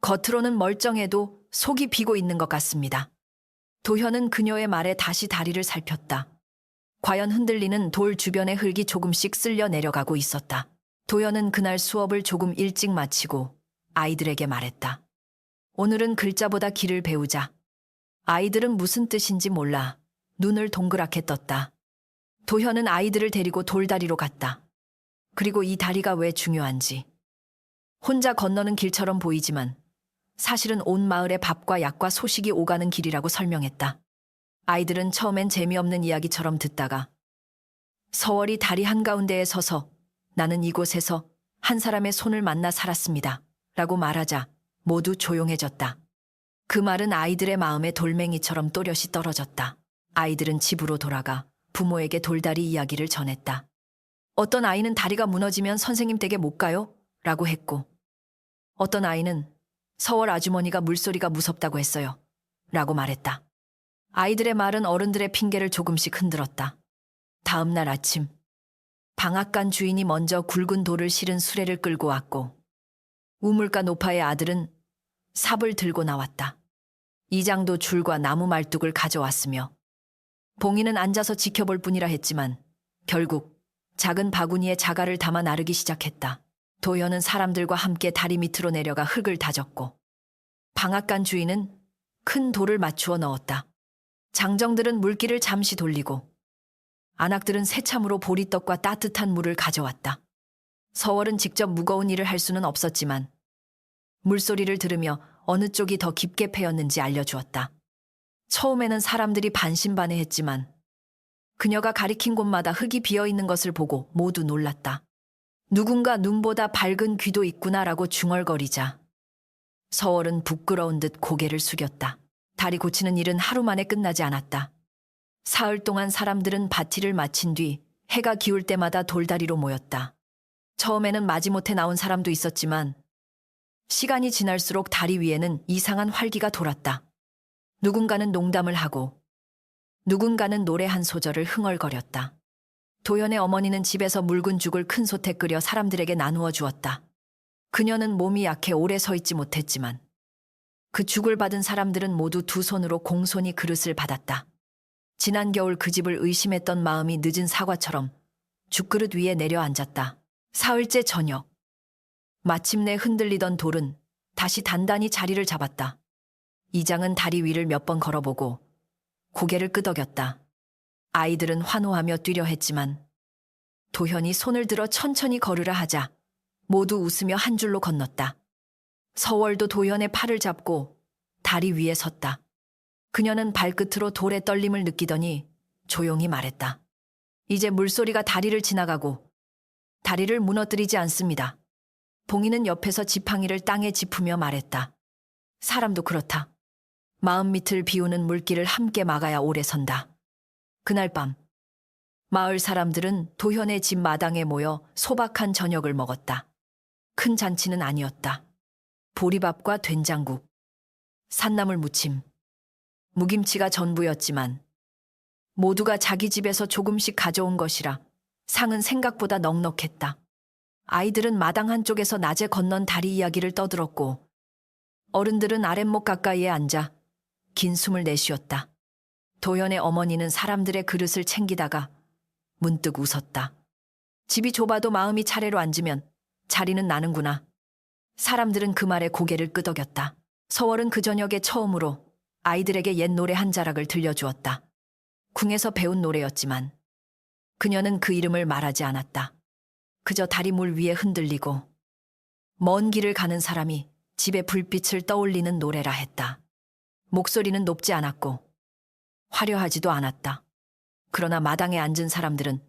겉으로는 멀쩡해도 속이 비고 있는 것 같습니다. 도현은 그녀의 말에 다시 다리를 살폈다. 과연 흔들리는 돌 주변의 흙이 조금씩 쓸려 내려가고 있었다. 도현은 그날 수업을 조금 일찍 마치고 아이들에게 말했다. 오늘은 글자보다 길을 배우자. 아이들은 무슨 뜻인지 몰라 눈을 동그랗게 떴다. 도현은 아이들을 데리고 돌다리로 갔다. 그리고 이 다리가 왜 중요한지. 혼자 건너는 길처럼 보이지만 사실은 온 마을에 밥과 약과 소식이 오가는 길이라고 설명했다. 아이들은 처음엔 재미없는 이야기처럼 듣다가 서월이 다리 한가운데에 서서 나는 이곳에서 한 사람의 손을 만나 살았습니다 라고 말하자 모두 조용해졌다. 그 말은 아이들의 마음에 돌멩이처럼 또렷이 떨어졌다. 아이들은 집으로 돌아가 부모에게 돌다리 이야기를 전했다. 어떤 아이는 다리가 무너지면 선생님 댁에 못 가요? 라고 했고, 어떤 아이는 서월 아주머니가 물소리가 무섭다고 했어요 라고 말했다. 아이들의 말은 어른들의 핑계를 조금씩 흔들었다. 다음 날 아침, 방앗간 주인이 먼저 굵은 돌을 실은 수레를 끌고 왔고 우물가 노파의 아들은 삽을 들고 나왔다. 이장도 줄과 나무 말뚝을 가져왔으며 봉이는 앉아서 지켜볼 뿐이라 했지만 결국 작은 바구니에 자갈을 담아 나르기 시작했다. 도현은 사람들과 함께 다리 밑으로 내려가 흙을 다졌고 방앗간 주인은 큰 돌을 맞추어 넣었다. 장정들은 물기를 잠시 돌리고 안악들은 새참으로 보리떡과 따뜻한 물을 가져왔다. 서월은 직접 무거운 일을 할 수는 없었지만 물소리를 들으며 어느 쪽이 더 깊게 패였는지 알려주었다. 처음에는 사람들이 반신반의했지만 그녀가 가리킨 곳마다 흙이 비어있는 것을 보고 모두 놀랐다. 누군가 눈보다 밝은 귀도 있구나라고 중얼거리자 서월은 부끄러운 듯 고개를 숙였다. 다리 고치는 일은 하루 만에 끝나지 않았다. 사흘 동안 사람들은 파티를 마친 뒤 해가 기울 때마다 돌다리로 모였다. 처음에는 마지못해 나온 사람도 있었지만 시간이 지날수록 다리 위에는 이상한 활기가 돌았다. 누군가는 농담을 하고 누군가는 노래 한 소절을 흥얼거렸다. 도연의 어머니는 집에서 묽은 죽을 큰 솥에 끓여 사람들에게 나누어 주었다. 그녀는 몸이 약해 오래 서 있지 못했지만 그 죽을 받은 사람들은 모두 두 손으로 공손히 그릇을 받았다. 지난 겨울 그 집을 의심했던 마음이 늦은 사과처럼 죽그릇 위에 내려앉았다. 사흘째 저녁. 마침내 흔들리던 돌은 다시 단단히 자리를 잡았다. 이장은 다리 위를 몇 번 걸어보고 고개를 끄덕였다. 아이들은 환호하며 뛰려 했지만 도현이 손을 들어 천천히 걸으라 하자 모두 웃으며 한 줄로 건넜다. 서월도 도현의 팔을 잡고 다리 위에 섰다. 그녀는 발끝으로 돌의 떨림을 느끼더니 조용히 말했다. 이제 물소리가 다리를 지나가고 다리를 무너뜨리지 않습니다. 봉이는 옆에서 지팡이를 땅에 짚으며 말했다. 사람도 그렇다. 마음 밑을 비우는 물길을 함께 막아야 오래 선다. 그날 밤 마을 사람들은 도현의 집 마당에 모여 소박한 저녁을 먹었다. 큰 잔치는 아니었다. 보리밥과 된장국, 산나물 무침, 무김치가 전부였지만 모두가 자기 집에서 조금씩 가져온 것이라 상은 생각보다 넉넉했다. 아이들은 마당 한쪽에서 낮에 건넌 다리 이야기를 떠들었고 어른들은 아랫목 가까이에 앉아 긴 숨을 내쉬었다. 도연의 어머니는 사람들의 그릇을 챙기다가 문득 웃었다. 집이 좁아도 마음이 차례로 앉으면 자리는 나는구나. 사람들은 그 말에 고개를 끄덕였다. 서월은 그 저녁에 처음으로 아이들에게 옛 노래 한 자락을 들려주었다. 궁에서 배운 노래였지만 그녀는 그 이름을 말하지 않았다. 그저 다리 물 위에 흔들리고 먼 길을 가는 사람이 집의 불빛을 떠올리는 노래라 했다. 목소리는 높지 않았고 화려하지도 않았다. 그러나 마당에 앉은 사람들은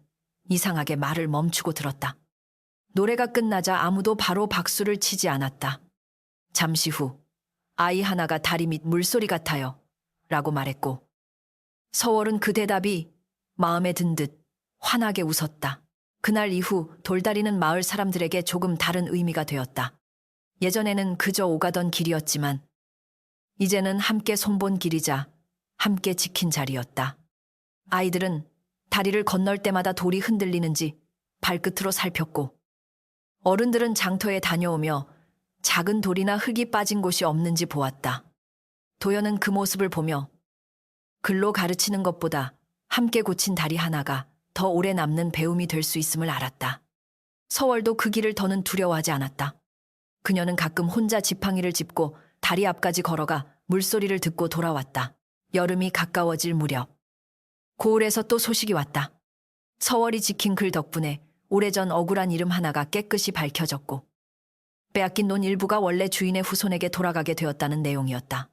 이상하게 말을 멈추고 들었다. 노래가 끝나자 아무도 바로 박수를 치지 않았다. 잠시 후 아이 하나가 다리 밑 물소리 같아요 라고 말했고 서월은 그 대답이 마음에 든 듯 환하게 웃었다. 그날 이후 돌다리는 마을 사람들에게 조금 다른 의미가 되었다. 예전에는 그저 오가던 길이었지만 이제는 함께 손본 길이자 함께 지킨 자리였다. 아이들은 다리를 건널 때마다 돌이 흔들리는지 발끝으로 살폈고 어른들은 장터에 다녀오며 작은 돌이나 흙이 빠진 곳이 없는지 보았다. 도연은 그 모습을 보며 글로 가르치는 것보다 함께 고친 다리 하나가 더 오래 남는 배움이 될 수 있음을 알았다. 서월도 그 길을 더는 두려워하지 않았다. 그녀는 가끔 혼자 지팡이를 짚고 다리 앞까지 걸어가 물소리를 듣고 돌아왔다. 여름이 가까워질 무렵 고을에서 또 소식이 왔다. 서월이 지킨 글 덕분에 오래전 억울한 이름 하나가 깨끗이 밝혀졌고 빼앗긴 논 일부가 원래 주인의 후손에게 돌아가게 되었다는 내용이었다.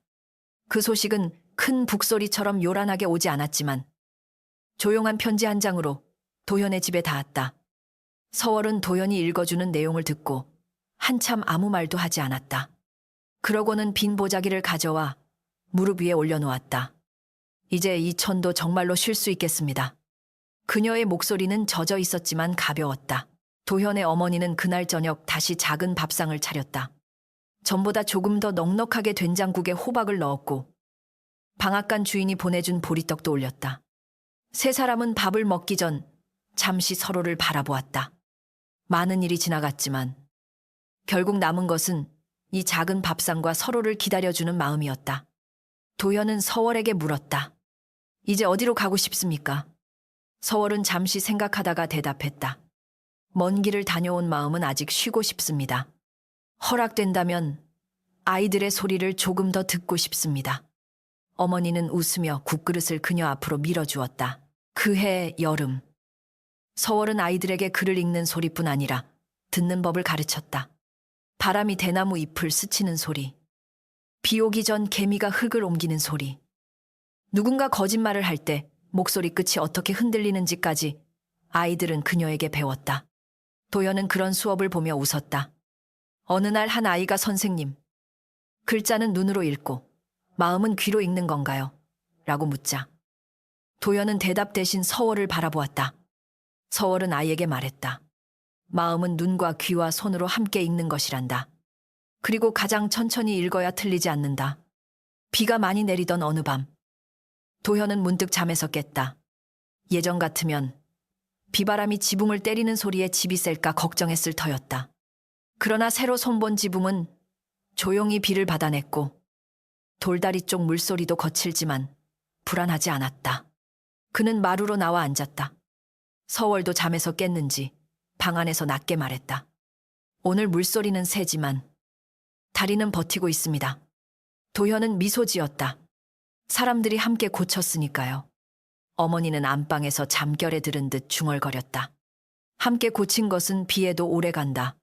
그 소식은 큰 북소리처럼 요란하게 오지 않았지만 조용한 편지 한 장으로 도현의 집에 닿았다. 서월은 도현이 읽어주는 내용을 듣고 한참 아무 말도 하지 않았다. 그러고는 빈 보자기를 가져와 무릎 위에 올려놓았다. 이제 이 천도 정말로 쉴 수 있겠습니다. 그녀의 목소리는 젖어 있었지만 가벼웠다. 도현의 어머니는 그날 저녁 다시 작은 밥상을 차렸다. 전보다 조금 더 넉넉하게 된장국에 호박을 넣었고 방앗간 주인이 보내준 보리떡도 올렸다. 세 사람은 밥을 먹기 전 잠시 서로를 바라보았다. 많은 일이 지나갔지만 결국 남은 것은 이 작은 밥상과 서로를 기다려주는 마음이었다. 도현은 서월에게 물었다. 이제 어디로 가고 싶습니까? 서월은 잠시 생각하다가 대답했다. 먼 길을 다녀온 마음은 아직 쉬고 싶습니다. 허락된다면 아이들의 소리를 조금 더 듣고 싶습니다. 어머니는 웃으며 국그릇을 그녀 앞으로 밀어주었다. 그해 여름. 서월은 아이들에게 글을 읽는 소리뿐 아니라 듣는 법을 가르쳤다. 바람이 대나무 잎을 스치는 소리. 비 오기 전 개미가 흙을 옮기는 소리. 누군가 거짓말을 할 때 목소리 끝이 어떻게 흔들리는지까지 아이들은 그녀에게 배웠다. 도연은 그런 수업을 보며 웃었다. 어느 날 한 아이가 선생님, 글자는 눈으로 읽고 마음은 귀로 읽는 건가요? 라고 묻자. 도연은 대답 대신 서월을 바라보았다. 서월은 아이에게 말했다. 마음은 눈과 귀와 손으로 함께 읽는 것이란다. 그리고 가장 천천히 읽어야 틀리지 않는다. 비가 많이 내리던 어느 밤. 도현은 문득 잠에서 깼다. 예전 같으면 비바람이 지붕을 때리는 소리에 집이 셀까 걱정했을 터였다. 그러나 새로 손본 지붕은 조용히 비를 받아냈고 돌다리 쪽 물소리도 거칠지만 불안하지 않았다. 그는 마루로 나와 앉았다. 서월도 잠에서 깼는지 방 안에서 낮게 말했다. 오늘 물소리는 세지만 다리는 버티고 있습니다. 도현은 미소 지었다. 사람들이 함께 고쳤으니까요. 어머니는 안방에서 잠결에 들은 듯 중얼거렸다. 함께 고친 것은 비에도 오래 간다.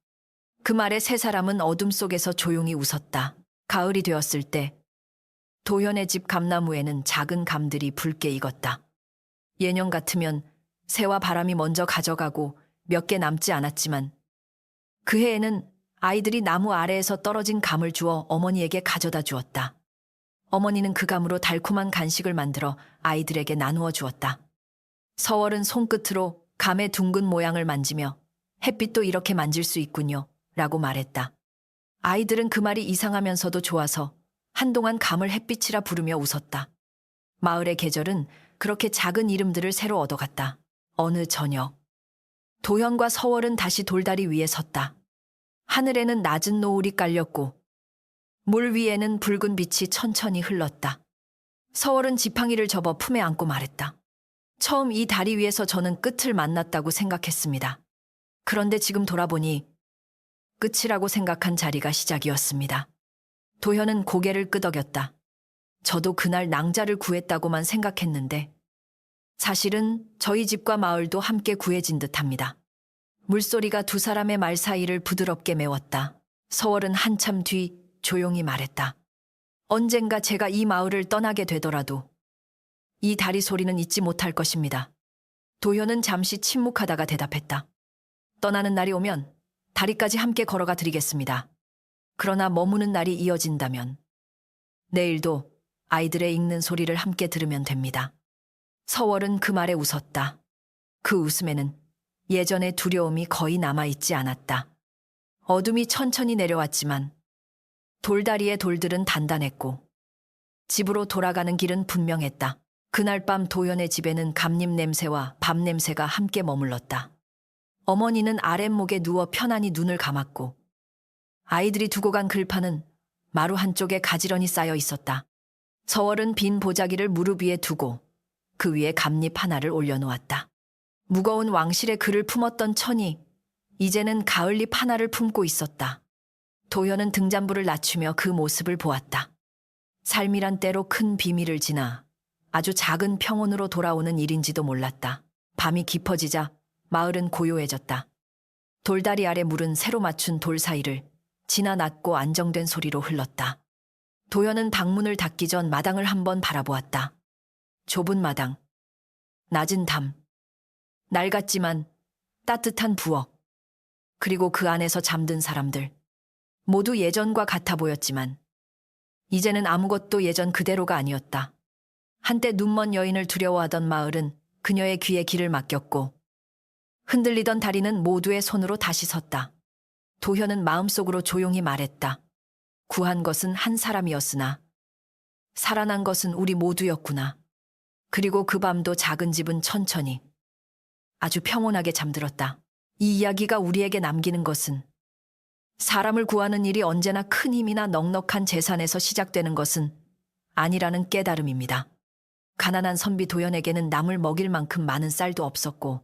그 말에 세 사람은 어둠 속에서 조용히 웃었다. 가을이 되었을 때 도현의 집 감나무에는 작은 감들이 붉게 익었다. 예년 같으면 새와 바람이 먼저 가져가고 몇 개 남지 않았지만 그 해에는 아이들이 나무 아래에서 떨어진 감을 주워 어머니에게 가져다 주었다. 어머니는 그 감으로 달콤한 간식을 만들어 아이들에게 나누어 주었다. 서월은 손끝으로 감의 둥근 모양을 만지며 햇빛도 이렇게 만질 수 있군요 라고 말했다. 아이들은 그 말이 이상하면서도 좋아서 한동안 감을 햇빛이라 부르며 웃었다. 마을의 계절은 그렇게 작은 이름들을 새로 얻어갔다. 어느 저녁, 도현과 서월은 다시 돌다리 위에 섰다. 하늘에는 낮은 노을이 깔렸고 물 위에는 붉은 빛이 천천히 흘렀다. 서월은 지팡이를 접어 품에 안고 말했다. 처음 이 다리 위에서 저는 끝을 만났다고 생각했습니다. 그런데 지금 돌아보니 끝이라고 생각한 자리가 시작이었습니다. 도현은 고개를 끄덕였다. 저도 그날 낭자를 구했다고만 생각했는데 사실은 저희 집과 마을도 함께 구해진 듯합니다. 물소리가 두 사람의 말 사이를 부드럽게 메웠다. 서월은 한참 뒤 조용히 말했다. 언젠가 제가 이 마을을 떠나게 되더라도 이 다리 소리는 잊지 못할 것입니다. 도현은 잠시 침묵하다가 대답했다. 떠나는 날이 오면 다리까지 함께 걸어가 드리겠습니다. 그러나 머무는 날이 이어진다면 내일도 아이들의 읽는 소리를 함께 들으면 됩니다. 서월은 그 말에 웃었다. 그 웃음에는 예전의 두려움이 거의 남아있지 않았다. 어둠이 천천히 내려왔지만 돌다리의 돌들은 단단했고 집으로 돌아가는 길은 분명했다. 그날 밤 도연의 집에는 감잎 냄새와 밥 냄새가 함께 머물렀다. 어머니는 아랫목에 누워 편안히 눈을 감았고 아이들이 두고 간 글판은 마루 한쪽에 가지런히 쌓여 있었다. 서월은 빈 보자기를 무릎 위에 두고 그 위에 감잎 하나를 올려놓았다. 무거운 왕실의 글을 품었던 천이 이제는 가을잎 하나를 품고 있었다. 도현은 등잔불을 낮추며 그 모습을 보았다. 삶이란 때로 큰 비밀을 지나 아주 작은 평온으로 돌아오는 일인지도 몰랐다. 밤이 깊어지자 마을은 고요해졌다. 돌다리 아래 물은 새로 맞춘 돌 사이를 지나 낮고 안정된 소리로 흘렀다. 도현은 방문을 닫기 전 마당을 한번 바라보았다. 좁은 마당, 낮은 담, 낡았지만 따뜻한 부엌, 그리고 그 안에서 잠든 사람들. 모두 예전과 같아 보였지만 이제는 아무것도 예전 그대로가 아니었다. 한때 눈먼 여인을 두려워하던 마을은 그녀의 귀에 길을 맡겼고 흔들리던 다리는 모두의 손으로 다시 섰다. 도현은 마음속으로 조용히 말했다. 구한 것은 한 사람이었으나 살아난 것은 우리 모두였구나. 그리고 그 밤도 작은 집은 천천히 아주 평온하게 잠들었다. 이 이야기가 우리에게 남기는 것은 사람을 구하는 일이 언제나 큰 힘이나 넉넉한 재산에서 시작되는 것은 아니라는 깨달음입니다. 가난한 선비 도연에게는 남을 먹일 만큼 많은 쌀도 없었고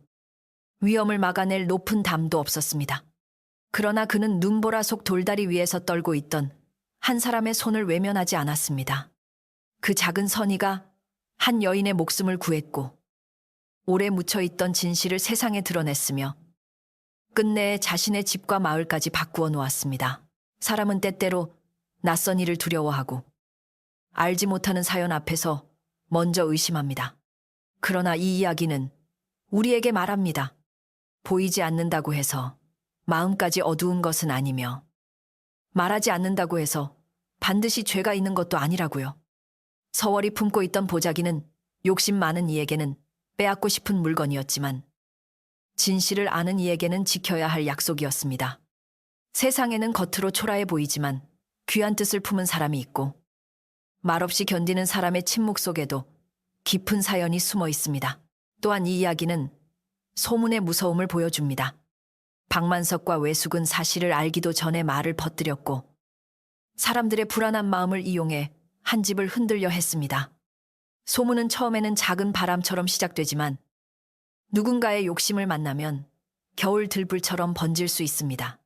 위험을 막아낼 높은 담도 없었습니다. 그러나 그는 눈보라 속 돌다리 위에서 떨고 있던 한 사람의 손을 외면하지 않았습니다. 그 작은 선의가 한 여인의 목숨을 구했고 오래 묻혀있던 진실을 세상에 드러냈으며 끝내 자신의 집과 마을까지 바꾸어 놓았습니다. 사람은 때때로 낯선 일을 두려워하고 알지 못하는 사연 앞에서 먼저 의심합니다. 그러나 이 이야기는 우리에게 말합니다. 보이지 않는다고 해서 마음까지 어두운 것은 아니며 말하지 않는다고 해서 반드시 죄가 있는 것도 아니라고요. 서월이 품고 있던 보자기는 욕심 많은 이에게는 빼앗고 싶은 물건이었지만 진실을 아는 이에게는 지켜야 할 약속이었습니다. 세상에는 겉으로 초라해 보이지만 귀한 뜻을 품은 사람이 있고 말없이 견디는 사람의 침묵 속에도 깊은 사연이 숨어 있습니다. 또한 이 이야기는 소문의 무서움을 보여줍니다. 박만석과 외숙은 사실을 알기도 전에 말을 퍼뜨렸고 사람들의 불안한 마음을 이용해 한 집을 흔들려 했습니다. 소문은 처음에는 작은 바람처럼 시작되지만 누군가의 욕심을 만나면 겨울 들불처럼 번질 수 있습니다.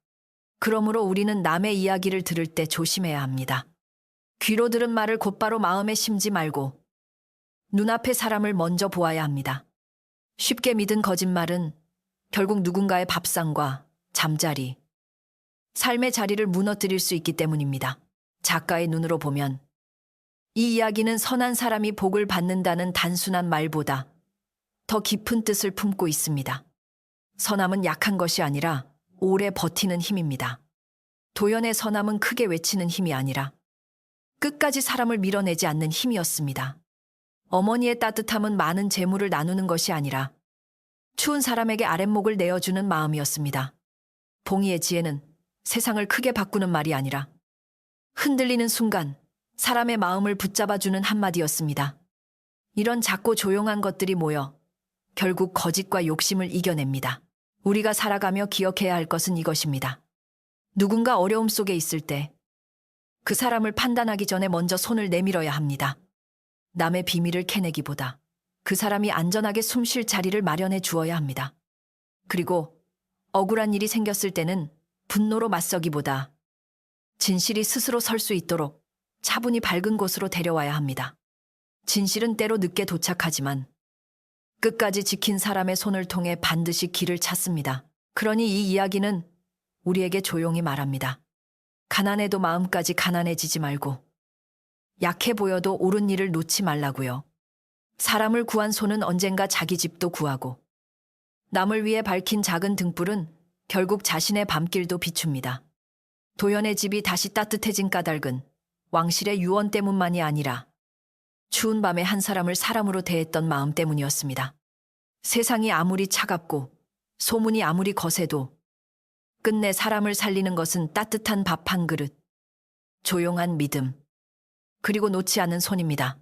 그러므로 우리는 남의 이야기를 들을 때 조심해야 합니다. 귀로 들은 말을 곧바로 마음에 심지 말고 눈앞의 사람을 먼저 보아야 합니다. 쉽게 믿은 거짓말은 결국 누군가의 밥상과 잠자리, 삶의 자리를 무너뜨릴 수 있기 때문입니다. 작가의 눈으로 보면 이 이야기는 선한 사람이 복을 받는다는 단순한 말보다 더 깊은 뜻을 품고 있습니다. 선함은 약한 것이 아니라 오래 버티는 힘입니다. 도연의 선함은 크게 외치는 힘이 아니라 끝까지 사람을 밀어내지 않는 힘이었습니다. 어머니의 따뜻함은 많은 재물을 나누는 것이 아니라 추운 사람에게 아랫목을 내어주는 마음이었습니다. 봉희의 지혜는 세상을 크게 바꾸는 말이 아니라 흔들리는 순간 사람의 마음을 붙잡아주는 한마디였습니다. 이런 작고 조용한 것들이 모여 결국 거짓과 욕심을 이겨냅니다. 우리가 살아가며 기억해야 할 것은 이것입니다. 누군가 어려움 속에 있을 때 그 사람을 판단하기 전에 먼저 손을 내밀어야 합니다. 남의 비밀을 캐내기보다 그 사람이 안전하게 숨 쉴 자리를 마련해 주어야 합니다. 그리고 억울한 일이 생겼을 때는 분노로 맞서기보다 진실이 스스로 설 수 있도록 차분히 밝은 곳으로 데려와야 합니다. 진실은 때로 늦게 도착하지만 끝까지 지킨 사람의 손을 통해 반드시 길을 찾습니다. 그러니 이 이야기는 우리에게 조용히 말합니다. 가난해도 마음까지 가난해지지 말고 약해 보여도 옳은 일을 놓지 말라고요. 사람을 구한 손은 언젠가 자기 집도 구하고 남을 위해 밝힌 작은 등불은 결국 자신의 밤길도 비춥니다. 도연의 집이 다시 따뜻해진 까닭은 왕실의 유언 때문만이 아니라 추운 밤에 한 사람을 사람으로 대했던 마음 때문이었습니다. 세상이 아무리 차갑고 소문이 아무리 거세도 끝내 사람을 살리는 것은 따뜻한 밥 한 그릇, 조용한 믿음, 그리고 놓지 않은 손입니다.